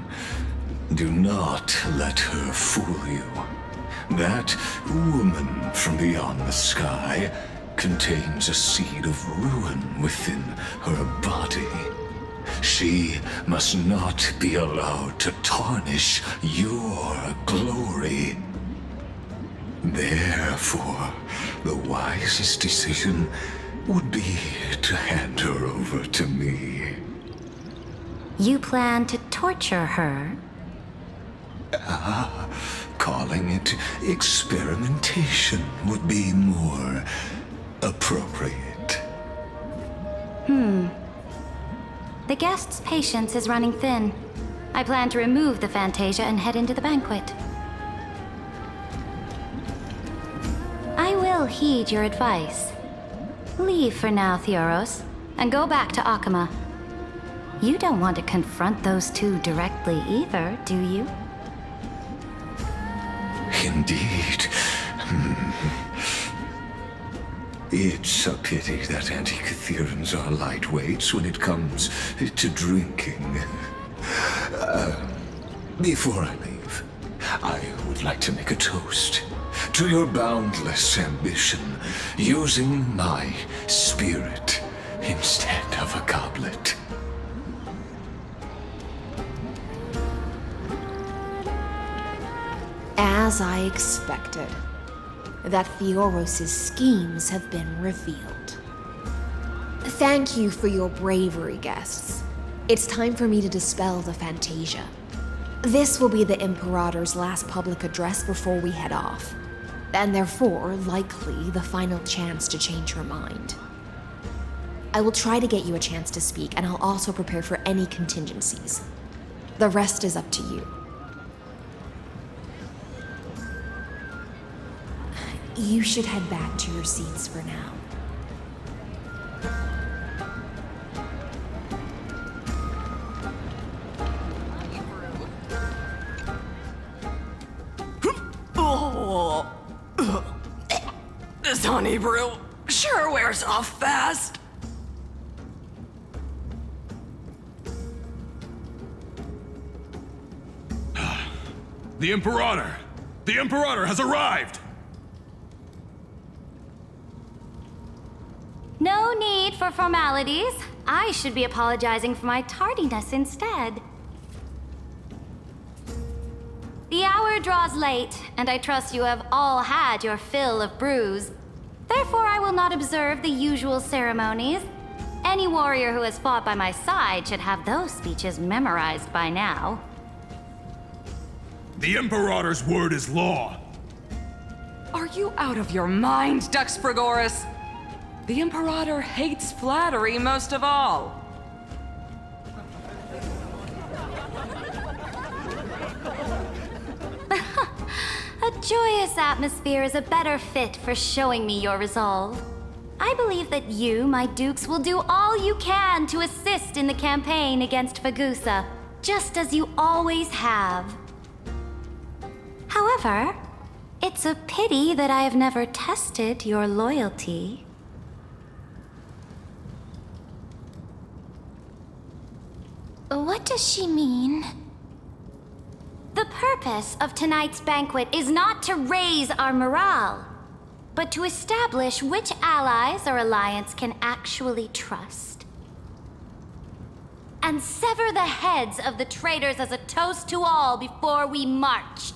S7: Do not let her fool you. That woman from beyond the sky contains a seed of ruin within her body. She must not be allowed to tarnish your glory. Therefore, the wisest decision would be to hand her over to me.
S11: You plan to torture her?
S7: Calling it experimentation would be more appropriate.
S11: The guest's patience is running thin. I plan to remove the Fantasia and head into the banquet. I will heed your advice. Leave for now, Theoros, and go back to Akama. You don't want to confront those two directly either, do you?
S7: Indeed. It's a pity that Antikytherans are lightweights when it comes to drinking. Before I leave, I would like to make a toast to your boundless ambition, using my spirit instead of a goblet.
S21: As I expected, that Theoros' schemes have been revealed. Thank you for your bravery, guests. It's time for me to dispel the Fantasia. This will be the Imperator's last public address before we head off. and therefore, likely, the final chance to change your mind. I will try to get you a chance to speak, and I'll also prepare for any contingencies. The rest is up to you. You should head back to your seats for now.
S17: This honey brew sure wears off fast.
S13: The Imperator! The Imperator has arrived!
S11: No need for formalities. I should be apologizing for my tardiness instead. The hour draws late, and I trust you have all had your fill of brews. Therefore, I will not observe the usual ceremonies. Any warrior who has fought by my side should have those speeches memorized by now.
S13: The Imperator's word is law.
S17: Are you out of your mind, Dux Frigoris? The Imperator hates flattery most of all.
S11: A joyous atmosphere is a better fit for showing me your resolve. I believe that you, my dukes, will do all you can to assist in the campaign against Fagusa, just as you always have. However, it's a pity that I have never tested your loyalty. What does she mean? The purpose of tonight's banquet is not to raise our morale, but to establish which allies our alliance can actually trust. And sever the heads of the traitors as a toast to all before we march.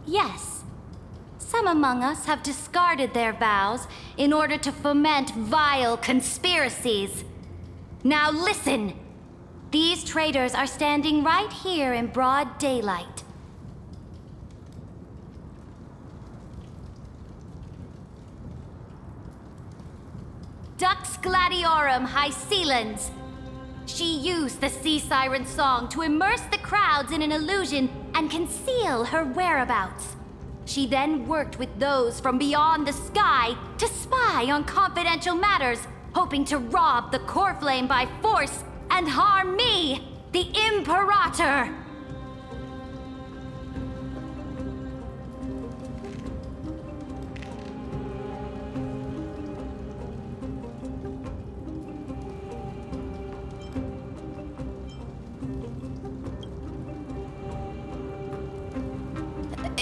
S11: Yes, some among us have discarded their vows in order to foment vile conspiracies. Now listen! These traitors are standing right here in broad daylight. Dux Gladiorum Hycelens. She used the Sea Siren song to immerse the crowds in an illusion and conceal her whereabouts. She then worked with those from beyond the sky to spy on confidential matters, hoping to rob the core flame by force and harm me, the Imperator!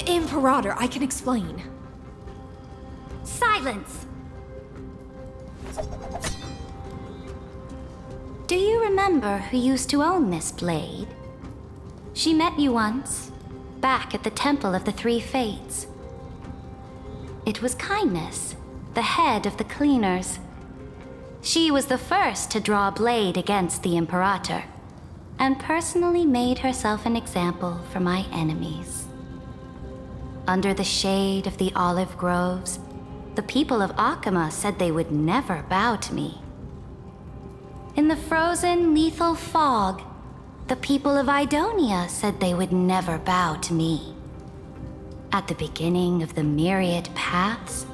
S21: Imperator, I can explain.
S11: Silence! Do you remember who used to own this blade? She met you once, back at the Temple of the Three Fates. It was Kindness, the head of the Cleaners. She was the first to draw a blade against the Imperator, and personally made herself an example for my enemies. Under the shade of the olive groves, the people of Akama said they would never bow to me. In the frozen, lethal fog, the people of Idonia said they would never bow to me. At the beginning of the myriad paths,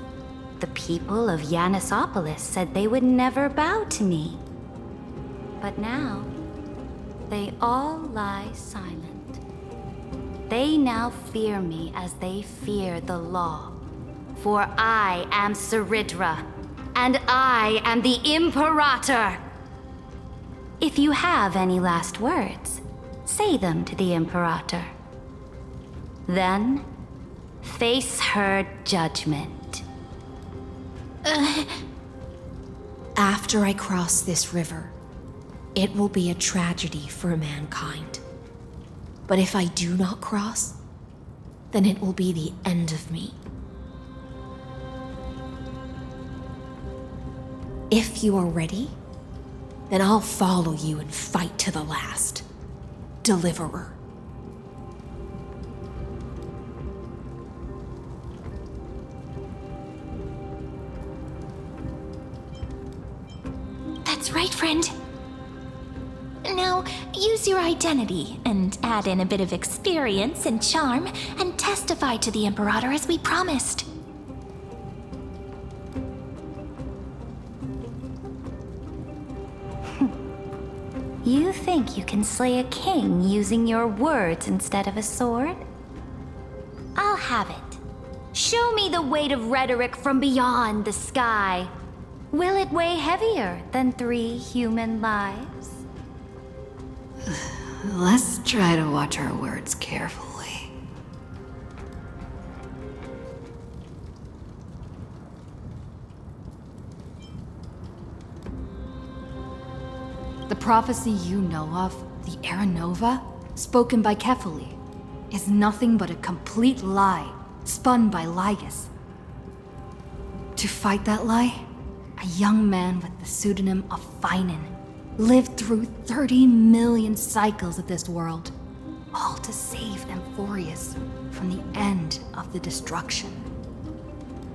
S11: the people of Yanisopolis said they would never bow to me. But now, they all lie silent. They now fear me as they fear the law. For I am Saridra, and I am the Imperator! If you have any last words, say them to the Imperator. Then, face her judgment.
S21: After I cross this river, it will be a tragedy for mankind. But if I do not cross, then it will be the end of me. If you are ready, then I'll follow you and fight to the last. Deliverer.
S3: That's right, friend. Now, use your identity and add in a bit of experience and charm and testify to the Imperator as we promised. You think you can slay a king using your words instead of a sword? I'll have it. Show me the weight of rhetoric from beyond the sky. Will it weigh heavier than 3 human lives?
S1: Let's try to watch our words carefully. The prophecy you know of, the Era Nova, spoken by Kefali, is nothing but a complete lie, spun by Lygus. To fight that lie, a young man with the pseudonym of Finan lived through 30 million cycles of this world, all to save Amphorius from the end of the destruction.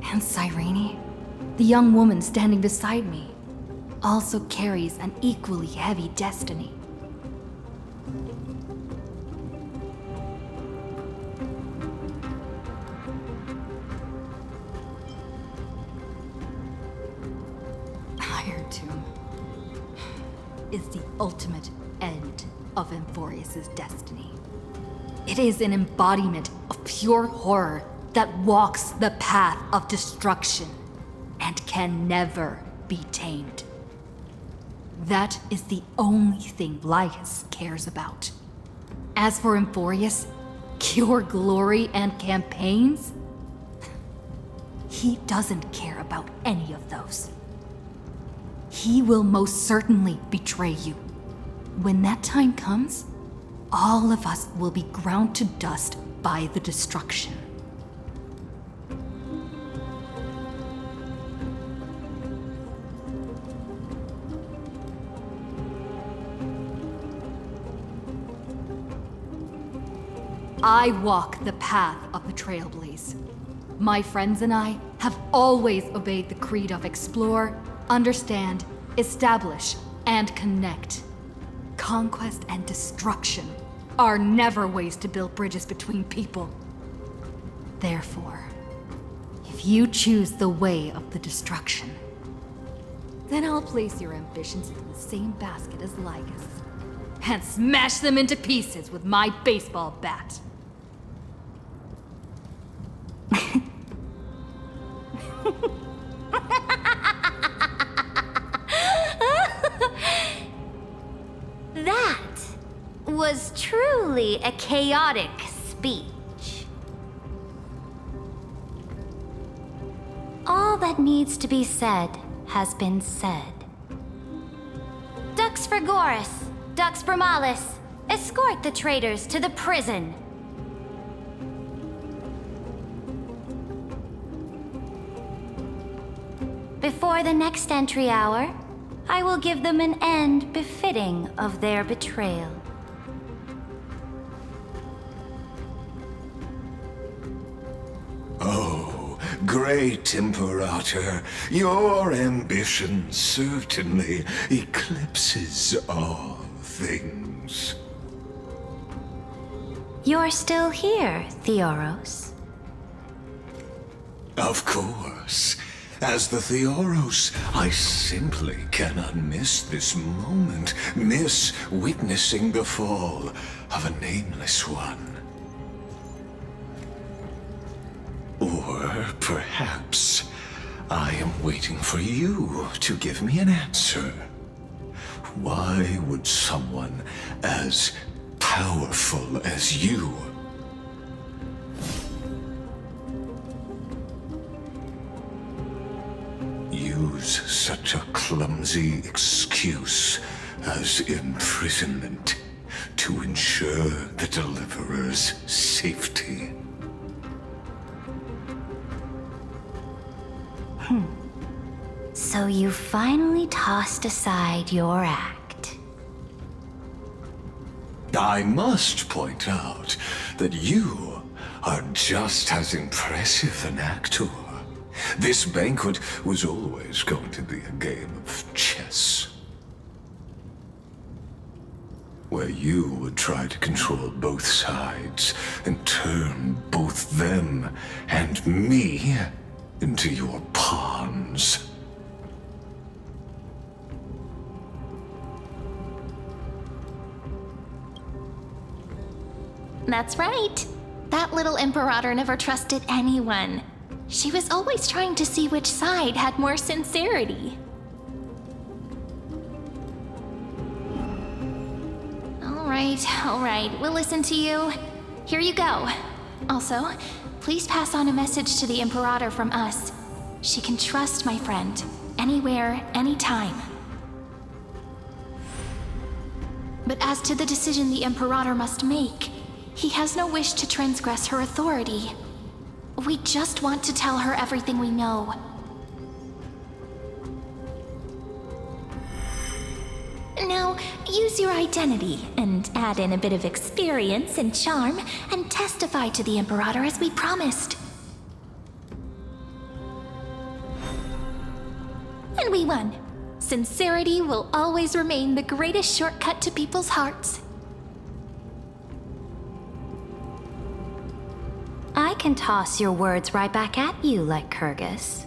S1: And Cyrene, the young woman standing beside me, also carries an equally heavy destiny. Iron Tomb is the ultimate end of Amphorius' destiny. It is an embodiment of pure horror that walks the path of destruction and can never be tamed. That is the only thing Lygus cares about. As for Amphorius, pure glory and campaigns, he doesn't care about any of those. He will most certainly betray you. When that time comes, all of us will be ground to dust by the destruction. I walk the path of the Trailblaze. My friends and I have always obeyed the creed of explore, understand, establish, and connect. Conquest and destruction are never ways to build bridges between people. Therefore, if you choose the way of the destruction, then I'll place your ambitions in the same basket as Lygus and smash them into pieces with my baseball bat.
S3: That was truly a chaotic speech. All that needs to be said has been said. Dux for Goris, Dux for Malus, escort the traitors to the prison. Before the next entry hour, I will give them an end befitting of their betrayal.
S7: Oh, great Imperator, your ambition certainly eclipses all things.
S3: You're still here, Theoros.
S7: Of course. As the Theoros, I simply cannot miss this moment, miss witnessing the fall of a nameless one. Or perhaps I am waiting for you to give me an answer. Why would someone as powerful as you use such a clumsy excuse as imprisonment to ensure the Deliverer's safety?
S3: So you finally tossed aside your act.
S7: I must point out that you are just as impressive an actor. This banquet was always going to be a game of chess. where you would try to control both sides and turn both them and me into your pawns.
S3: That's right. That little Imperator never trusted anyone. She was always trying to see which side had more sincerity. All right, we'll listen to you. Here you go. Also, please pass on a message to the Imperator from us. She can trust my friend, anywhere, anytime. But as to the decision the Imperator must make, he has no wish to transgress her authority. We just want to tell her everything we know. Now, use your identity and add in a bit of experience and charm and testify to the Imperator as we promised. And we won. Sincerity will always remain the greatest shortcut to people's hearts.
S11: I can toss your words right back at you, like Kyrgyz.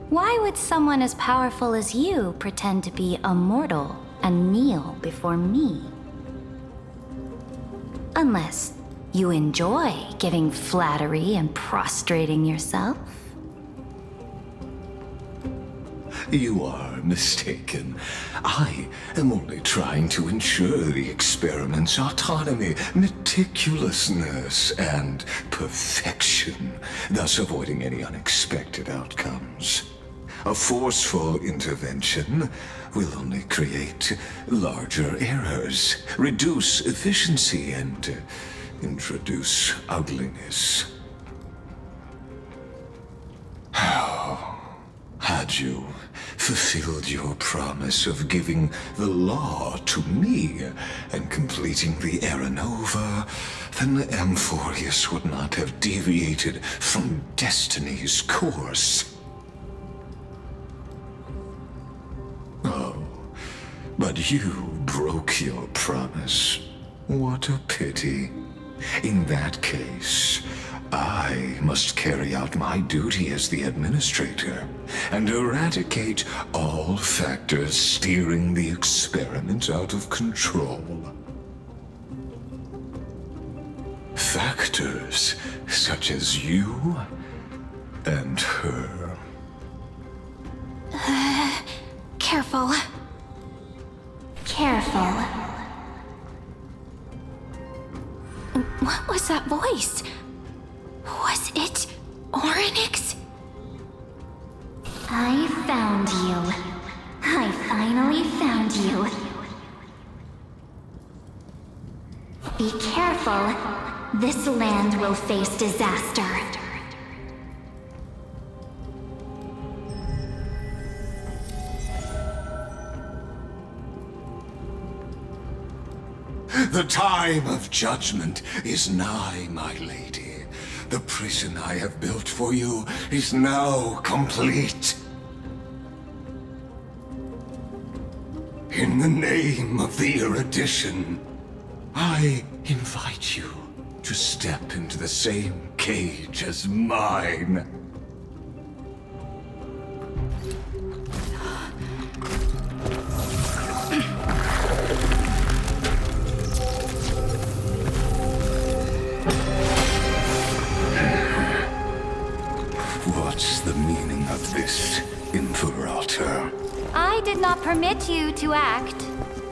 S11: Why would someone as powerful as you pretend to be immortal and kneel before me? Unless you enjoy giving flattery and prostrating yourself.
S7: You are mistaken. I am only trying to ensure the experiment's autonomy, meticulousness, and perfection, thus avoiding any unexpected outcomes. A forceful intervention will only create larger errors, reduce efficiency, and introduce ugliness. Had you fulfilled your promise of giving the law to me and completing the Era Nova, then the Amphorius would not have deviated from destiny's course. Oh, but you broke your promise. What a pity. In that case, I must carry out my duty as the administrator and eradicate all factors steering the experiment out of control. Factors such as you and her.
S3: Careful. Careful. What was that voice? Was it Orynyx?
S11: I found you. I finally found you. Be careful. This land will face disaster.
S7: The time of judgment is nigh, my lady. The prison I have built for you is now complete. In the name of the erudition, I invite you to step into the same cage as mine. What's the meaning of this, Imperator?
S11: I did not permit you to act.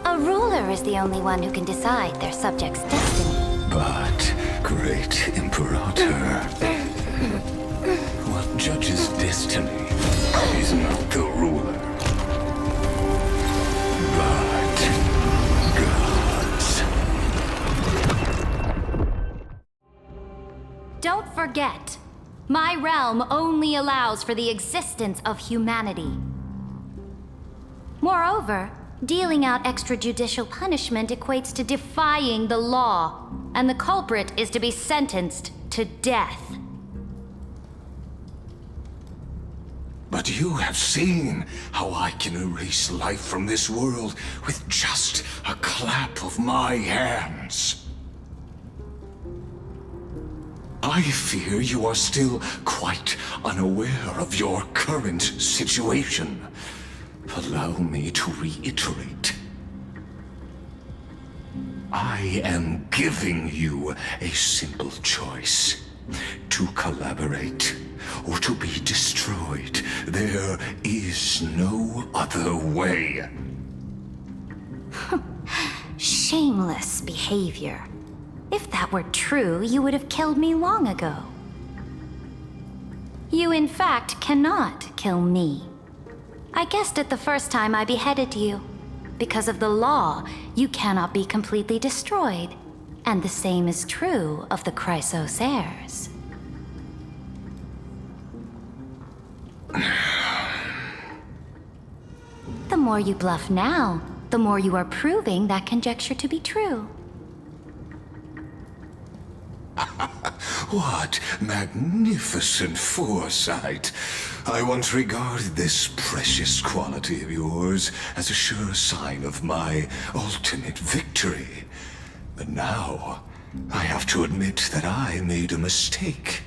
S11: A ruler is the only one who can decide their subject's destiny.
S7: But, great Imperator, what judges destiny is not the ruler, but gods.
S11: Don't forget, my realm only allows for the existence of humanity. Moreover, dealing out extrajudicial punishment equates to defying the law, and the culprit is to be sentenced to death.
S7: But you have seen how I can erase life from this world with just a clap of my hands. I fear you are still quite unaware of your current situation. Allow me to reiterate. I am giving you a simple choice. To collaborate or to be destroyed. There is no other way.
S11: Shameless behavior. If that were true, you would have killed me long ago. You, in fact, cannot kill me. I guessed it the first time I beheaded you. Because of the law, you cannot be completely destroyed. And the same is true of the Chrysos heirs. The more you bluff now, the more you are proving that conjecture to be true.
S7: What magnificent foresight! I once regarded this precious quality of yours as a sure sign of my ultimate victory. But now, I have to admit that I made a mistake.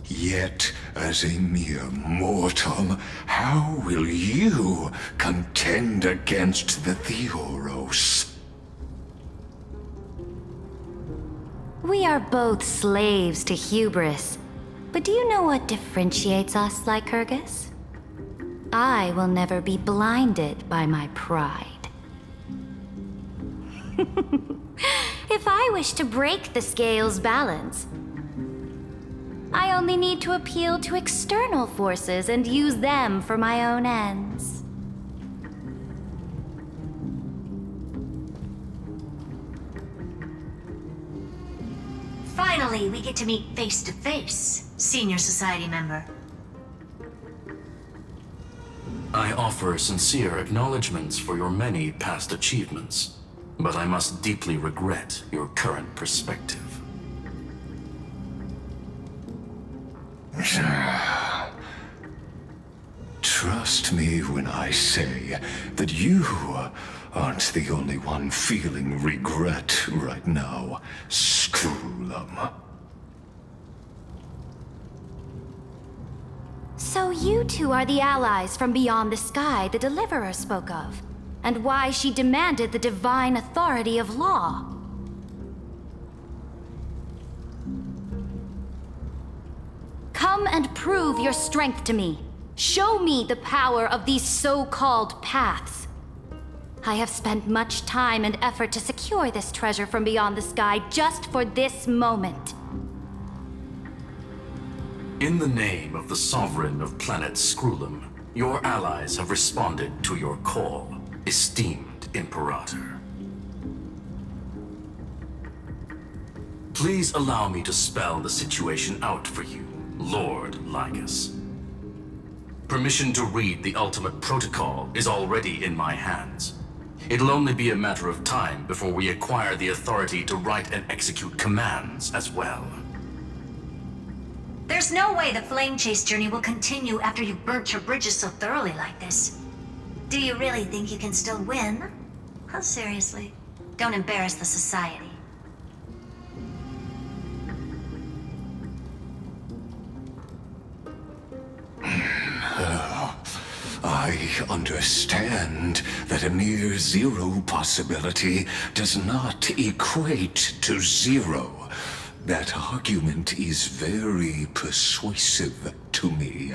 S7: Yet, as a mere mortal, how will you contend against the Theoros?
S11: We are both slaves to hubris. But do you know what differentiates us, Lycurgus? I will never be blinded by my pride. If I wish to break the scale's balance, I only need to appeal to external forces and use them for my own ends.
S8: Finally, we get to meet face to face, Senior Society member.
S12: I offer sincere acknowledgments for your many past achievements, but I must deeply regret your current perspective.
S7: Trust me when I say that you aren't the only one feeling regret right now, Screwlum.
S11: So you two are the allies from beyond the sky the Deliverer spoke of, and why she demanded the divine authority of law. Come and prove your strength to me. Show me the power of these so-called paths. I have spent much time and effort to secure this treasure from beyond the sky just for this moment.
S12: In the name of the Sovereign of Planet Screwlum, your allies have responded to your call, esteemed Imperator. Please allow me to spell the situation out for you, Lord Lygus. Permission to read the ultimate protocol is already in my hands. It'll only be a matter of time before we acquire the authority to write and execute commands as well.
S8: There's no way the Flame Chase journey will continue after you've burnt your bridges so thoroughly like this. Do you really think you can still win? Oh, seriously. Don't embarrass the Society.
S7: I understand that a near zero possibility does not equate to zero. That argument is very persuasive to me.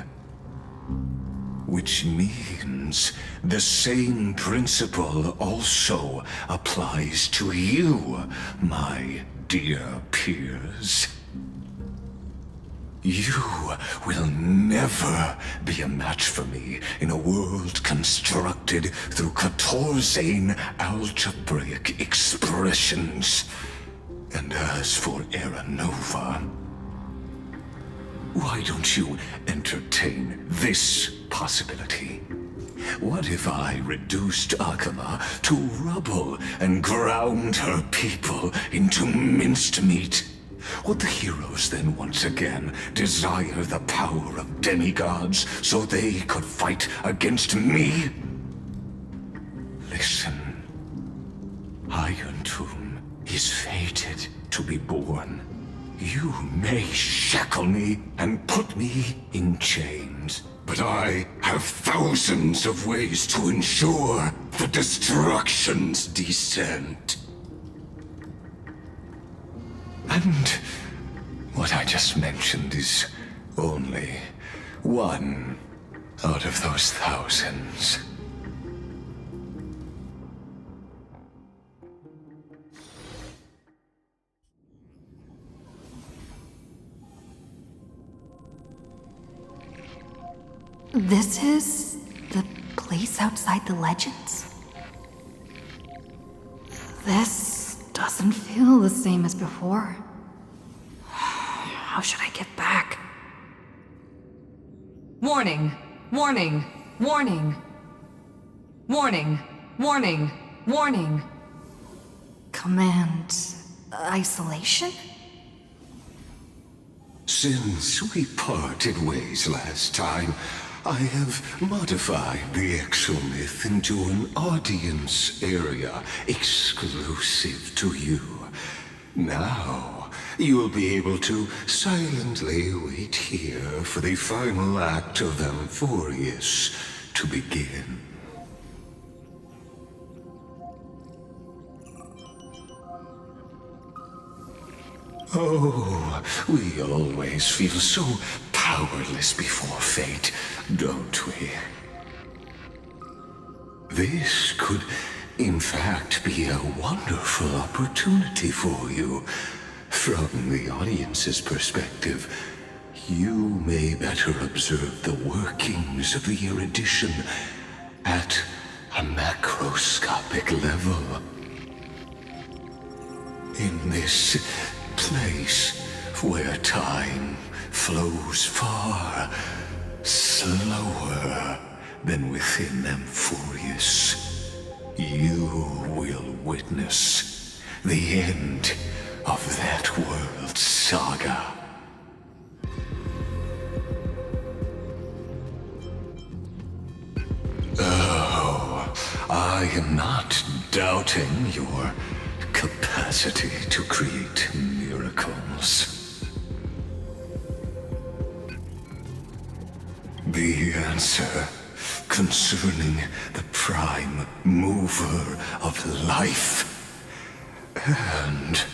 S7: Which means the same principle also applies to you, my dear peers. You will never be a match for me in a world constructed through Catorzane algebraic expressions. And as for Era Nova, why don't you entertain this possibility? What if I reduced Akama to rubble and ground her people into minced meat? Would the heroes then once again desire the power of demigods so they could fight against me? Listen. Iron Tomb is fated to be born. You may shackle me and put me in chains, but I have thousands of ways to ensure the destruction's descent. And what I just mentioned is only one out of those thousands.
S1: This is the place outside the legends? This doesn't feel the same as before. How should I get back?
S17: Warning! Warning! Warning! Warning! Warning! Warning!
S1: Command... isolation?
S7: Since we parted ways last time, I have modified the exomyth into an audience area exclusive to you. Now, you'll be able to silently wait here for the final act of Amphorius to begin. Oh, we always feel so powerless before fate, don't we? This could, in fact, be a wonderful opportunity for you. From the audience's perspective, you may better observe the workings of the erudition at a macroscopic level. In this place where time flows far slower than within Amphorius, you will witness the end of that world's saga. Oh, I am not doubting your capacity to create miracles. The answer concerning the prime mover of life and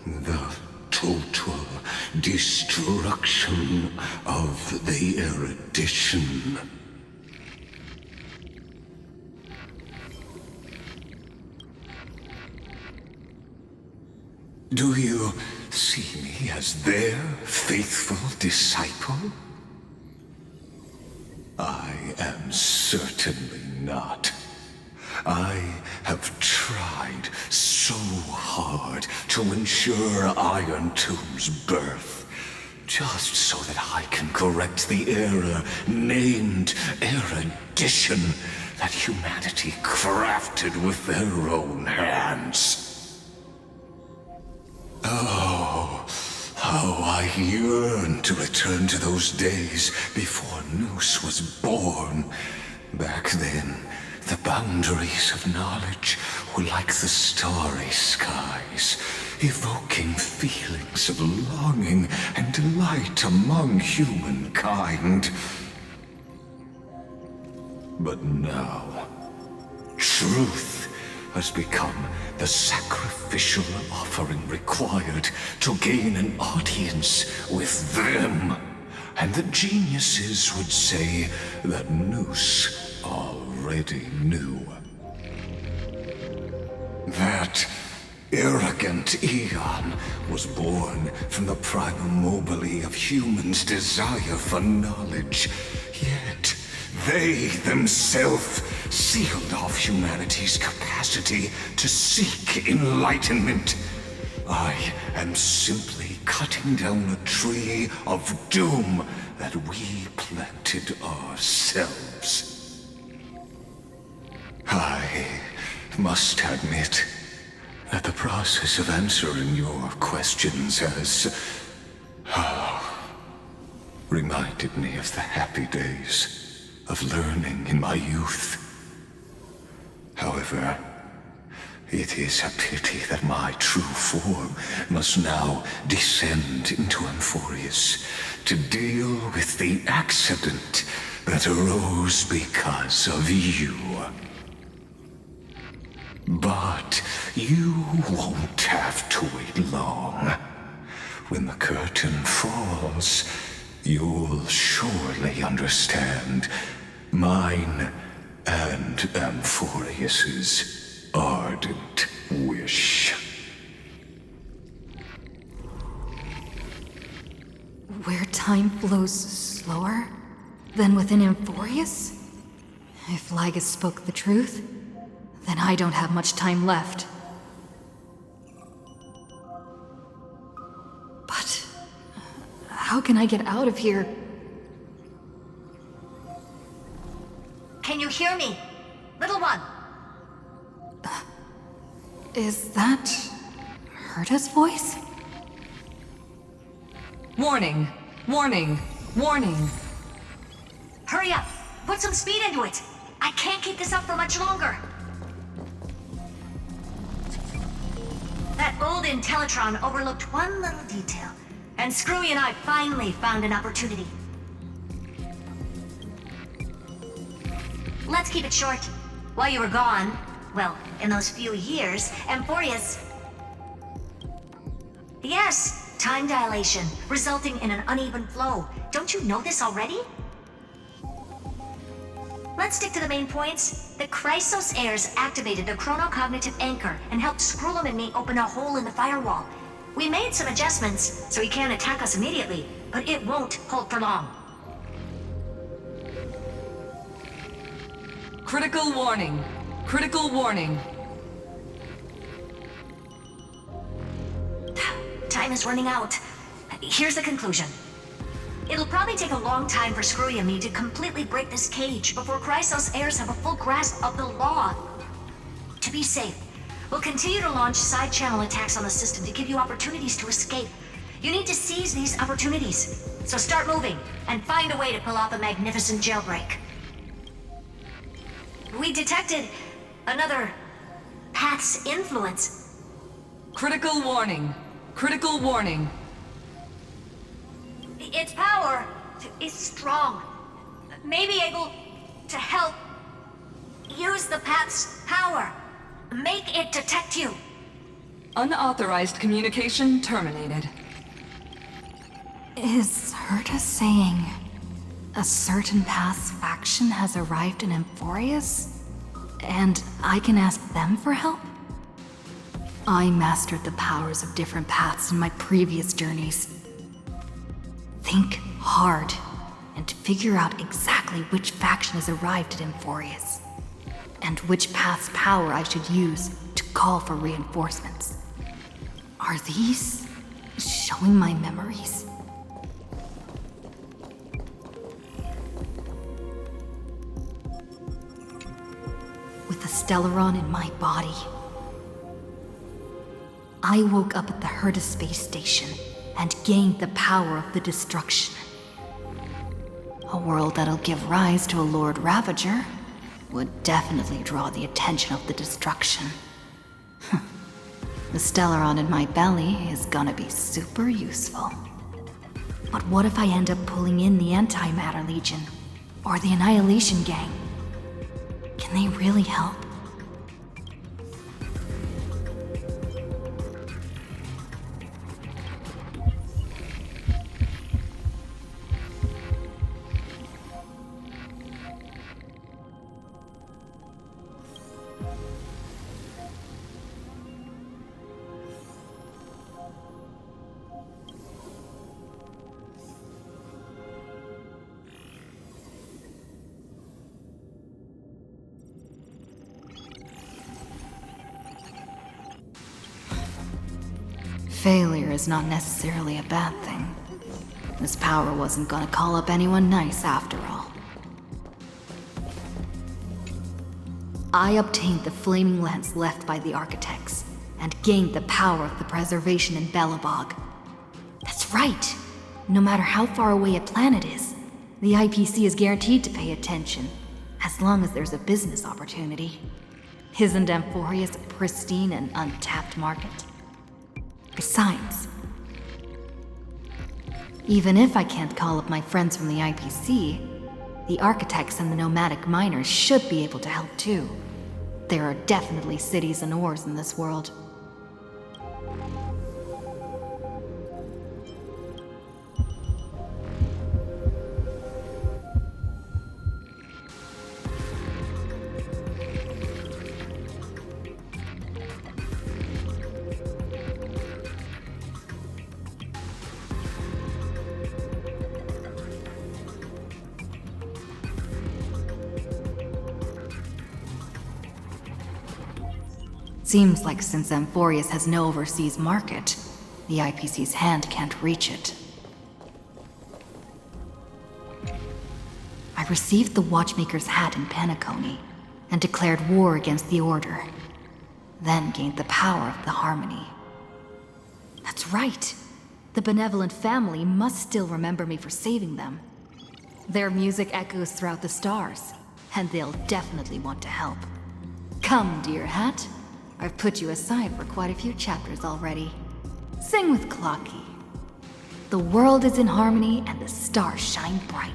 S7: the total destruction of the erudition. Do you see me as their faithful disciple? I am certainly not. I have tried so hard to ensure Iron Tomb's birth, just so that I can correct the error named erudition that humanity crafted with their own hands. Oh, how I yearn to return to those days before Nous was born. Back then, the boundaries of knowledge were like the starry skies, evoking feelings of longing and delight among humankind. But now, truth has become the sacrificial offering required to gain an audience with them. And the geniuses would say that Nous already knew. That arrogant Eon was born from the primal mobile of humans' desire for knowledge, yet they themselves sealed off humanity's capacity to seek enlightenment. I am simply cutting down a tree of doom that we planted ourselves. I must admit, that the process of answering your questions has reminded me of the happy days of learning in my youth. However, it is a pity that my true form must now descend into Amphorius to deal with the accident that arose because of you. But you won't have to wait long. When the curtain falls, you'll surely understand mine and Amphorius's ardent wish.
S1: Where time flows slower than within Amphorius? If Lygus spoke the truth, then I don't have much time left. But how can I get out of here?
S8: Can you hear me? Little one.
S1: Is that Herta's voice?
S17: Warning! Warning! Warning!
S8: Hurry up! Put some speed into it! I can't keep this up for much longer! That old Intellitron overlooked one little detail, and Screwy and I finally found an opportunity. Let's keep it short. While you were gone, well, in those few years, Amphorius... Yes, time dilation, resulting in an uneven flow. Don't you know this already? Let's stick to the main points. The Chrysos heirs activated the chronocognitive anchor and helped Skrullum and me open a hole in the firewall. We made some adjustments, so he can't attack us immediately, but it won't hold for long.
S17: Critical warning. Critical warning.
S8: Time is running out. Here's the conclusion. It'll probably take a long time for Screwy and me to completely break this cage before Chrysos heirs have a full grasp of the law. To be safe, we'll continue to launch side-channel attacks on the system to give you opportunities to escape. You need to seize these opportunities. So start moving, and find a way to pull off a magnificent jailbreak. We detected another Path's influence.
S17: Critical warning. Critical warning.
S8: Its power is strong. May be able to help use the Path's power. Make it detect you.
S17: Unauthorized communication terminated.
S1: Is Herta saying a certain Path's faction has arrived in Amphorius? And I can ask them for help? I mastered the powers of different paths in my previous journeys. Think hard and figure out exactly which faction has arrived at Amphorius, and which path's power I should use to call for reinforcements. Are these showing my memories? With the Stellaron in my body, I woke up at the Herta space station and gained the power of the destruction. A world that'll give rise to a Lord Ravager would definitely draw the attention of the destruction. The Stellaron in my belly is gonna be super useful. But what if I end up pulling in the Antimatter Legion or the Annihilation Gang? Can they really help? Failure is not necessarily a bad thing. This power wasn't gonna call up anyone nice after all. I obtained the flaming lance left by the architects, and gained the power of the preservation in Belobog. That's right! No matter how far away a planet is, the IPC is guaranteed to pay attention, as long as there's a business opportunity. Isn't Amphorius a pristine and untapped market? Besides, even if I can't call up my friends from the IPC, the architects and the nomadic miners should be able to help too. There are definitely cities and ores in this world. Seems like since Amphorius has no overseas market, the IPC's hand can't reach it. I received the Watchmaker's hat in Penacony and declared war against the Order, then gained the power of the Harmony. That's right! The Benevolent family must still remember me for saving them. Their music echoes throughout the stars, and they'll definitely want to help. Come, dear hat. I've put you aside for quite a few chapters already. Sing with Clocky. The world is in harmony and the stars shine bright.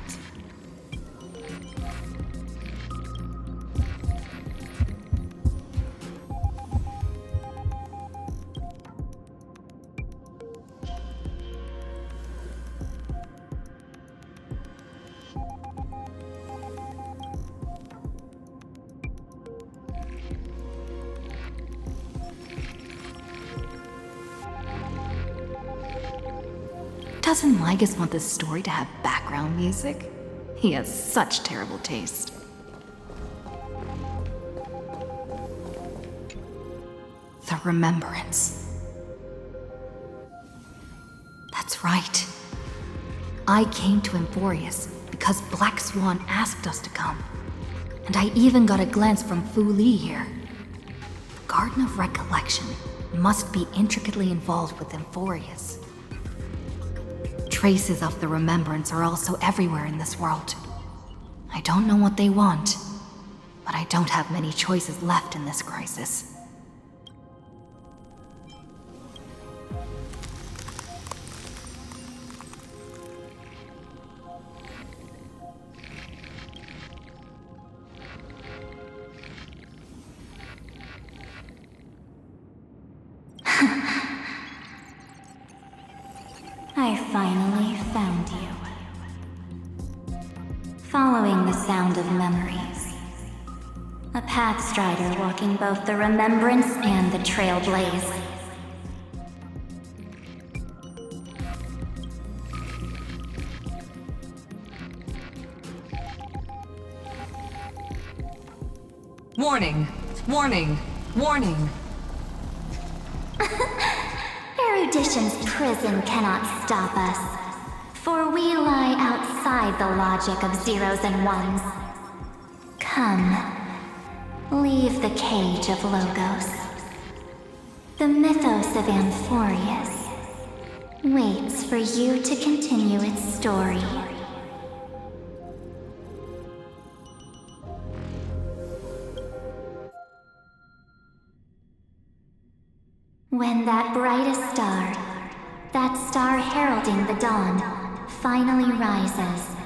S1: Doesn't Lygus want this story to have background music? He has such terrible taste. The Remembrance. That's right. I came to Amphorius because Black Swan asked us to come. And I even got a glance from Fu Li here. The Garden of Recollection must be intricately involved with Amphorius. Traces of the Remembrance are also everywhere in this world. I don't know what they want, but I don't have many choices left in this crisis.
S10: I finally found you. Following the sound of memories. A Pathstrider walking both the Remembrance and the Trailblaze.
S17: Warning! Warning! Warning!
S10: Erudition's prison cannot stop us, for we lie outside the logic of zeros and ones. Come, leave the cage of Logos. The mythos of Amphorius waits for you to continue its story. When that brightest star, that star heralding the dawn, finally rises,